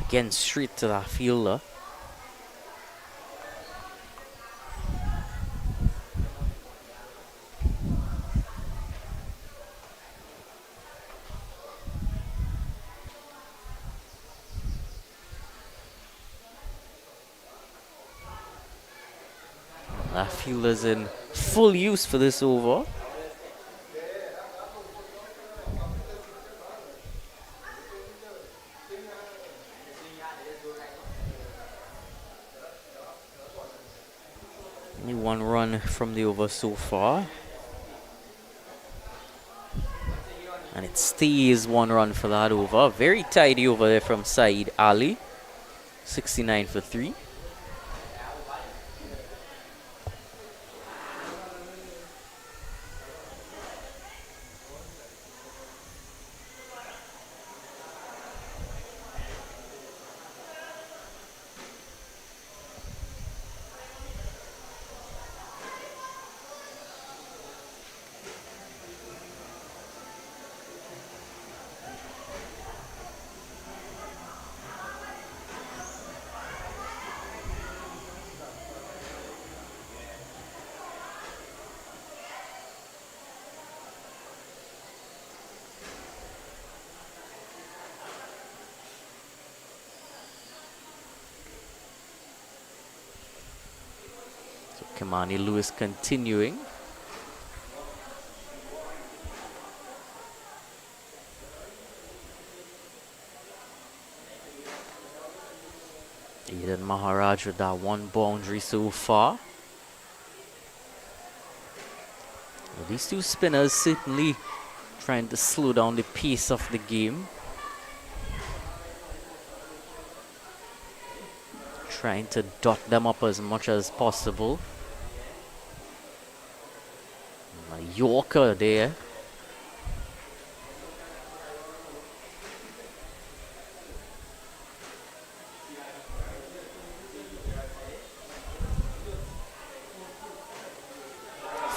S1: again straight to that fielder. That fielder's in full use for this over. Only 1 run from the over so far. And it stays 1 run for that over. Very tidy over there from Saeed Ali. 69 for 3. Kimani Lewis continuing. Eden Maharaj with that one boundary so far. Well, these two spinners certainly trying to slow down the pace of the game. Trying to dot them up as much as possible. A Yorker there.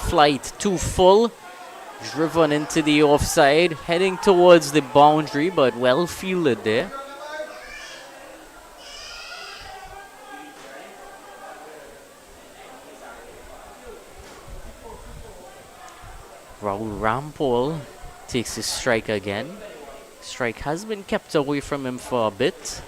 S1: Flight too full. Driven into the offside. Heading towards the boundary, but well fielded there. Rahul Rampal takes his strike again. Strike has been kept away from him for a bit.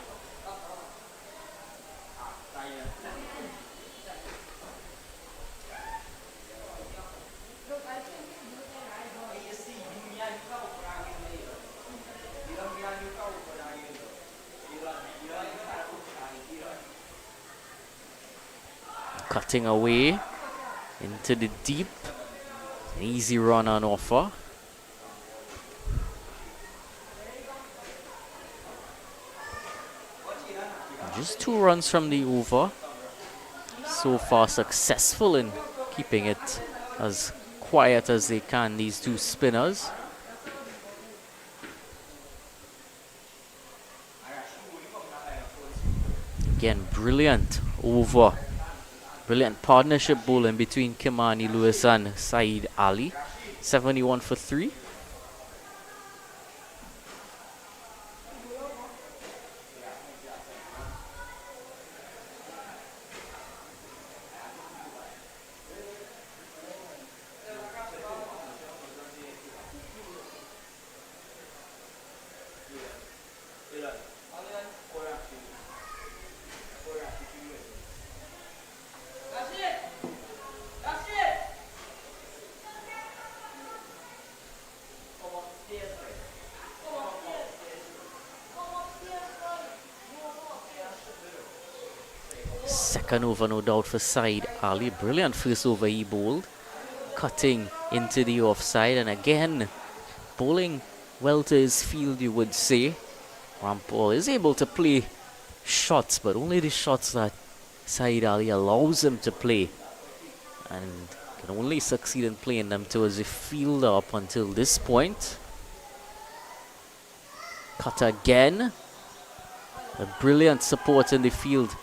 S1: Cutting away into the deep. An easy run on offer. Just 2 runs from the over. So far successful in keeping it as quiet as they can, these two spinners. Again, brilliant over. Brilliant partnership bowling between Kimani Lewis and Saeed Ali. 71 for 3. Second over, no doubt, for Saeed Ali. Brilliant first over he bowled. Cutting into the offside, and again, bowling well to his field, you would say. Rampal is able to play shots, but only the shots that Saeed Ali allows him to play. And can only succeed in playing them towards the fielder up until this point. Cut again. A brilliant support in the field.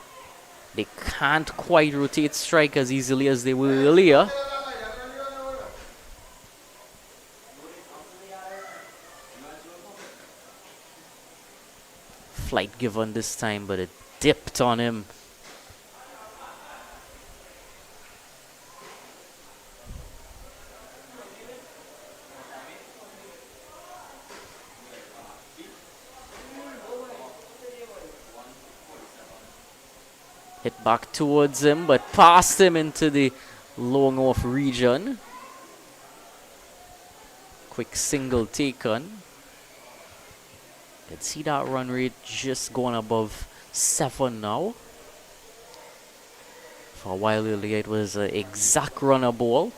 S1: They can't quite rotate strike as easily as they were earlier. Flight given this time, but it dipped on him. Hit back towards him, but past him into the long off region. Quick single taken. Can see that run rate just going above 7 now. For a while earlier, it was an exact runner ball.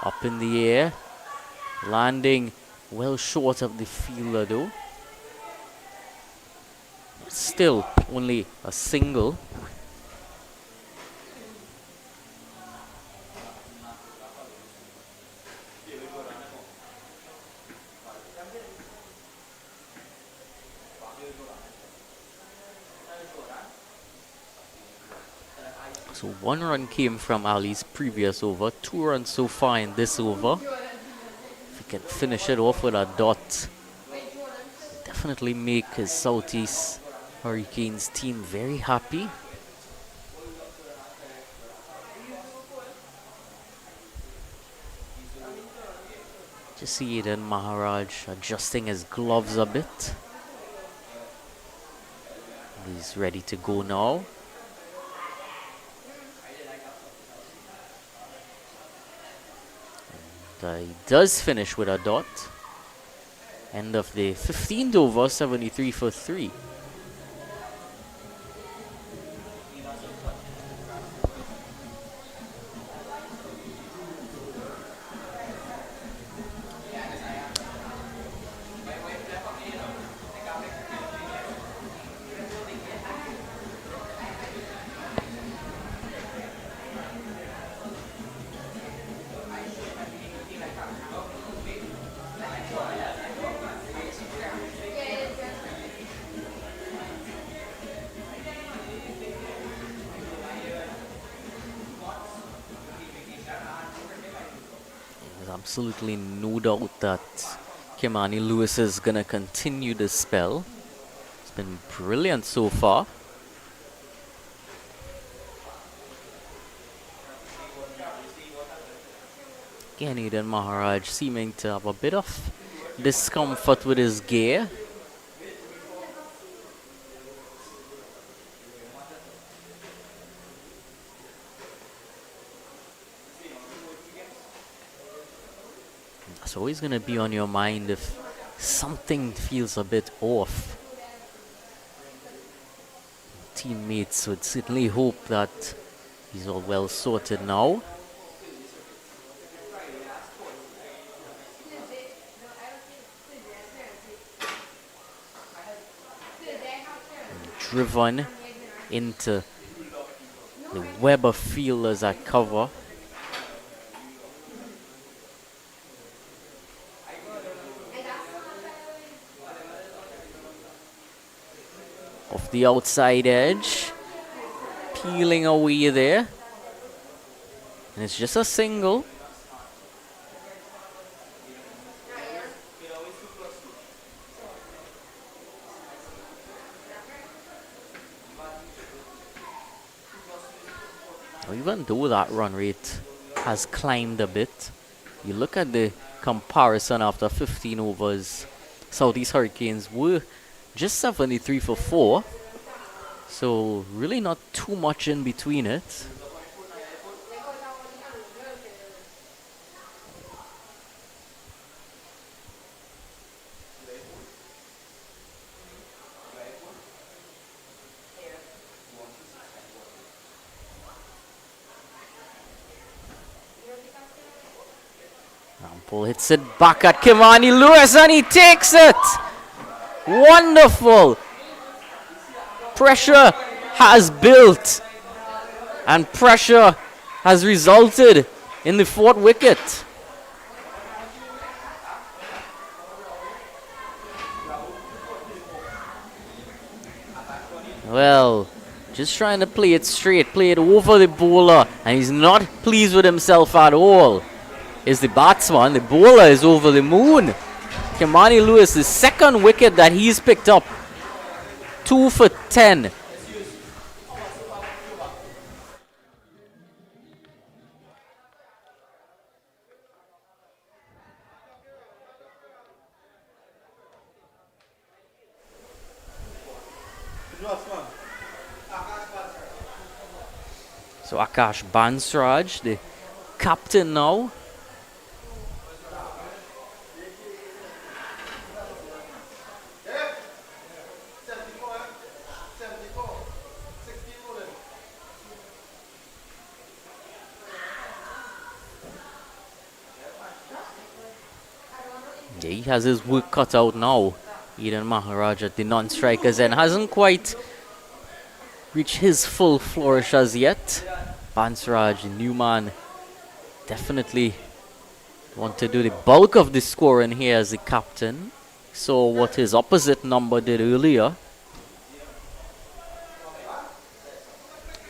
S1: Up in the air, landing well short of the fielder though. Still only a single. So 1 run came from Ali's previous over, 2 runs so far in this over. If he can finish it off with a dot, definitely make his Southeast Hurricanes team very happy. Just see Eden Maharaj adjusting his gloves a bit. He's ready to go now. And he does finish with a dot. End of the 15th over, 73 for 3. Absolutely no doubt that Kimani Lewis is going to continue this spell. It's been brilliant so far. Again, Eden Maharaj seeming to have a bit of discomfort with his gear. That's always going to be on your mind if something feels a bit off. Teammates would certainly hope that he's all well sorted now. Driven into the web of fielders at cover. Off the outside edge, peeling away there, and it's just a single. Now, even though that run rate has climbed a bit, you look at the comparison after 15 overs, Southeast Hurricanes were just 73 for 4, so really not too much in between it. Rampol hits it back at Kimani Lewis and he takes it! Wonderful! Pressure has built and pressure has resulted in the 4th wicket. Well, just trying to play it straight, play it over the bowler, and he's not pleased with himself at all. Is the batsman, the bowler is over the moon. Kimani Lewis, the 2nd wicket that he's picked up. 2 for 10. So Akash Bansraj, the captain now. Yeah, he has his work cut out now. Eden Maharaj at the non-strikers and hasn't quite reached his full flourish as yet. Bansraj, the new man, definitely want to do the bulk of the scoring here as the captain. Saw what his opposite number did earlier.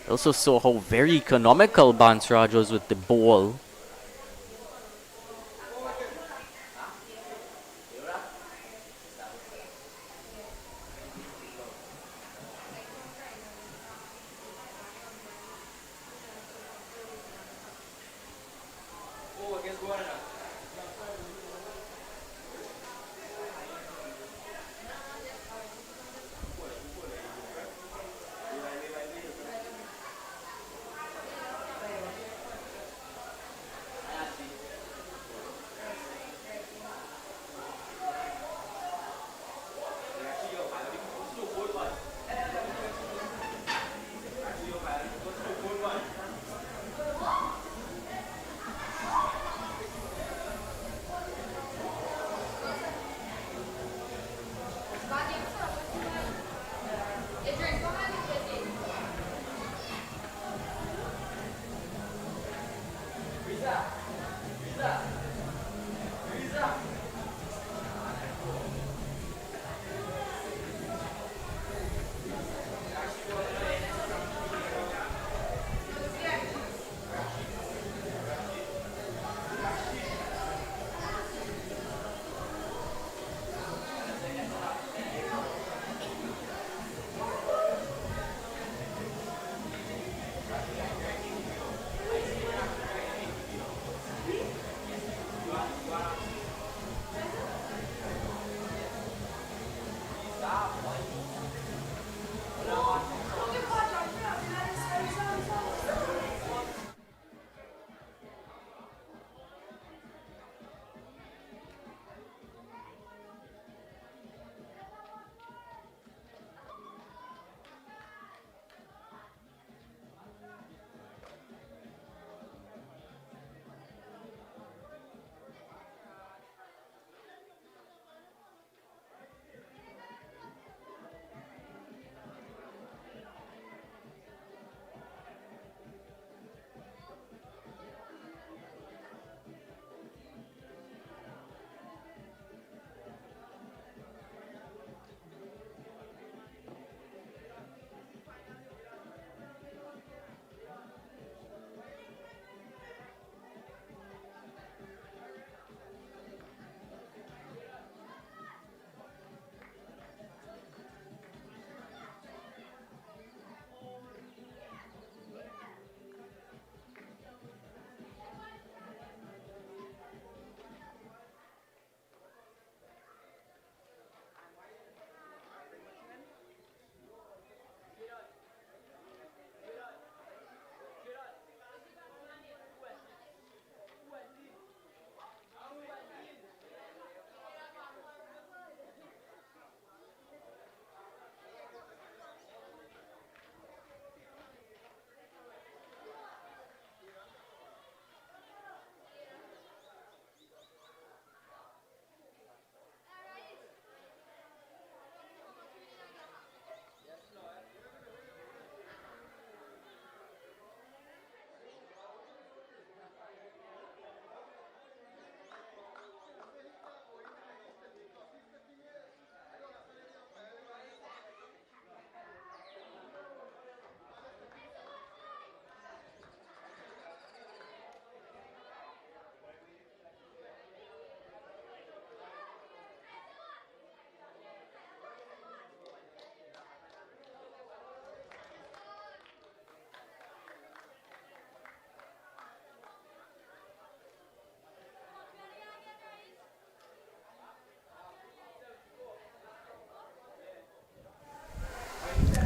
S1: Also saw how very economical Bansraj was with the ball.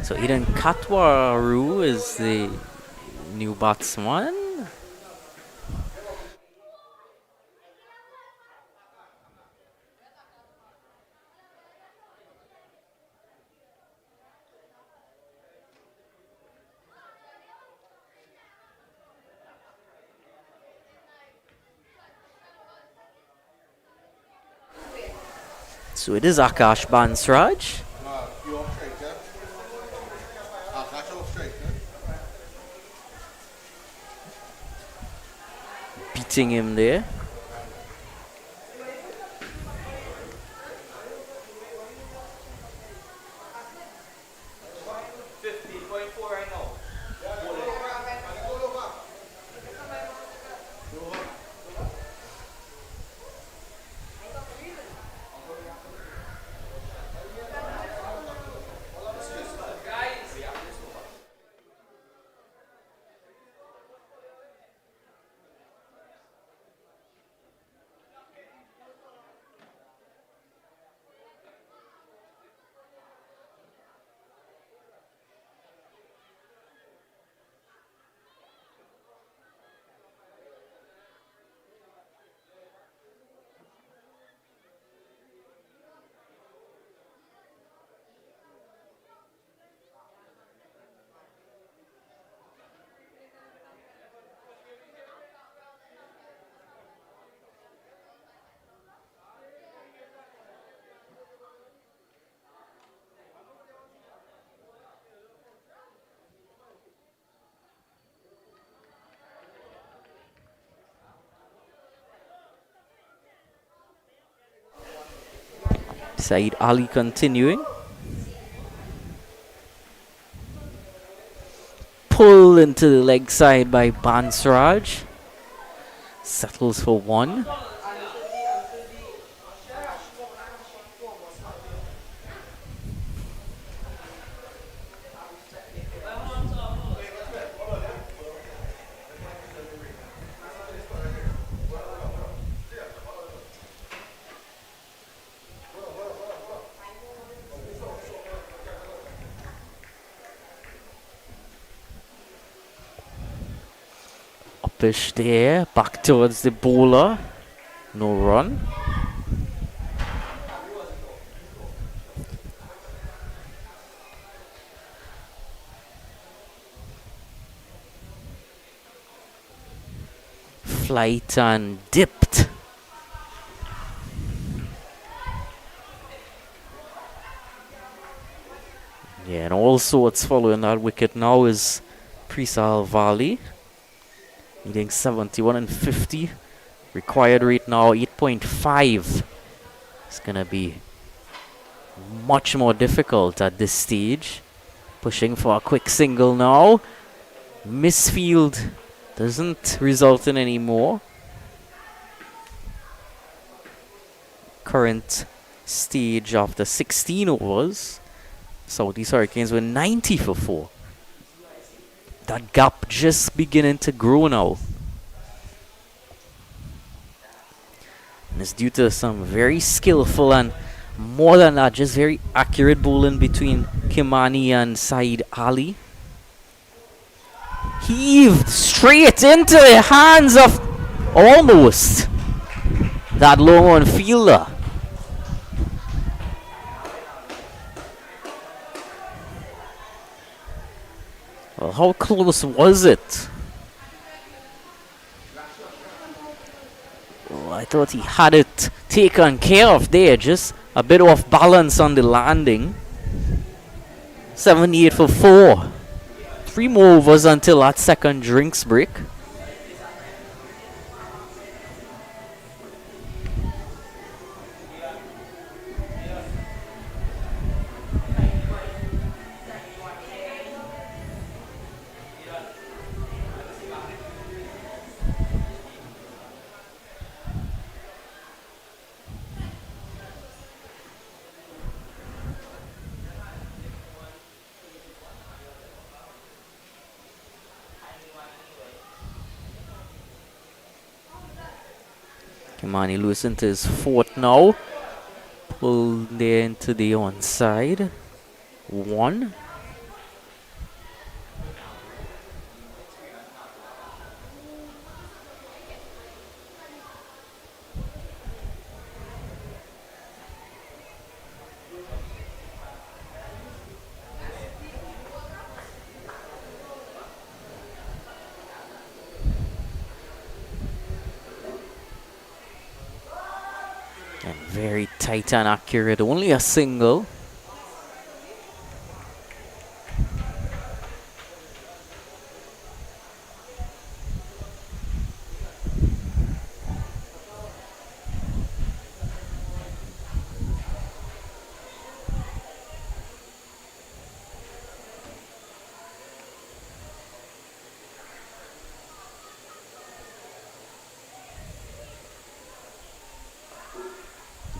S1: So Eden Katwaru is the new batsman. So it is Akash Bansraj.
S2: You off straight, yeah? Catch off straight, yeah?
S1: Beating him there. Saeed Ali continuing. Pull into the leg side by Bansraj. Settles for one. Uppish there, back towards the bowler. No run. Flight and dipped. Yeah, and all sorts following that wicket now is Preal Valley. Needing 71 and 50. Required rate now 8.5. It's going to be much more difficult at this stage. Pushing for a quick single now. Misfield doesn't result in any more. Current stage after 16 overs. Southeast Hurricanes were 90 for 4. That gap just beginning to grow now. And it's due to some very skillful and more than that, just very accurate bowling between Kimani and Saeed Ali. Heaved straight into the hands of almost that low on fielder. Well, how close was it? Oh, I thought he had it taken care of there. Just a bit off balance on the landing. 78 for 4. 3 more overs until that second drinks break. Kimani loose into his fourth now. Pull there into the onside. 1. Very tight and accurate. Only a single.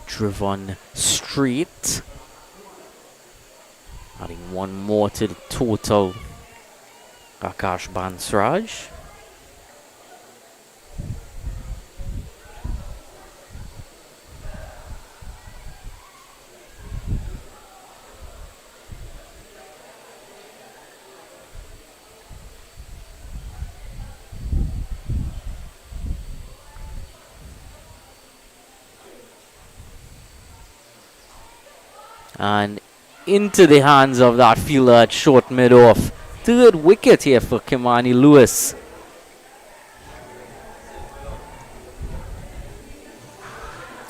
S1: Driven straight. Adding one more to the total. Akash Bansraj. And into the hands of that fielder at short mid-off. Third wicket here for Kimani Lewis.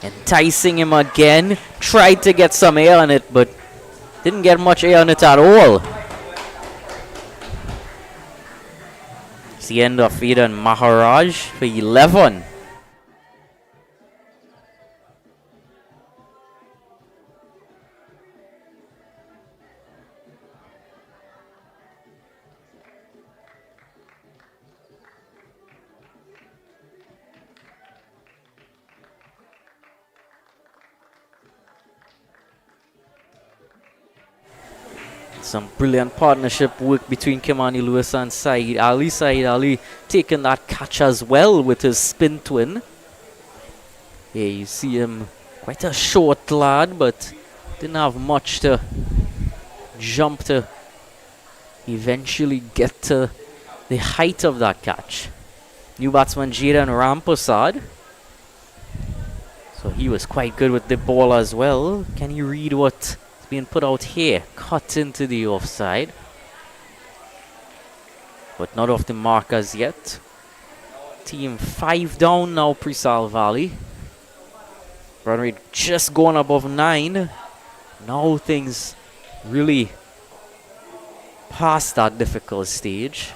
S1: Enticing him again. Tried to get some air on it, but didn't get much air on it at all. It's the end of Vedan Maharaj for 11. Some brilliant partnership work between Kimani Lewis and Saeed Ali. Saeed Ali taking that catch as well with his spin twin. Here you see him, quite a short lad, but didn't have much to jump to eventually get to the height of that catch. New batsman Jaden Rampersad. So he was quite good with the ball as well. Can you read what being put out here? Cut into the offside, but not off the mark as yet. Team 5 down now, Preal Valley. Run rate just going above 9. Now things really past that difficult stage.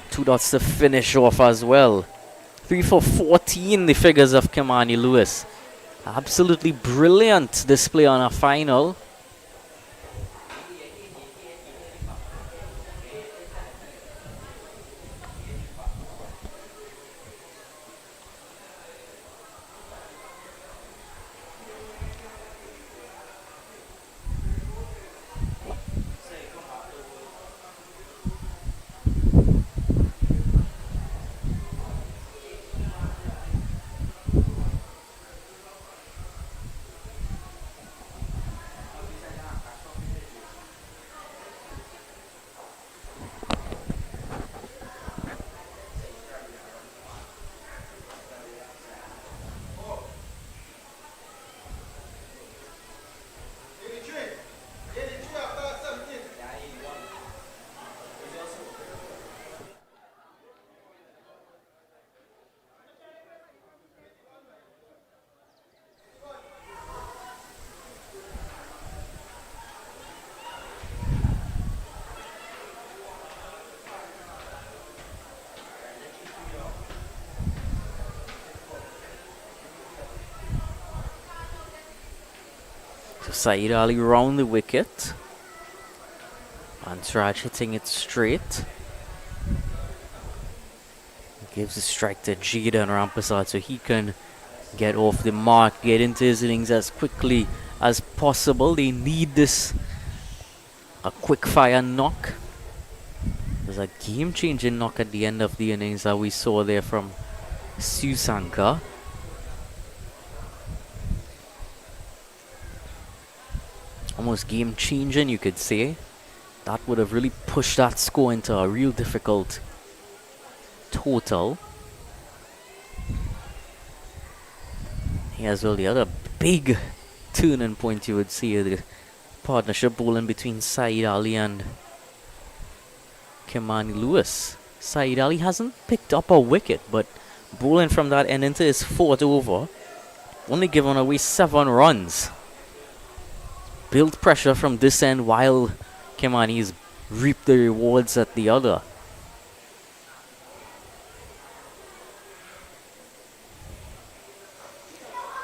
S1: Two dots to finish off as well. 3 for 14, the figures of Kimani Lewis. Absolutely brilliant display on a final. So Saeed Ali round the wicket. Bansraj hitting it straight. Gives the strike to Jaden Rampersad so he can get off the mark, get into his innings as quickly as possible. They need this, a quick fire knock. There's a game-changing knock at the end of the innings that we saw there from Susanka. Almost game-changing, you could say. That would have really pushed that score into a real difficult total. Here as well, the other big turning point you would see, the partnership bowling between Saeed Ali and Kimani Lewis. Saeed Ali hasn't picked up a wicket, but bowling from that end into his fourth over, only given away 7 runs. Built pressure from this end while Kimani's reaped the rewards at the other.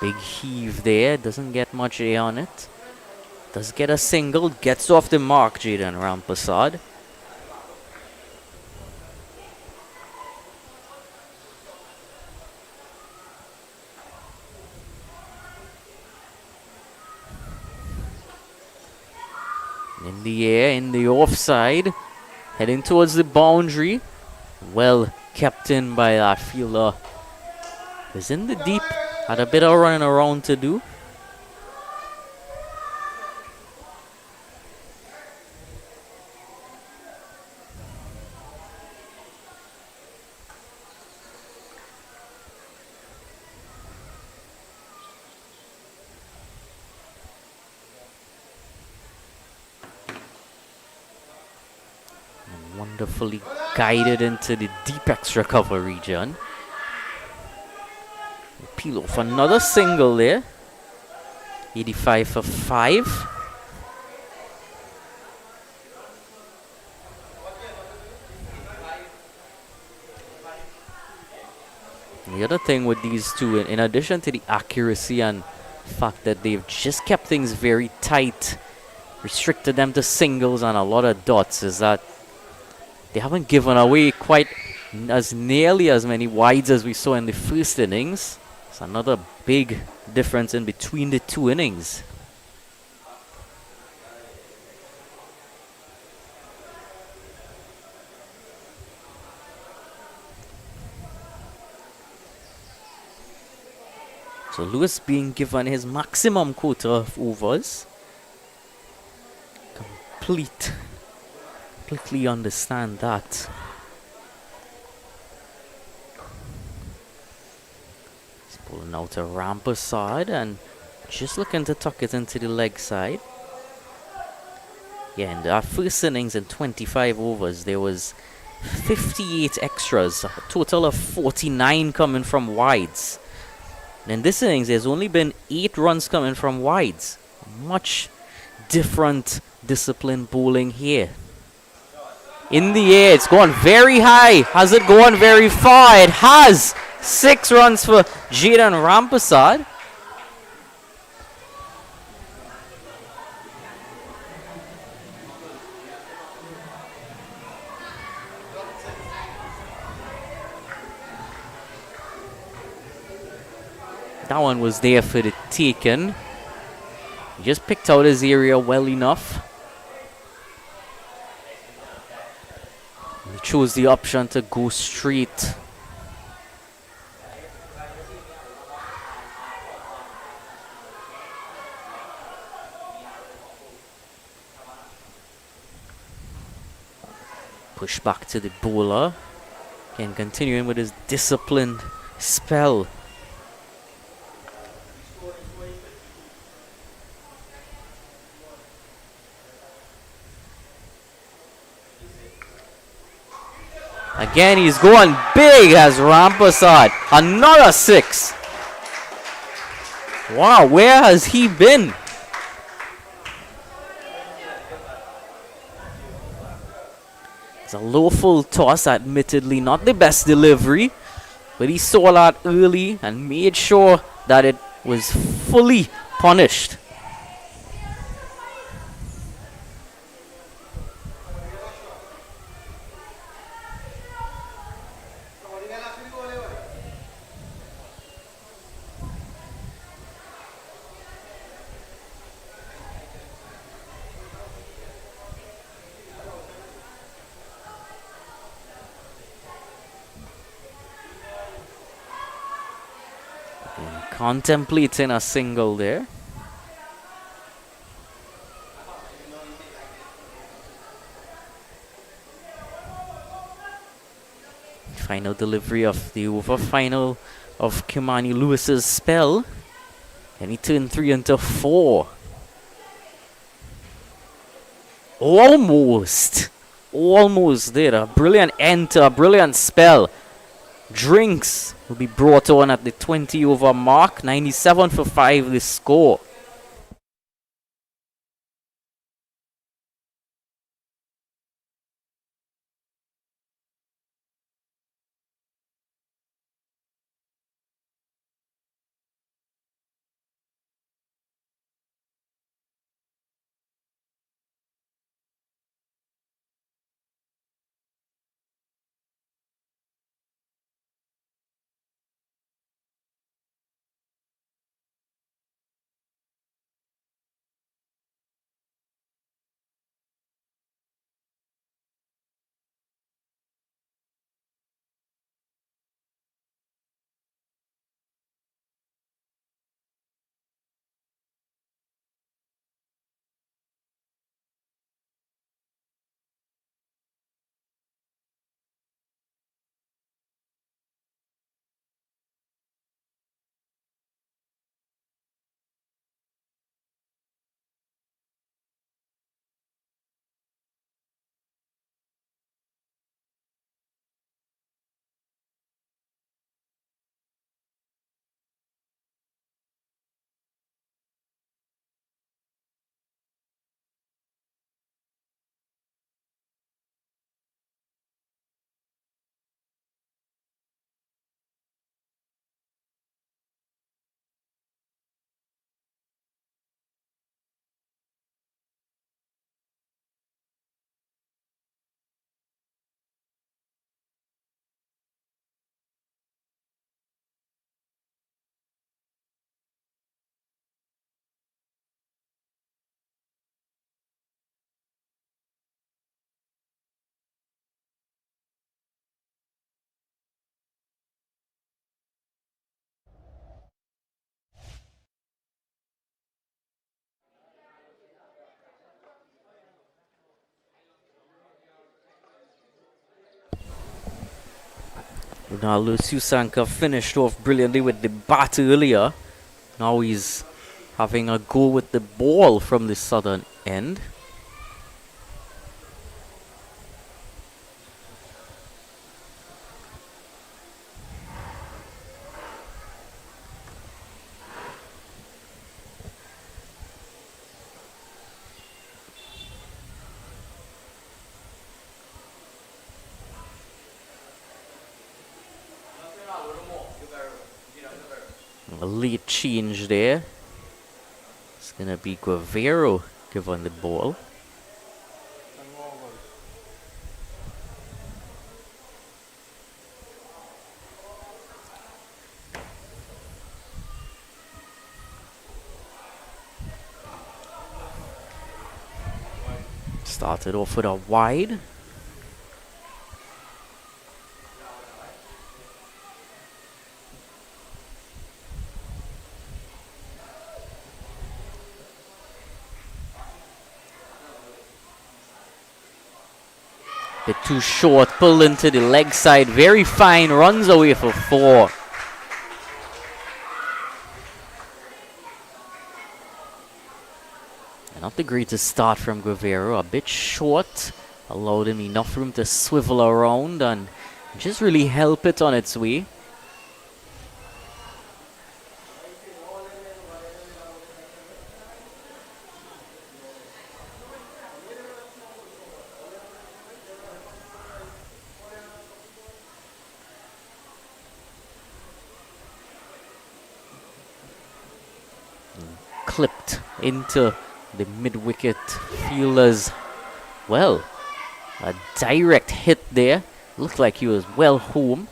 S1: Big heave there, doesn't get much air on it. Does get a single, gets off the mark, Jaden Rampasad. In the air, in the offside, heading towards the boundary. Well kept in by that fielder. Was in the deep, had a bit of running around to do. Wonderfully guided into the deep extra cover region. Peel off another single there. 85 for 5. The other thing with these two, in addition to the accuracy and fact that they've just kept things very tight, restricted them to singles and a lot of dots, is that they haven't given away quite as nearly as many wides as we saw in the first innings. It's another big difference in between the two innings. So Lewis being given his maximum quota of overs. Completely understand that. He's pulling out a Rampasad and just looking to tuck it into the leg side. Yeah, in our first innings in 25 overs, there was 58 extras, a total of 49 coming from wides. And in this innings, there's only been 8 runs coming from wides. Much different discipline bowling here. In the air, it's gone very high. Has it gone very far? It has. 6 runs for Jaden Rampasad. That one was there for the taken. He just picked out his area well enough. He chose the option to go straight. Push back to the bowler. Again, continuing with his disciplined spell. Again, he's going big as Rampasad. Another 6. Wow, where has he been? It's a low full toss, admittedly not the best delivery, but he saw that early and made sure that it was fully punished. Contemplating a single there. Final delivery of the over, final of Kimani Lewis's spell. And he turned 3 into 4. Almost. almost did. A brilliant enter, a brilliant spell. Drinks will be brought on at the 20 over mark. 97 for 5 the score. Ronaldo Susanka finished off brilliantly with the bat earlier. Now he's having a go with the ball from the southern end. A late change there. It's going to be Guevara given the ball. Started off with a wide. Bit too short, pulled into the leg side, very fine, runs away for 4. Not the greatest start from Guevara, a bit short, allowed him enough room to swivel around and just really help it on its way. Clipped into the mid-wicket fielders. Well, a direct hit there. Looked like he was well home.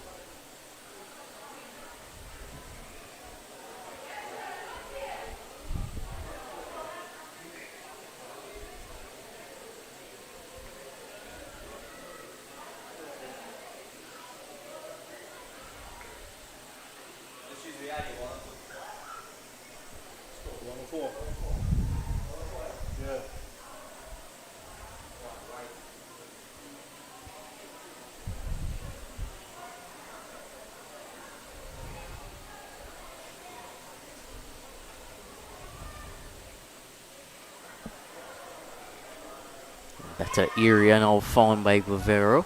S1: Better area now found by Guevara.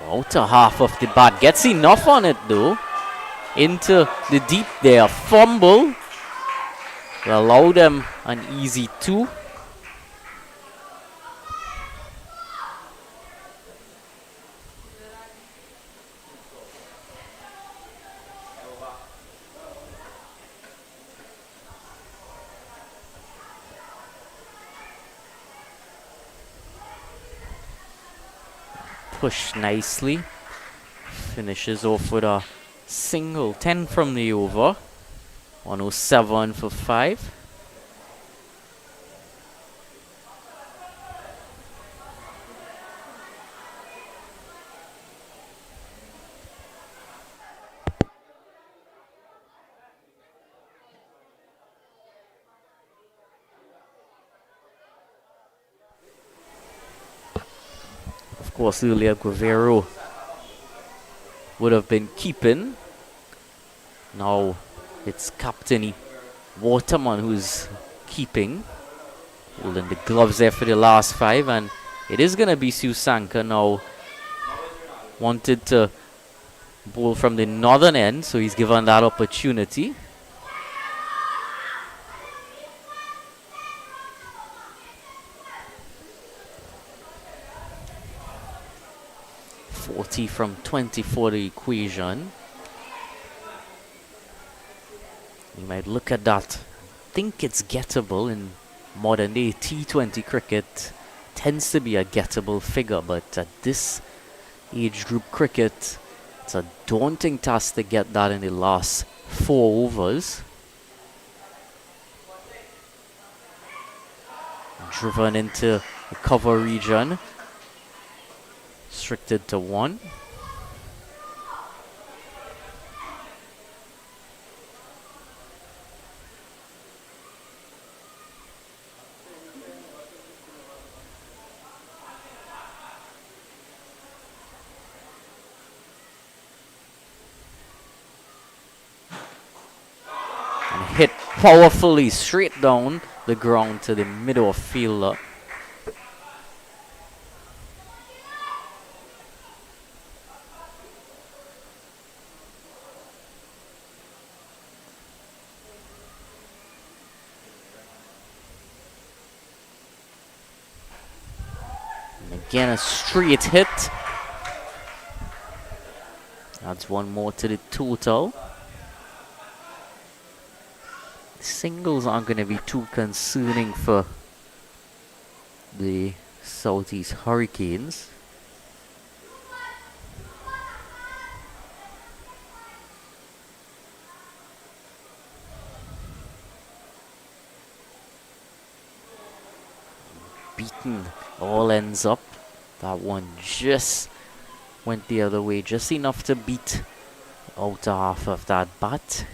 S1: Outer half of the bat. Gets enough on it though. Into the deep there. Fumble. Will allow them an easy 2. Push nicely. Finishes off with a single. 10 from the over. 107 for 5. Of course, earlier Guevara would have been keeping. Now it's Captain Waterman who's keeping. Holding the gloves there for the last 5. And it is going to be Susanka now. Wanted to bowl from the northern end, so he's given that opportunity. From 20 for the equation. You might look at that. Think it's gettable in modern day T20 cricket. Tends to be a gettable figure, but at this age group cricket, it's a daunting task to get that in the last 4 overs. Driven into the cover region. Restricted to 1. And hit powerfully straight down the ground to the middle fielder. Again, a straight hit. Adds 1 more to the total. Singles aren't going to be too concerning for the Southeast Hurricanes. Beaten all ends up. That one just went the other way, just enough to beat outer half of that bat.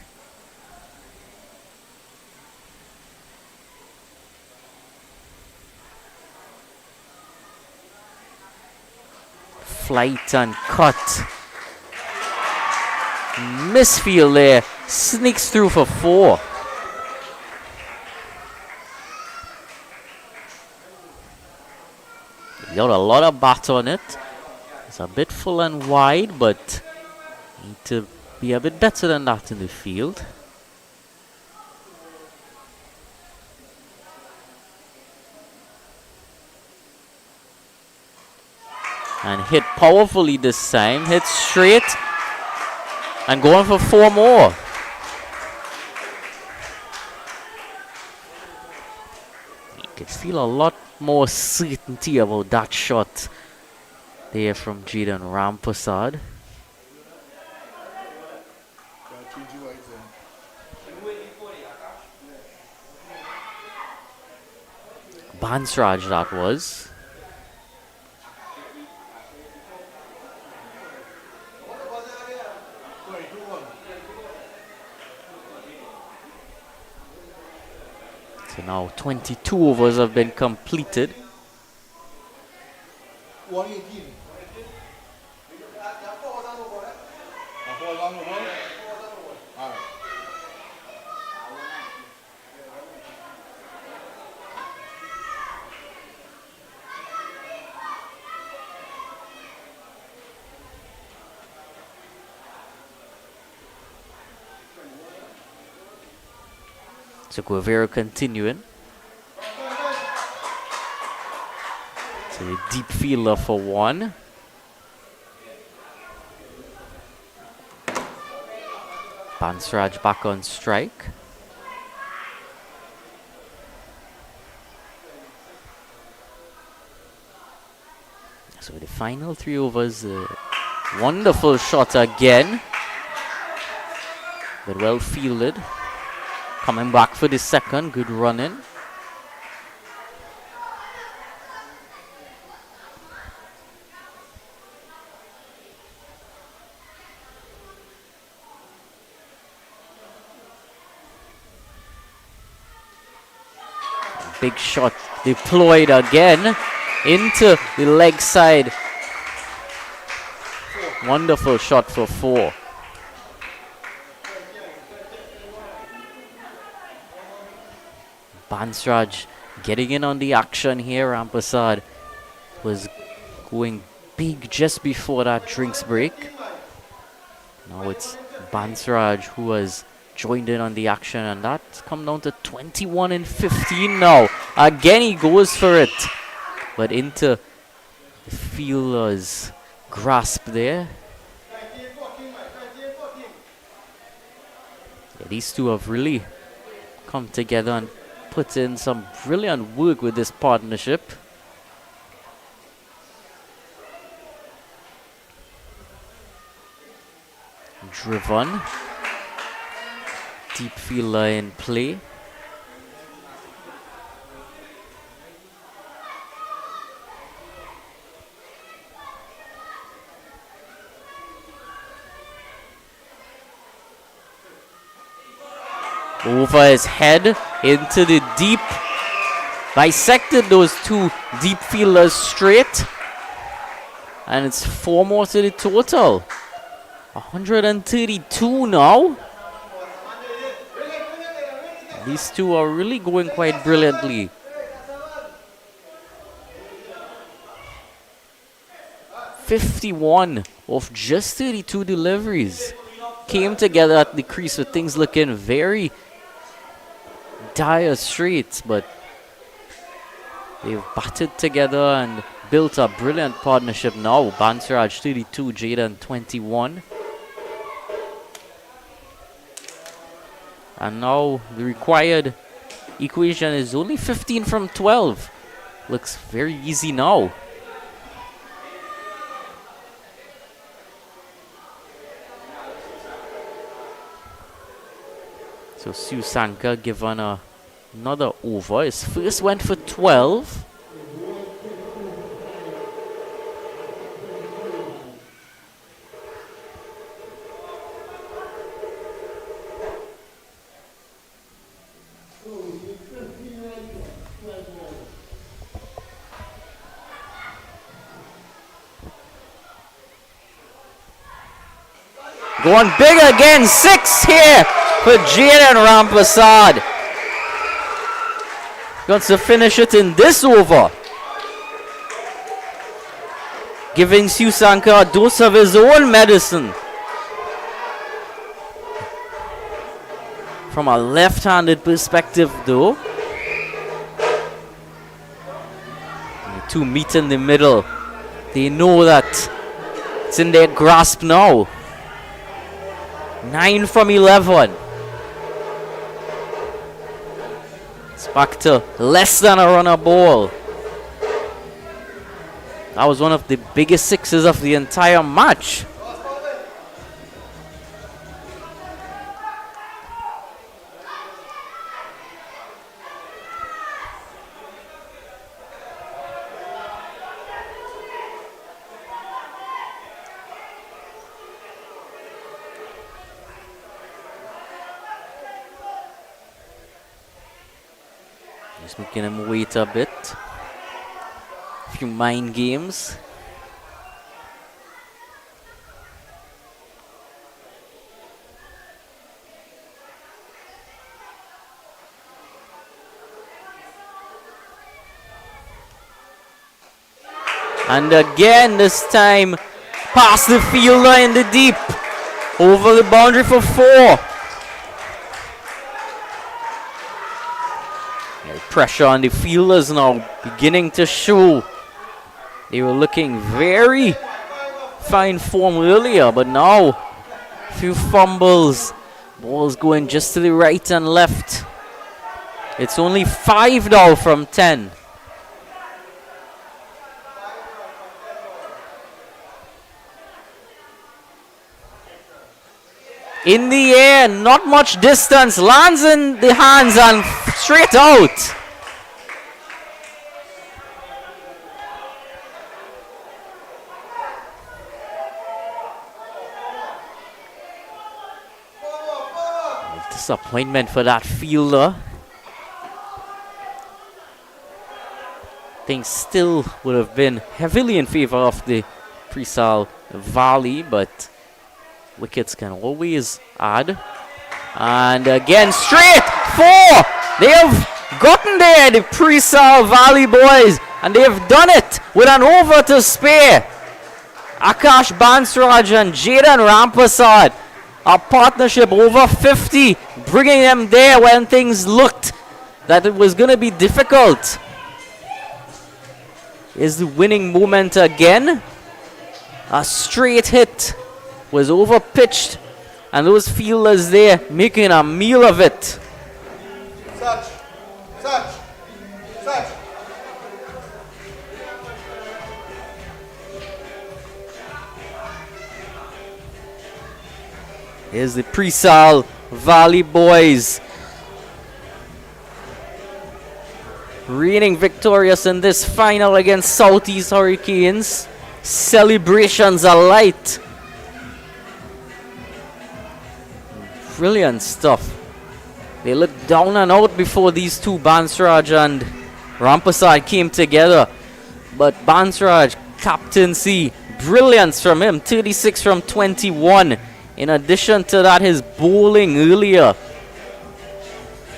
S1: Flight and cut. Misfield there. Sneaks through for 4. Got a lot of bat on it. It's a bit full and wide, but need to be a bit better than that in the field. And hit powerfully this time. Hit straight. And going for 4 more. You could feel a lot more certainty about that shot there from Jaden Rampasad. Bansraj that was. So now 22 overs have been completed.
S2: 118. Ball on the ball. All right.
S1: So Guevara continuing. To the deep fielder for one. Bansraj back on strike. So the final 3 overs, wonderful shot again, but well fielded. Coming back for the second, good running. Big shot deployed again into the leg side. Wonderful shot for 4. Bansraj getting in on the action here. Rampasad was going big just before that drinks break. Now it's Bansraj who has joined in on the action, and that's come down to 21 and 15 now. Again he goes for it, but into the fielder's grasp there. Yeah, these two have really come together and put in some brilliant work with this partnership. Driven. Deep fielder in play. Over his head into the deep. Bisected those 2 deep fielders straight. And it's 4 more to the total. 132 now. These two are really going quite brilliantly. "51 of just 32 deliveries came together at the crease with things looking very dire straits, but they've batted together and built a brilliant partnership now. Bansraj 32, Jaden 21. And now the required equation is only 15 from 12. Looks very easy now. So Susanka given another over. His first went for 12. Going big again, 6 here for Jaden Rampasad. Wants to finish it in this over. Giving Susanka a dose of his own medicine. From a left-handed perspective though. And the 2 meet in the middle. They know that it's in their grasp now. 9 from 11. It's back to less than a runner ball. That was one of the biggest sixes of the entire match. Just making him wait a bit. A few mind games. And again, this time, past the fielder in the deep. Over the boundary for 4. Pressure on the fielders now beginning to show. They were looking very fine form earlier, but now a few fumbles. Balls going just to the right and left. It's only 5 now from 10. In the air, not much distance, lands in the hands and straight out. Disappointment for that fielder. Things still would have been heavily in favor of the Preal Valley, but wickets can always add. And again, straight 4. They have gotten there, the Preal Valley boys, and they have done it with an over to spare. Akash Bansraj and Jaden Rampasad, a partnership over 50, bringing them there when things looked that it was going to be difficult. Is the winning moment again. A straight hit was over pitched, and those fielders there making a meal of it.
S2: Such.
S1: Here's the Preal Valley boys, reigning victorious in this final against Southeast Hurricanes. Celebrations are light. Brilliant stuff. They looked down and out before these two, Bansraj and Rampasad, came together. But Bansraj, captaincy, brilliance from him, 36 from 21. In addition to that, his bowling earlier.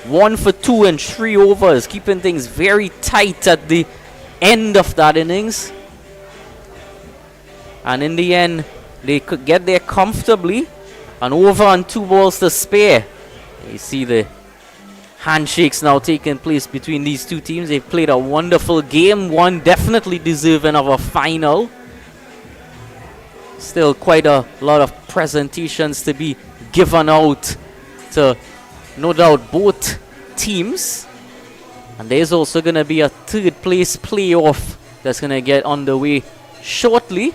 S1: 1 for 2 and 3 overs, keeping things very tight at the end of that innings. And in the end, they could get there comfortably. An over and 2 balls to spare. You see the handshakes now taking place between these two teams. They've played a wonderful game. One definitely deserving of a final. Still quite a lot of presentations to be given out to, no doubt, both teams. And there's also going to be a third place playoff that's going to get underway shortly.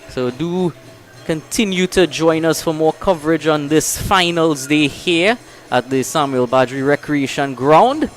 S1: So do continue to join us for more coverage on this finals day here at the Samuel Badri Recreation Ground.